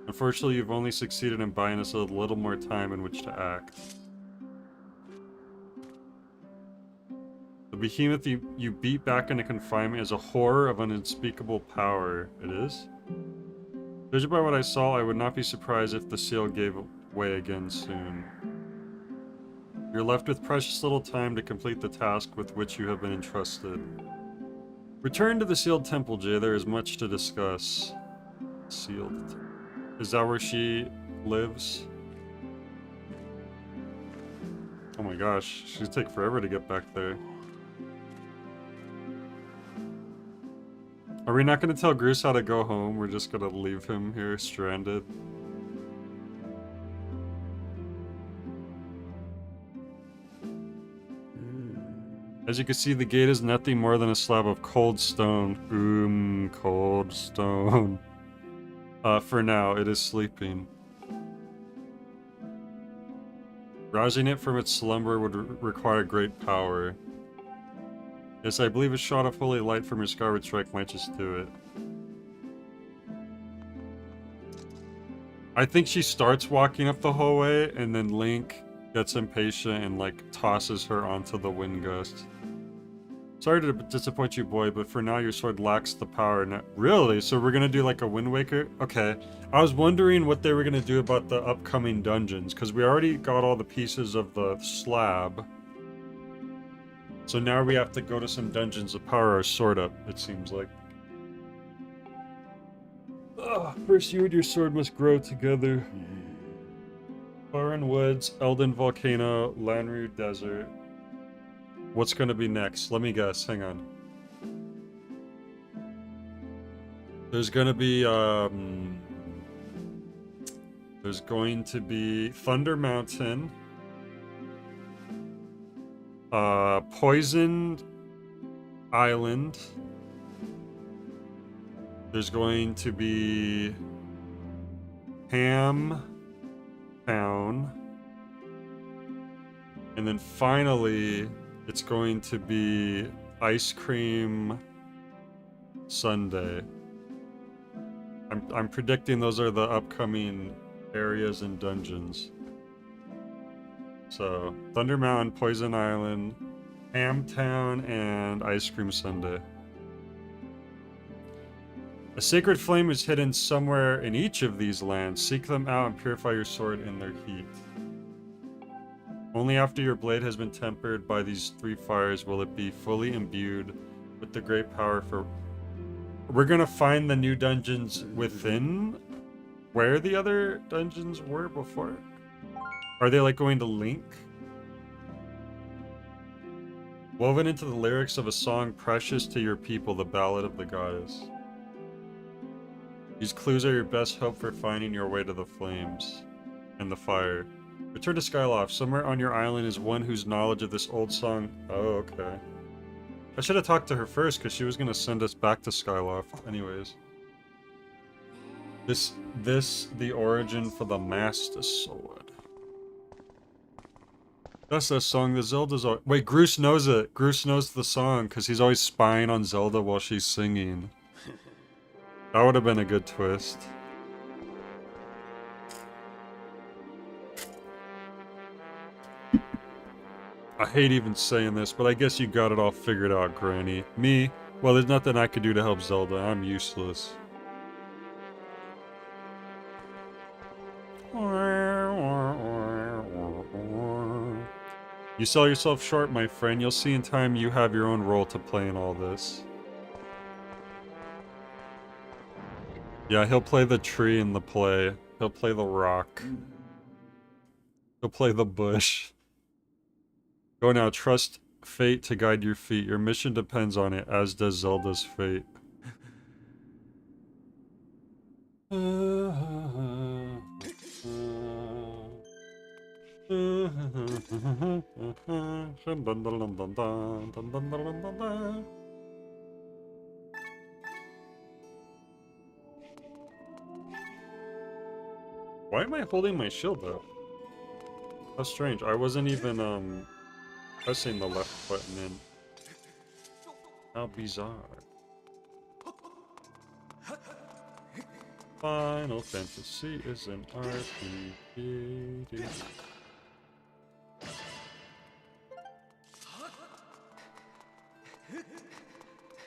Unfortunately, you've only succeeded in buying us a little more time in which to act. The behemoth you beat back into confinement is a horror of unspeakable power. It is? Judging by what I saw, I would not be surprised if the seal gave way again soon. You're left with precious little time to complete the task with which you have been entrusted. Return to the sealed temple, Jay. There is much to discuss. Sealed. Is that where she lives? Oh my gosh, she'd take forever to get back there. Are we not gonna tell Groose how to go home? We're just gonna leave him here stranded. As you can see, the gate is nothing more than a slab of cold stone. Cold stone. For now, it is sleeping. Rousing it from its slumber would require great power. Yes, I believe a shot of holy light from your Skyward strike might just do it. I think she starts walking up the hallway, and then Link gets impatient and, like, tosses her onto the wind gust. Sorry to disappoint you, boy, but for now your sword lacks the power. Really? So we're gonna do, like, a Wind Waker? Okay. I was wondering what they were gonna do about the upcoming dungeons, because we already got all the pieces of the slab. So now we have to go to some dungeons to power our sword up, it seems like. First you and your sword must grow together. Foreign Woods, Elden Volcano, Lanru Desert. What's gonna be next? Let me guess, hang on. There's gonna be, there's going to be Thunder Mountain. Poisoned Island. There's going to be Ham Town. And then finally, it's going to be Ice Cream Sundae. I'm predicting those are the upcoming areas and dungeons. So, Thunder Mountain, Poison Island, Ham Town, and Ice Cream Sundae. A sacred flame is hidden somewhere in each of these lands. Seek them out and purify your sword in their heat. Only after your blade has been tempered by these 3 fires will it be fully imbued with the great power for... We're gonna find the new dungeons within where the other dungeons were before? Are they, like, going to link? Woven into the lyrics of a song precious to your people, the Ballad of the Goddess. These clues are your best hope for finding your way to the flames and the fire. Return to Skyloft. Somewhere on your island is one whose knowledge of this old song... Oh, okay. I should have talked to her first, because she was going to send us back to Skyloft. Anyways. This, the origin for the Master Sword. That's that song that Zelda's... Wait, Groose knows it. Groose knows the song, because he's always spying on Zelda while she's singing. That would have been a good twist. I hate even saying this, but I guess you got it all figured out, Granny. Me? Well, there's nothing I could do to help Zelda. I'm useless. You sell yourself short, my friend. You'll see in time you have your own role to play in all this. Yeah, he'll play the tree in the play. He'll play the rock. He'll play the bush. Go now, trust fate to guide your feet. Your mission depends on it, as does Zelda's fate. Why am I holding my shield up? How strange. I wasn't even, pressing the left button in. How bizarre. Final Fantasy is an RPG.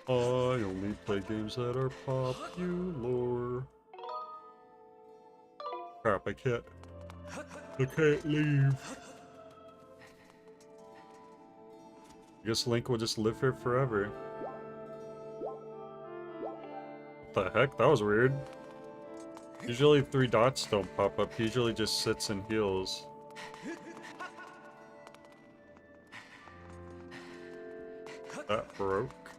I only play games that are popular. Crap, I can't leave. I guess Link will just live here forever. What the heck? That was weird. Usually 3 dots don't pop up. He usually just sits and heals. That broke.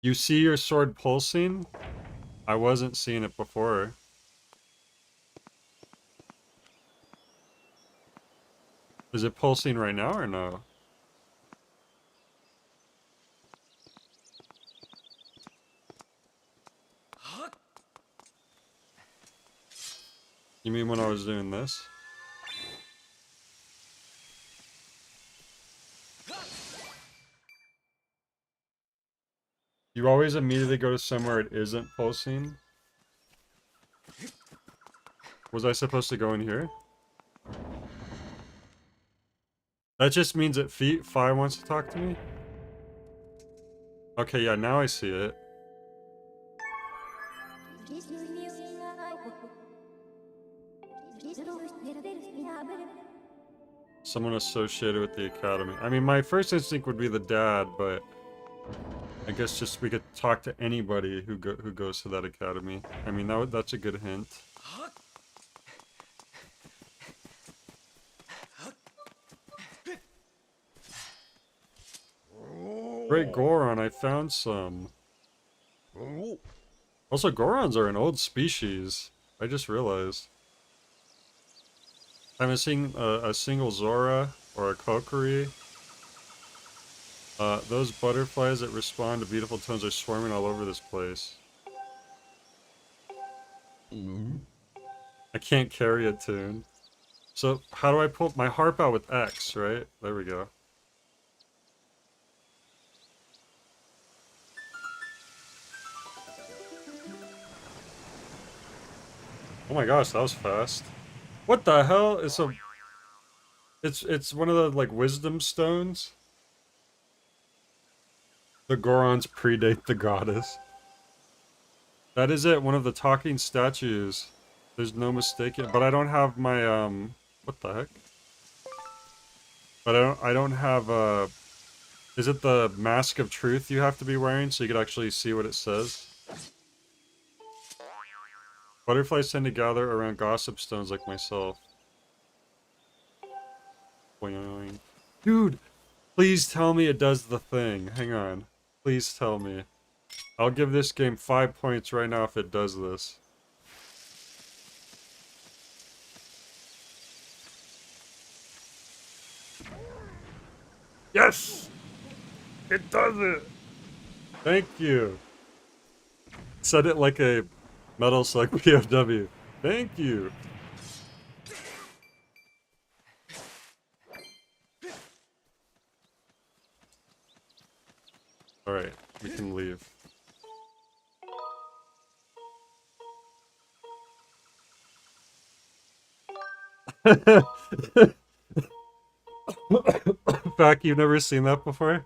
You see your sword pulsing? I wasn't seeing it before. Is it pulsing right now or no? You mean when I was doing this? You always immediately go to somewhere it isn't pulsing? Was I supposed to go in here? That just means that Fi wants to talk to me? Okay, yeah, now I see it. Someone associated with the academy. I mean, my first instinct would be the dad, but I guess just we could talk to anybody who goes to that academy. I mean, that's a good hint. Great Goron, I found some. Also, Gorons are an old species. I just realized. I haven't seen a single Zora or a Kokiri. Those butterflies that respond to beautiful tones are swarming all over this place. I can't carry a tune. So, how do I pull my harp out with X, right? There we go. Oh my gosh, that was fast. What the hell? It's one of the, like, wisdom stones. The Gorons predate the goddess. That is it, one of the talking statues. There's no mistaking, but I don't have my, what the heck? But I don't have, is it the Mask of Truth you have to be wearing so you could actually see what it says? Butterflies tend to gather around gossip stones like myself. Boing. Dude, please tell me it does the thing. Hang on. Please tell me. I'll give this game 5 points right now if it does this. Yes! It does it! Thank you. Said it like a Metal Slug POW. Thank you. Alright, we can leave. Back, you've never seen that before?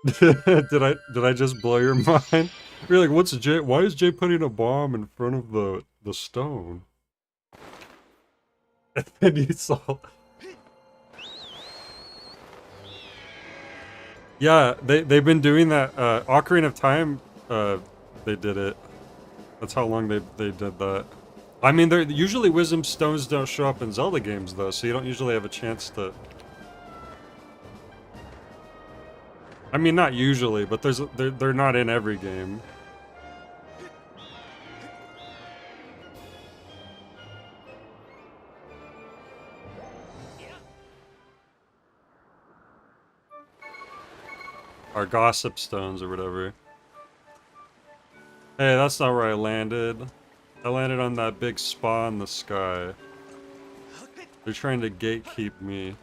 did I just blow your mind? You're like, what's Jay? Why is Jay putting a bomb in front of the stone? And then you saw. Yeah, they've been doing that. Ocarina of Time. They did it. That's how long they did that. I mean, they're usually wisdom stones don't show up in Zelda games though, so you don't usually have a chance to. I mean, not usually, but they're not in every game. Or gossip stones or whatever. Hey, that's not where I landed. I landed on that big spa in the sky. They're trying to gatekeep me.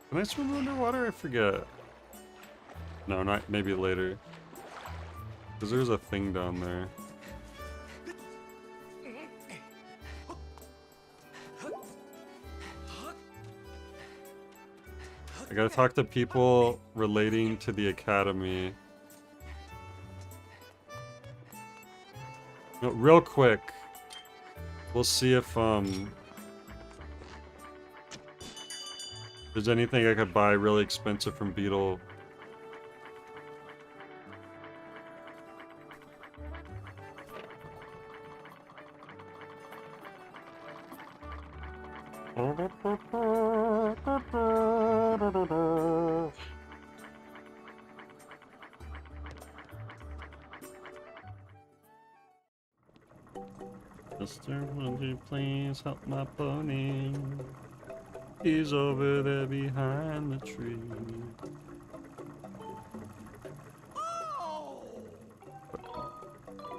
Can I swim underwater? I forget. No, not maybe later. Because there's a thing down there. I gotta talk to people relating to the academy. No, real quick. We'll see if there's anything I could buy really expensive from Beetle. Mister, would you please help my pony? He's over there behind the tree.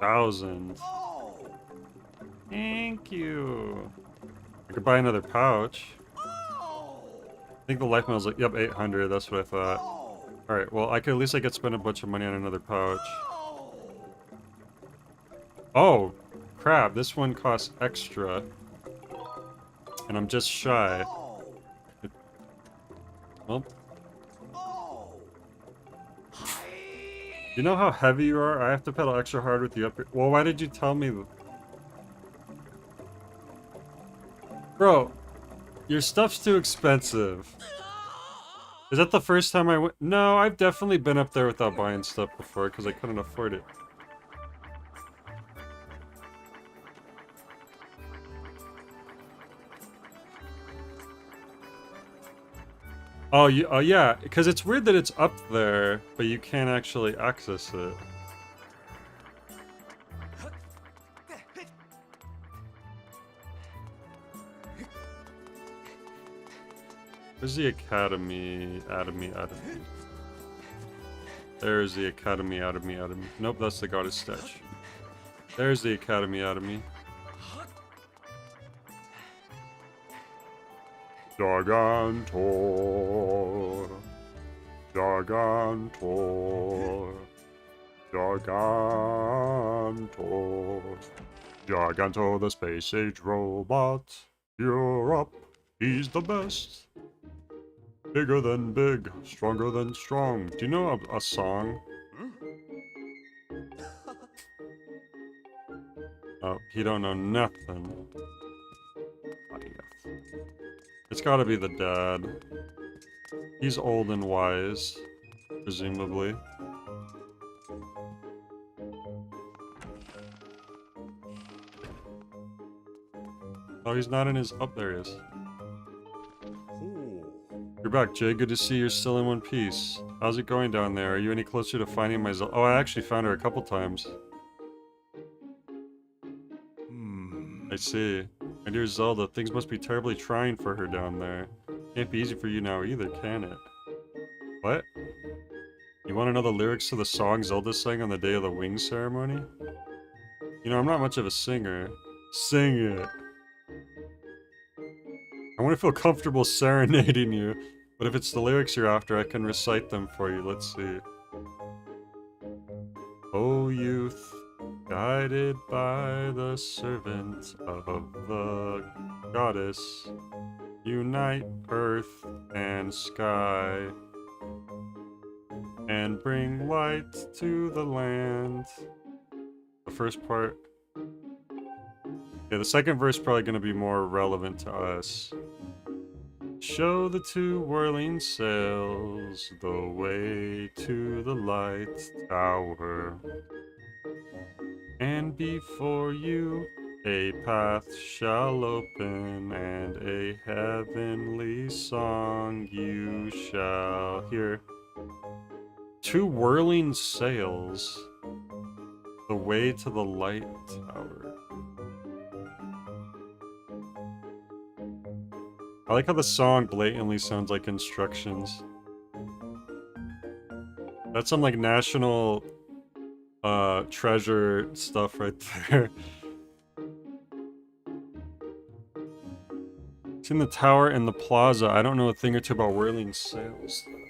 1,000. Thank you. I could buy another pouch. I think the life meal's like, yep, 800. That's what I thought. Alright, well, I could at least I could spend a bunch of money on another pouch. Oh, crap. This one costs extra. And I'm just shy. Well. You know how heavy you are? I have to pedal extra hard with the upper... Well, why did you tell me? Bro, your stuff's too expensive. Is that the first time I went? No, I've definitely been up there without buying stuff before because I couldn't afford it. Oh, yeah, because it's weird that it's up there, but you can't actually access it. Where's the Academy? Academy. There's the Academy. Nope, that's the Goddess statue. There's the Academy. Gigantor. Gigantor, the space age robot. You're up. He's the best. Bigger than big, stronger than strong. Do you know a song? Oh, he don't know nothing. It's gotta be the dad. He's old and wise, presumably. Oh, he's not in his... Oh, there he is. You're back, Jay. Good to see you're still in one piece. How's it going down there? Are you any closer to finding my Zelda? Oh, I actually found her a couple times. I see. My dear Zelda, things must be terribly trying for her down there. Can't be easy for you now either, can it? What? You want to know the lyrics to the song Zelda sang on the day of the wing ceremony? You know, I'm not much of a singer. Sing it. I want to feel comfortable serenading you, but if it's the lyrics you're after, I can recite them for you. Let's see. O youth, guided by the servant of the goddess, unite earth and sky, and bring light to the land. The first part... Yeah, the second verse is probably going to be more relevant to us. Show the two whirling sails the way to the light tower. And before you a path shall open, and a heavenly song you shall hear. Two whirling sails the way to the light tower. I like how the song blatantly sounds like instructions. That's some like national treasure stuff right there. It's in the tower and the plaza. I don't know a thing or two about whirling sails though.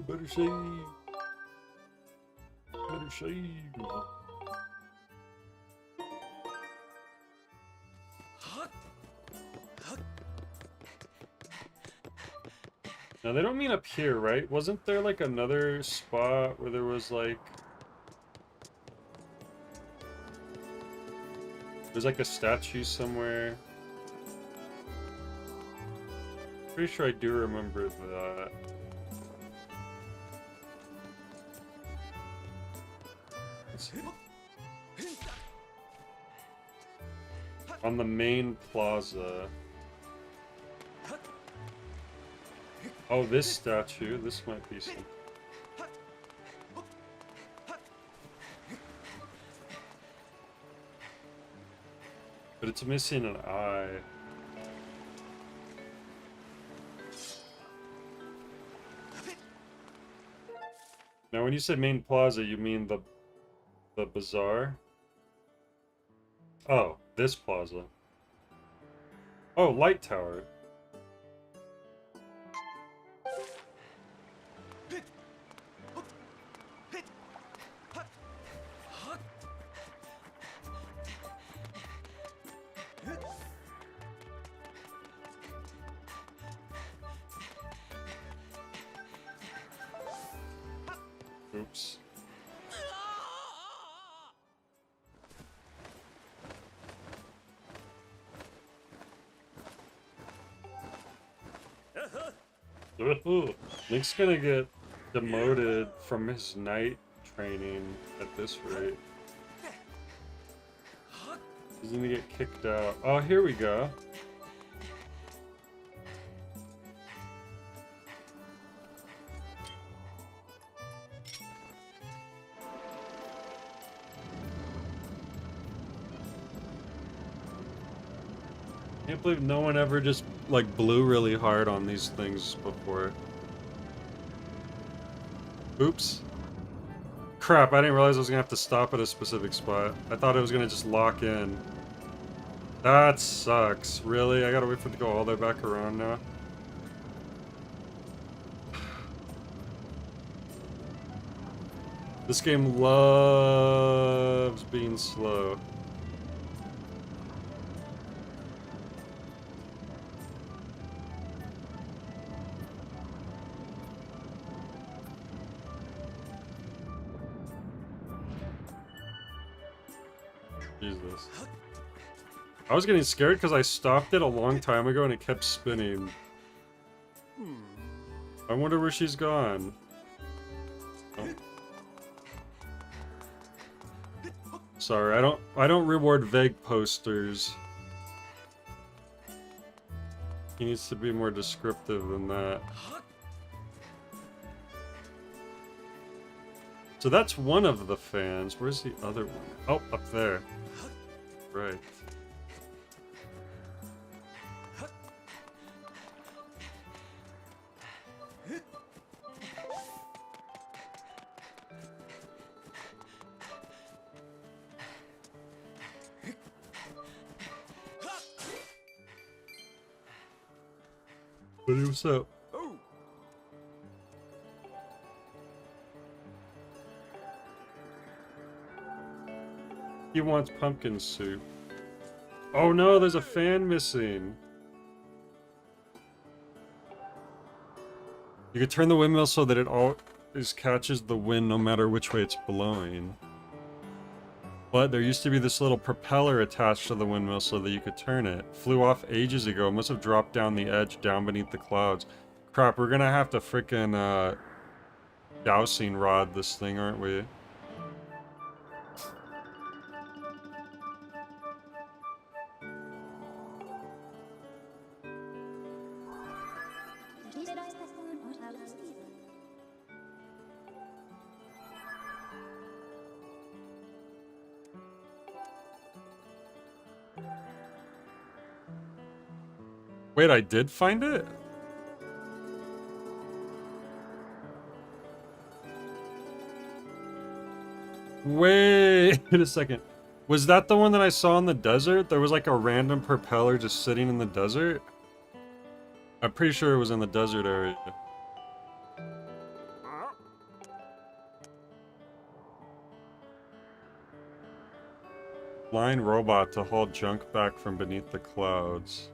Better save. Better save. Now they don't mean up here, right? Wasn't there like another spot where there was like... There's like a statue somewhere. Pretty sure I do remember that. Let's see. On the main plaza. Oh, this statue. This might be some... But it's missing an eye. Now, when you say main plaza, you mean the bazaar? Oh, this plaza. Oh, light tower. Oops. Link's gonna get demoted from his night training at this rate. He's gonna get kicked out. Oh, here we go. Can't believe no one ever just like blew really hard on these things before. Oops. Crap, I didn't realize I was gonna have to stop at a specific spot. I thought it was gonna just lock in. That sucks. Really? I gotta wait for it to go all the way back around now. This game loves being slow. Jesus. I was getting scared because I stopped it a long time ago and it kept spinning. I wonder where she's gone. Oh. Sorry, I don't reward vague posters. He needs to be more descriptive than that. So that's one of the fans. Where's the other one? Oh, up there. Right. Buddy, what's up? He wants pumpkin soup. Oh no, there's a fan missing. You could turn the windmill so that it always catches the wind no matter which way it's blowing. But there used to be this little propeller attached to the windmill so that you could turn it. Flew off ages ago. Must have dropped down the edge, down beneath the clouds. Crap, we're gonna have to frickin' dowsing rod this thing, aren't we? Wait, I did find it? Wait a second. Was that the one that I saw in the desert? There was like a random propeller just sitting in the desert? I'm pretty sure it was in the desert area. Flying robot to haul junk back from beneath the clouds.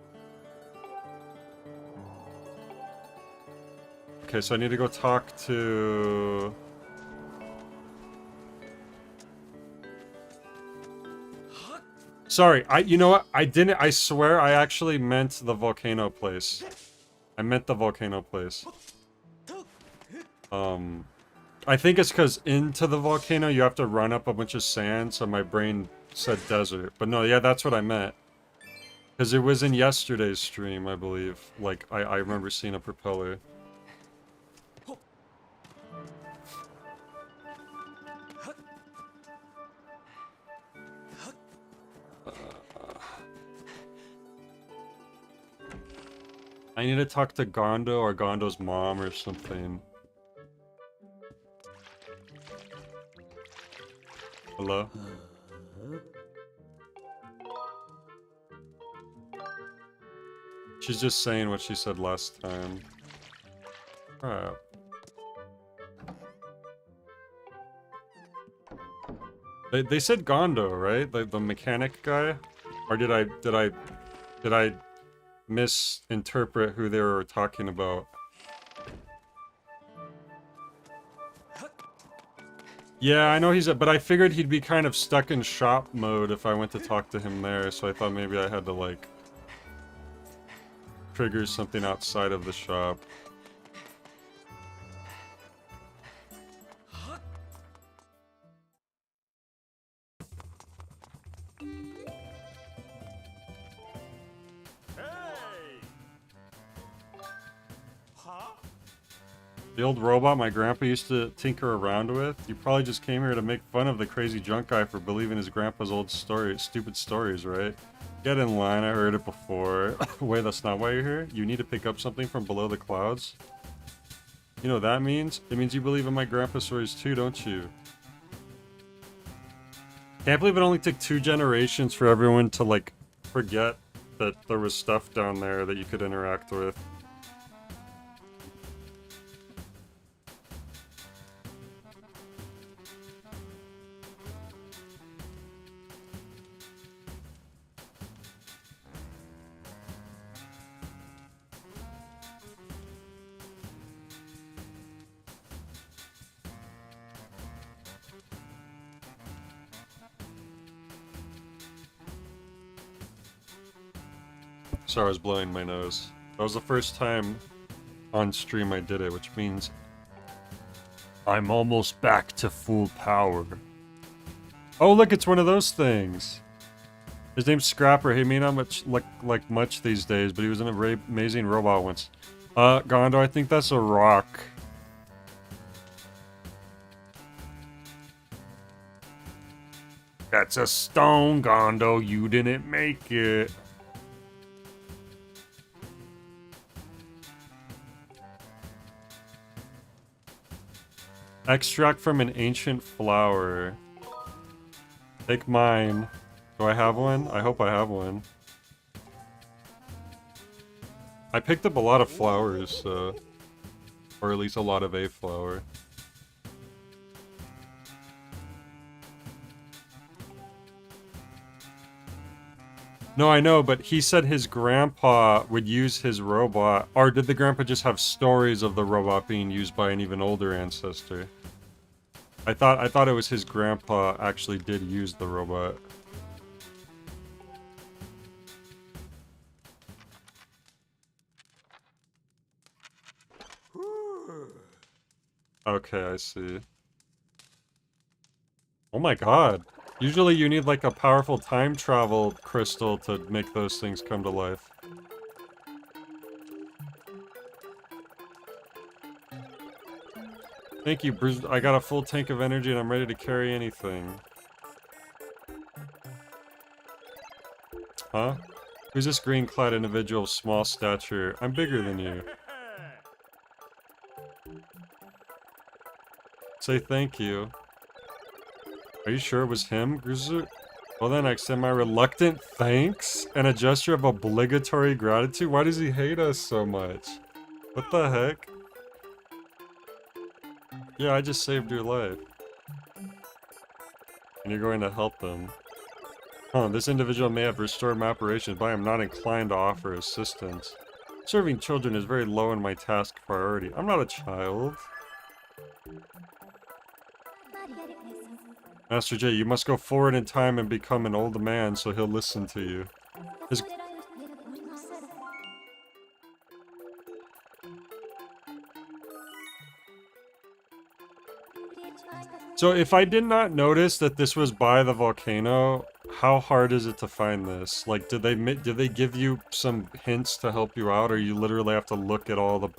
Okay, so I need to go talk to... Sorry, you know what? I didn't, I swear I actually meant the volcano place. I meant the volcano place. I think it's because into the volcano you have to run up a bunch of sand, so my brain said desert. But no, yeah, that's what I meant. Because it was in yesterday's stream, I believe. Like, I remember seeing a propeller. I need to talk to Gondo or Gondo's mom or something. Hello? She's just saying what she said last time. Crap. They said Gondo, right? The mechanic guy? Or did I misinterpret who they were talking about? Yeah, I know but I figured he'd be kind of stuck in shop mode if I went to talk to him there, so I thought maybe I had to, like, trigger something outside of the shop. The old robot my grandpa used to tinker around with? You probably just came here to make fun of the crazy drunk guy for believing his grandpa's old stupid stories, right? Get in line, I heard it before. Wait, that's not why you're here? You need to pick up something from below the clouds? You know what that means? It means you believe in my grandpa's stories too, don't you? Can't believe it only took 2 generations for everyone to, like, forget that there was stuff down there that you could interact with. Sorry, I was blowing my nose. That was the first time on stream I did it, which means I'm almost back to full power. Oh, look, it's one of those things. His name's Scrapper. He may not much like much these days, but he was an amazing robot once. Gondo, I think that's a rock. That's a stone, Gondo. You didn't make it. Extract from an ancient flower. Take mine. Do I have one? I hope I have one. I picked up a lot of flowers, or at least a lot of a flower. No, I know, but he said his grandpa would use his robot, or did the grandpa just have stories of the robot being used by an even older ancestor? I thought it was his grandpa actually did use the robot. Okay, I see. Oh my god. Usually you need like a powerful time travel crystal to make those things come to life. Thank you, Bruce. I got a full tank of energy and I'm ready to carry anything. Huh? Who's this green-clad individual of small stature? I'm bigger than you. Say thank you. Are you sure it was him, Gruzu? Well then, I extend my reluctant thanks and a gesture of obligatory gratitude. Why does he hate us so much? What the heck? Yeah, I just saved your life. And you're going to help them. Huh, this individual may have restored my operations, but I am not inclined to offer assistance. Serving children is very low in my task priority. I'm not a child. Master J, you must go forward in time and become an old man so he'll listen to you. His... So if I did not notice that this was by the volcano, how hard is it to find this? Like, did they give you some hints to help you out, or you literally have to look at all the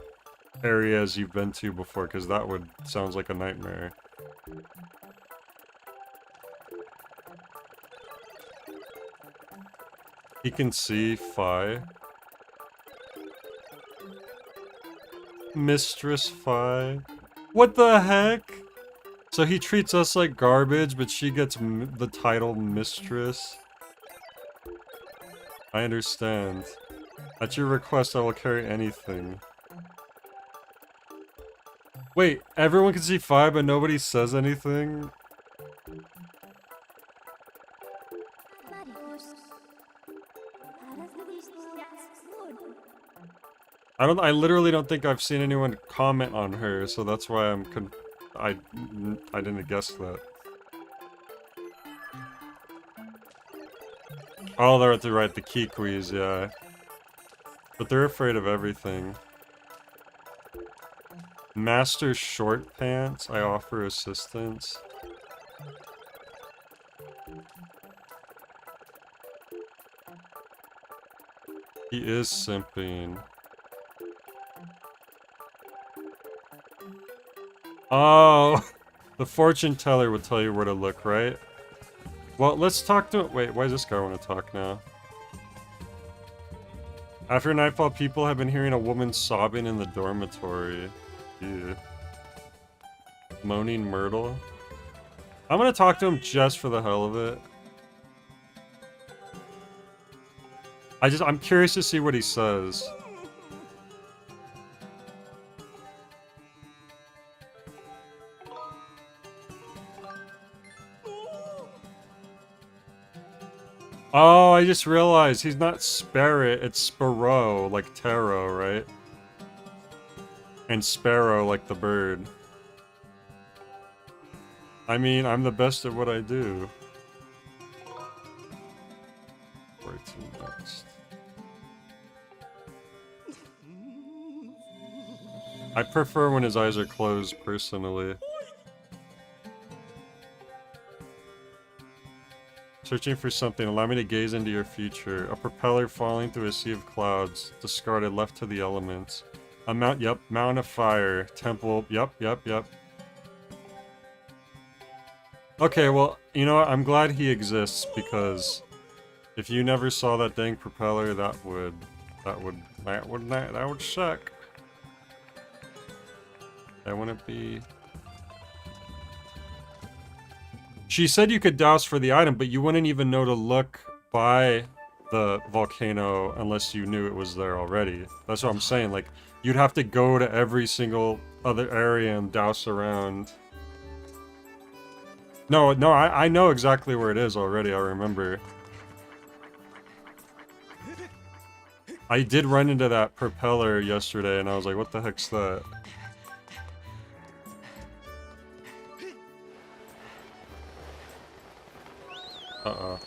areas you've been to before? Because that would sounds like a nightmare. He can see Fi. Mistress Fi. What the heck? So he treats us like garbage, but she gets the title Mistress. I understand. At your request, I will carry anything. Wait, everyone can see Fi, but nobody says anything? I literally don't think I've seen anyone comment on her, so that's why I didn't guess that. Oh, they're at the right, the Kikwis, yeah. But they're afraid of everything. Master Short Pants, I offer assistance. He is simping. Oh, the fortune teller would tell you where to look, right? Well, let's talk to... Wait, why does this guy want to talk now? After nightfall, people have been hearing a woman sobbing in the dormitory. Ew. Moaning Myrtle. I'm gonna talk to him just for the hell of it. I'm curious to see what he says. Oh, I just realized he's not Sparrowt, it's Sparrow, like Taro, right? And Sparrow, like the bird. I mean, I'm the best at what I do. Where to next? I prefer when his eyes are closed, personally. Searching for something, allow me to gaze into your future. A propeller falling through a sea of clouds, discarded, left to the elements. A mountain of fire, temple, yep. Okay, well, you know what, I'm glad he exists, because if you never saw that dang propeller, that would suck. That wouldn't be... She said you could douse for the item, but you wouldn't even know to look by the volcano unless you knew it was there already. That's what I'm saying, like, you'd have to go to every single other area and douse around. No, I know exactly where it is already, I remember. I did run into that propeller yesterday and I was like, what the heck's that? Uh-oh.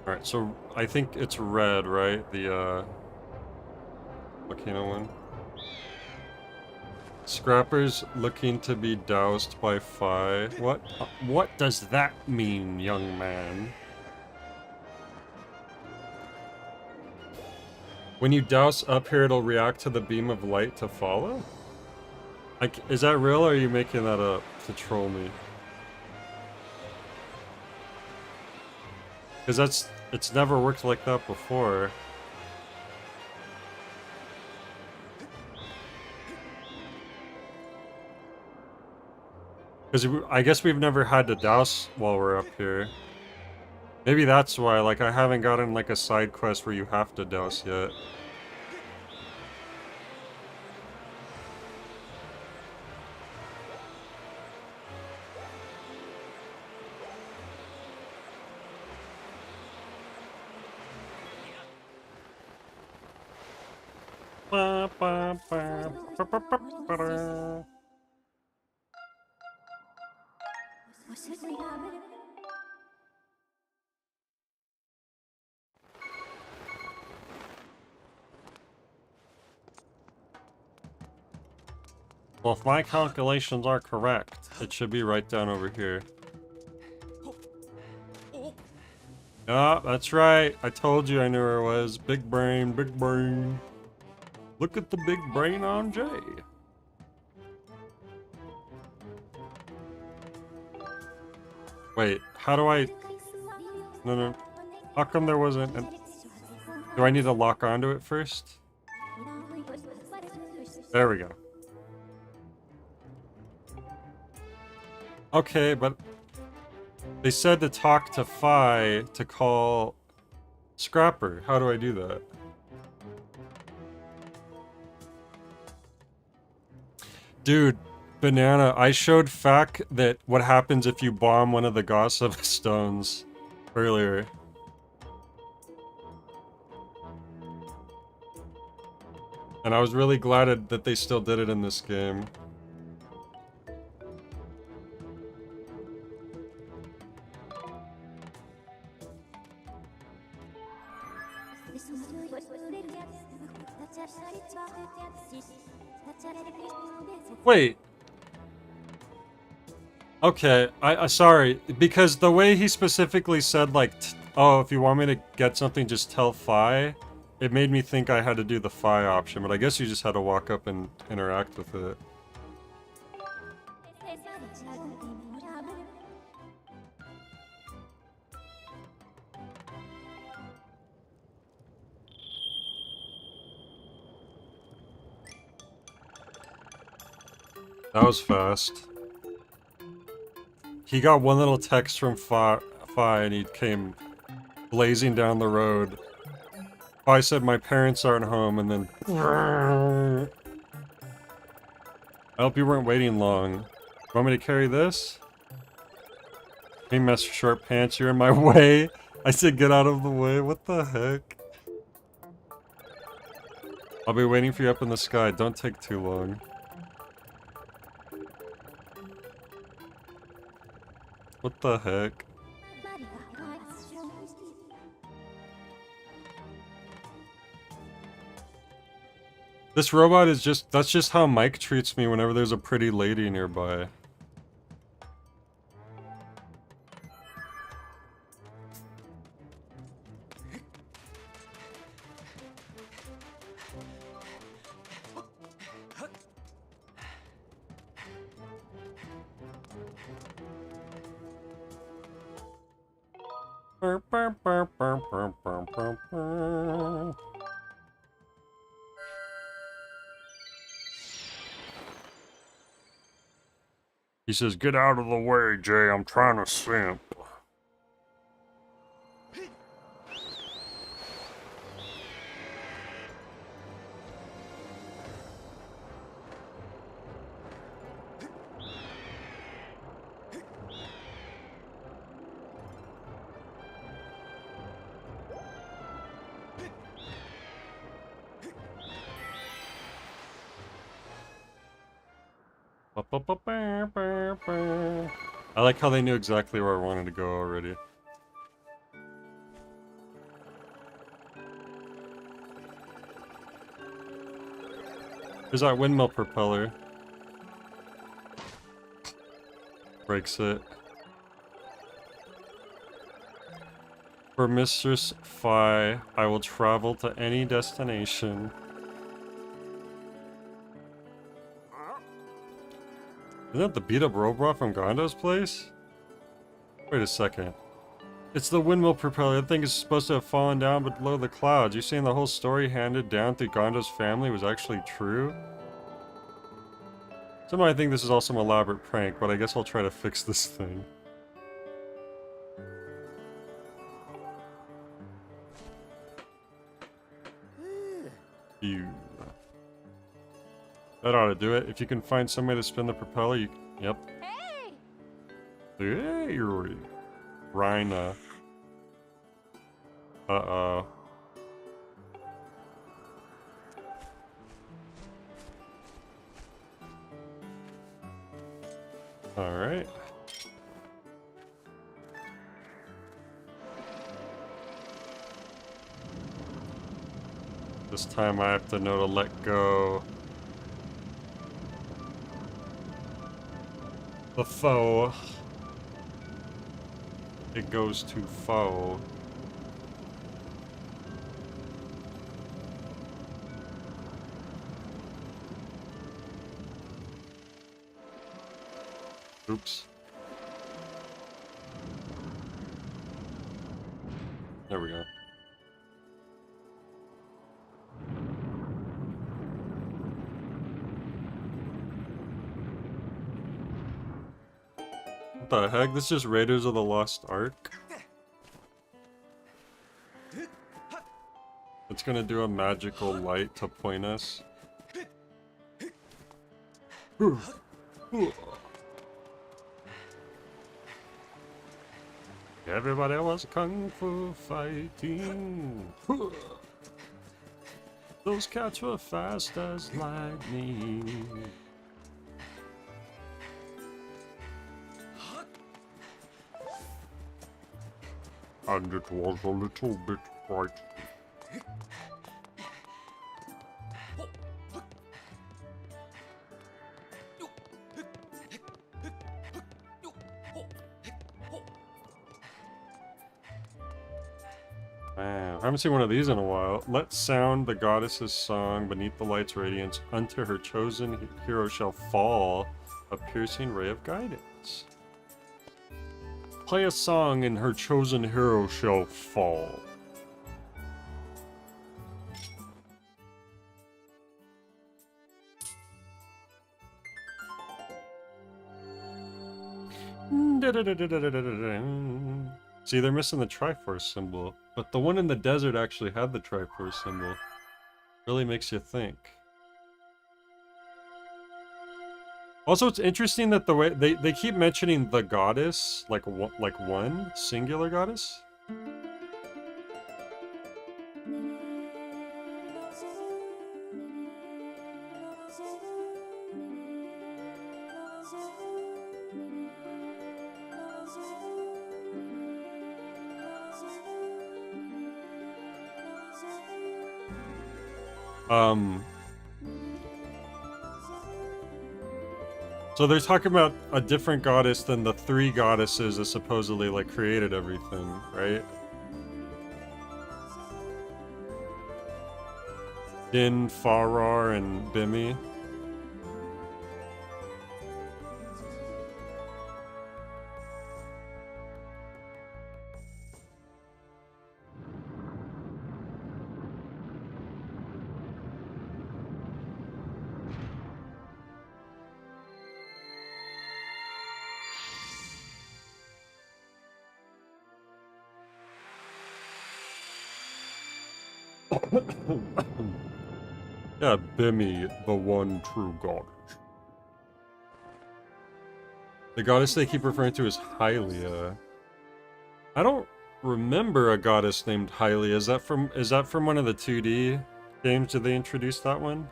Alright, so I think it's red, right? The, volcano one. Scrappers looking to be doused by Fi. What does that mean, young man? When you douse up here, it'll react to the beam of light to follow? Is that real, or are you making that up to troll me? Because it's never worked like that before. Because I guess we've never had to douse while we're up here. Maybe that's why, like, I haven't gotten, like, a side quest where you have to douse yet. Ba, ba, ba, ba, ba, ba, ba. Well, if my calculations are correct, it should be right down over here. Yeah, that's right. I told you I knew where it was. Big brain, big brain. Look at the big brain on Jay. Wait, how do I... No, no. How come there wasn't an... Do I need to lock onto it first? There we go. Okay, but... They said to talk to Phi to call Scrapper. How do I do that? Dude, Banana, I showed Fac that what happens if you bomb one of the gossip stones earlier. And I was really glad that they still did it in this game. Wait. Okay, I sorry, because the way he specifically said, like, oh, if you want me to get something, just tell Phi, it made me think I had to do the Phi option, but I guess you just had to walk up and interact with it. That was fast. He got one little text from Phi and he came blazing down the road. Phi said my parents aren't home and then... I hope you weren't waiting long. Want me to carry this? Hey, Master Short Pants, you're in my way. I said get out of the way. What the heck? I'll be waiting for you up in the sky. Don't take too long. What the heck? This robot is just... That's just how Mike treats me whenever there's a pretty lady nearby. He says, get out of the way, Jay, I'm trying to simp. I like how they knew exactly where I wanted to go already. There's that windmill propeller. Breaks it. For Mistress Phi, I will travel to any destination. Isn't that the beat-up robot from Gondo's place? Wait a second. It's the windmill propeller. That thing is supposed to have fallen down below the clouds. You're saying the whole story handed down through Gondo's family was actually true? Somehow I think this is also an elaborate prank, but I guess I'll try to fix this thing. You. That ought to do it. If you can find some way to spin the propeller, you... Yep. Hey! Hey, Rhina. Uh-oh. Alright. This time I have to know to let go. The foe. It goes to foe. Oops. There we go. What the heck? This is just Raiders of the Lost Ark? It's gonna do a magical light to point us. Everybody was kung fu fighting. Those cats were fast as lightning. And it was a little bit frightening. Wow, I haven't seen one of these in a while. Let sound the goddess's song beneath the light's radiance. Unto her chosen hero shall fall a piercing ray of guidance. Play a song and her chosen hero shall fall. See, they're missing the Triforce symbol, but the one in the desert actually had the Triforce symbol. Really makes you think. Also, it's interesting that the way they keep mentioning the goddess, like one singular goddess. So they're talking about a different goddess than the three goddesses that supposedly like created everything, right? Din, Farar, and Bimmy. Yeah, Bimmy, the one true goddess. The goddess they keep referring to is Hylia. I don't remember a goddess named Hylia. Is that from one of the 2D games? Did they introduce that one?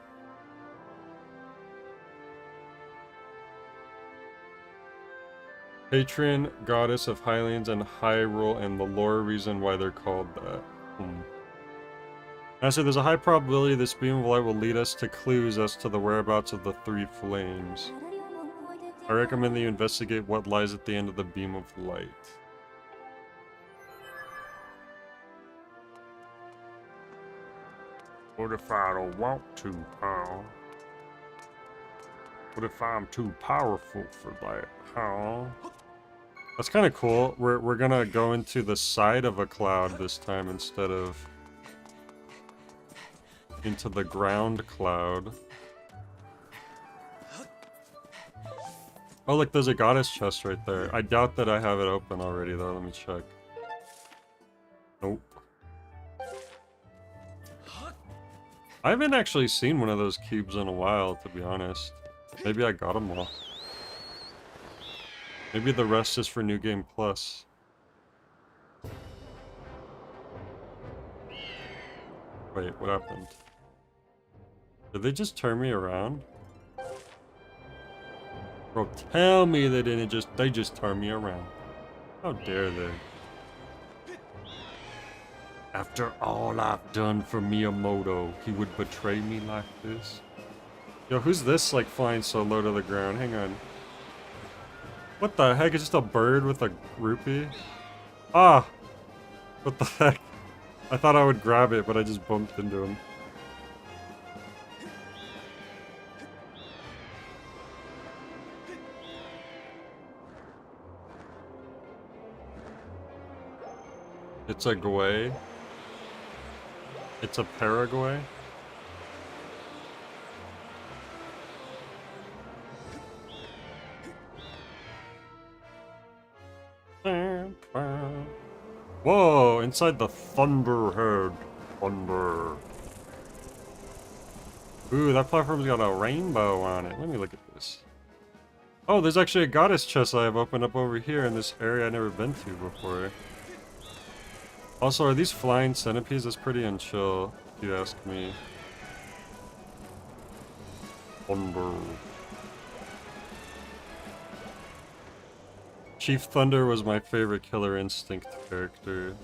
Patron, goddess of Hylians and Hyrule, and the lore reason why they're called that. I said there's a high probability this beam of light will lead us to clues as to the whereabouts of the three flames. I recommend that you investigate what lies at the end of the beam of light. What if I don't want to, huh? What if I'm too powerful for that, huh? That's kind of cool. We're gonna go into the side of a cloud this time instead of into the ground cloud. Oh, look, there's a goddess chest right there. I doubt that I have it open already, though. Let me check. Nope. I haven't actually seen one of those cubes in a while, to be honest. Maybe I got them all. Maybe the rest is for New Game Plus. Wait, what happened? Did they just turn me around? Bro, tell me they didn't they just turned me around. How dare they? After all I've done for Miyamoto, he would betray me like this? Yo, who's this, like, flying so low to the ground? Hang on. What the heck? It's just a bird with a rupee? Ah! What the heck? I thought I would grab it, but I just bumped into him. It's a Gwei. It's a Paraguay. Whoa, inside the Thunderhead. Thunder. Ooh, that platform's got a rainbow on it. Let me look at this. Oh, there's actually a goddess chest I have opened up over here in this area I've never been to before. Also, are these flying centipedes? That's pretty unchill, if you ask me. Thunder. Chief Thunder was my favorite Killer Instinct character.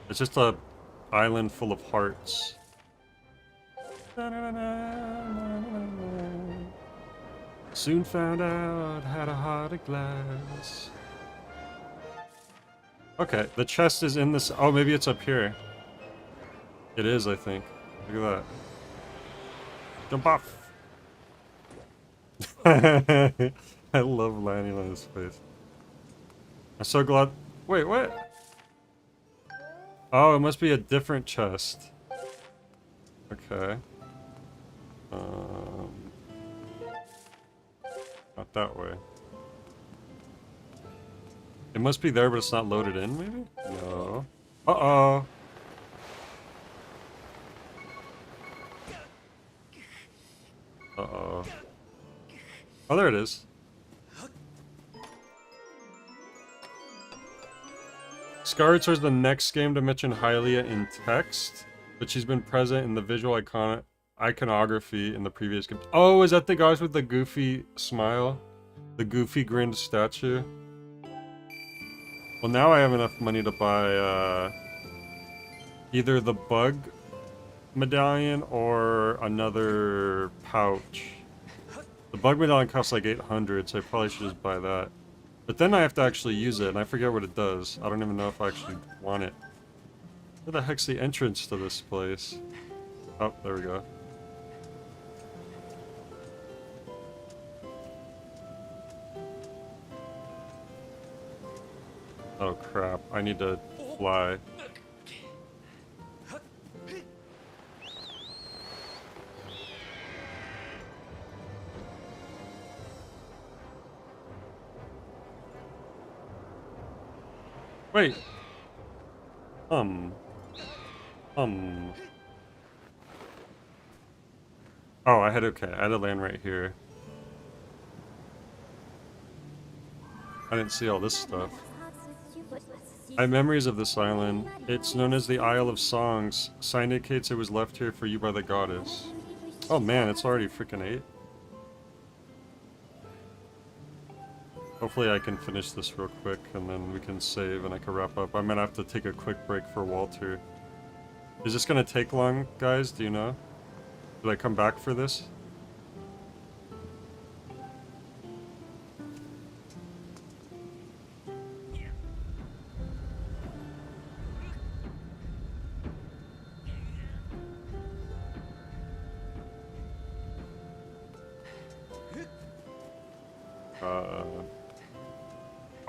It's just a island full of hearts. Soon found out had a heart of glass. Okay, the chest is in this. Oh, maybe it's up here. It is, I think. Look at that. Jump off! I love landing on his face. I'm so glad. Wait, what? Oh, it must be a different chest. Okay. Not that way. It must be there, but it's not loaded in, maybe? No. Uh-oh. Uh-oh. Oh, there it is. Skyward Sword is the next game to mention Hylia in text, but she's been present in the visual iconography in the previous game. Oh, is that the guys with the goofy smile? The goofy grinned statue? Well, now I have enough money to buy, either the bug medallion or another pouch. The bug medallion costs like 800, so I probably should just buy that. But then I have to actually use it, and I forget what it does. I don't even know if I actually want it. Where the heck's the entrance to this place? Oh, there we go. Oh crap, I need to fly. Wait. Oh, I had to land right here. I didn't see all this stuff. I have memories of this island. It's known as the Isle of Songs. Sign indicates it was left here for you by the goddess. Oh man, it's already freaking 8. Hopefully I can finish this real quick and then we can save and I can wrap up. I'm gonna have to take a quick break for Walter. Is this gonna take long, guys? Do you know? Did I come back for this?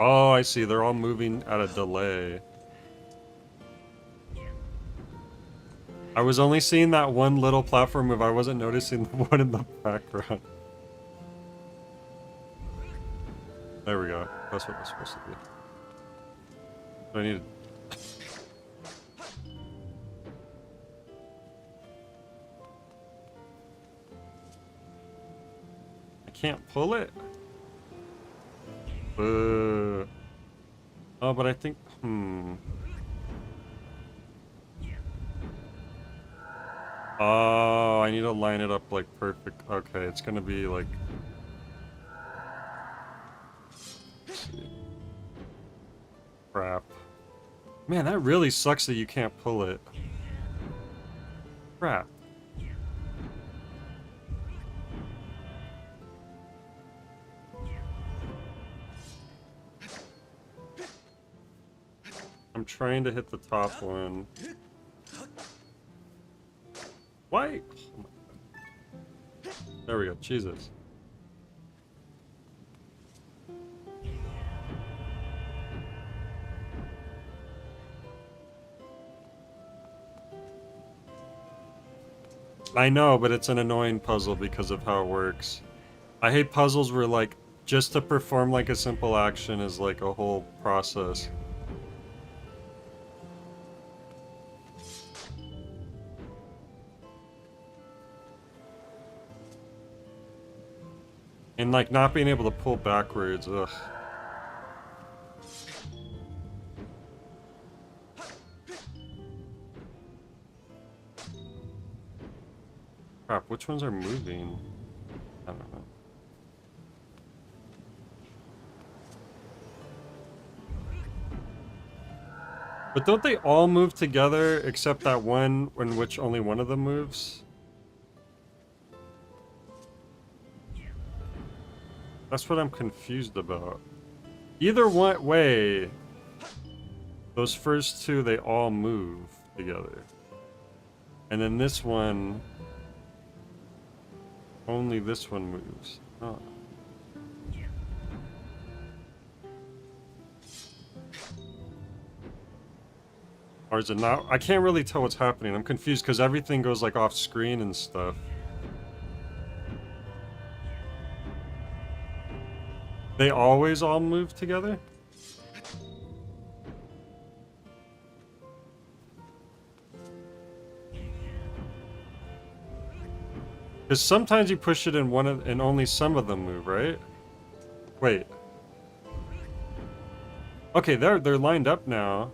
Oh, I see. They're all moving at a delay. I was only seeing that one little platform move. I wasn't noticing the one in the background. There we go. That's what it's supposed to be. I need to... I can't pull it? Oh, but I think... Oh, I need to line it up like perfect. Okay, it's gonna be like... Let's see. Crap. Man, that really sucks that you can't pull it. Crap. I'm trying to hit the top one. Why? Oh my God. There we go. Jesus. I know, but it's an annoying puzzle because of how it works. I hate puzzles where, like, just to perform, like, a simple action is, like, a whole process. And, like, not being able to pull backwards, ugh. Crap, which ones are moving? I don't know. But don't they all move together except that one in which only one of them moves? That's what I'm confused about. Either one way, those first two, they all move together. And then this one, only this one moves. Oh. Or is it not? I can't really tell what's happening. I'm confused because everything goes like off screen and stuff. They always all move together? Because sometimes you push it in one of, and only some of them move, right? Wait. Okay, they're lined up now.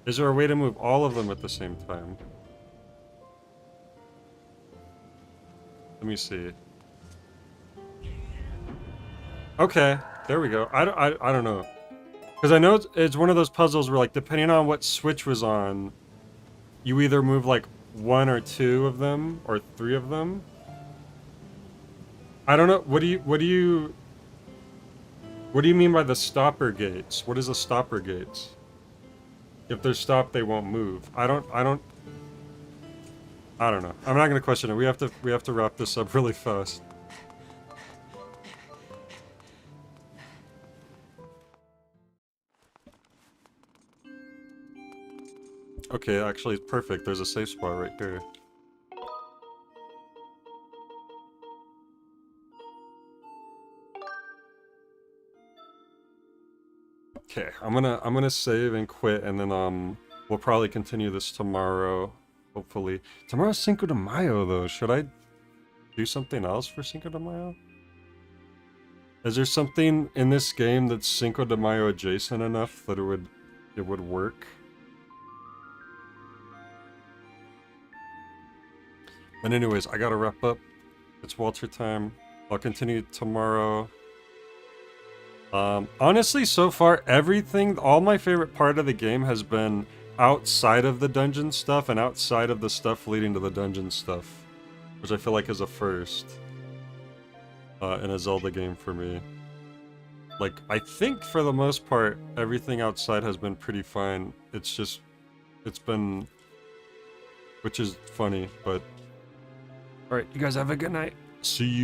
Is there a way to move all of them at the same time? Let me see. Okay, there we go. I don't know. Because I know it's one of those puzzles where, like, depending on what switch was on, you either move, like, one or two of them, or three of them. I don't know. What do you mean by the stopper gates? What is a stopper gates? If they're stopped, they won't move. I don't know. I'm not gonna question it. We have to wrap this up really fast. Okay, actually, it's perfect. There's a safe spot right here. Okay, I'm gonna save and quit, and then we'll probably continue this tomorrow. Hopefully, tomorrow's Cinco de Mayo though. Should I do something else for Cinco de Mayo? Is there something in this game that's Cinco de Mayo adjacent enough that it would work? But anyways, I gotta wrap up. It's Walter time. I'll continue tomorrow. Honestly, so far, all my favorite part of the game has been outside of the dungeon stuff and outside of the stuff leading to the dungeon stuff, which I feel like is a first in a Zelda game for me. Like, I think for the most part, everything outside has been pretty fine. It's been, which is funny, but... Alright, you guys have a good night. See you.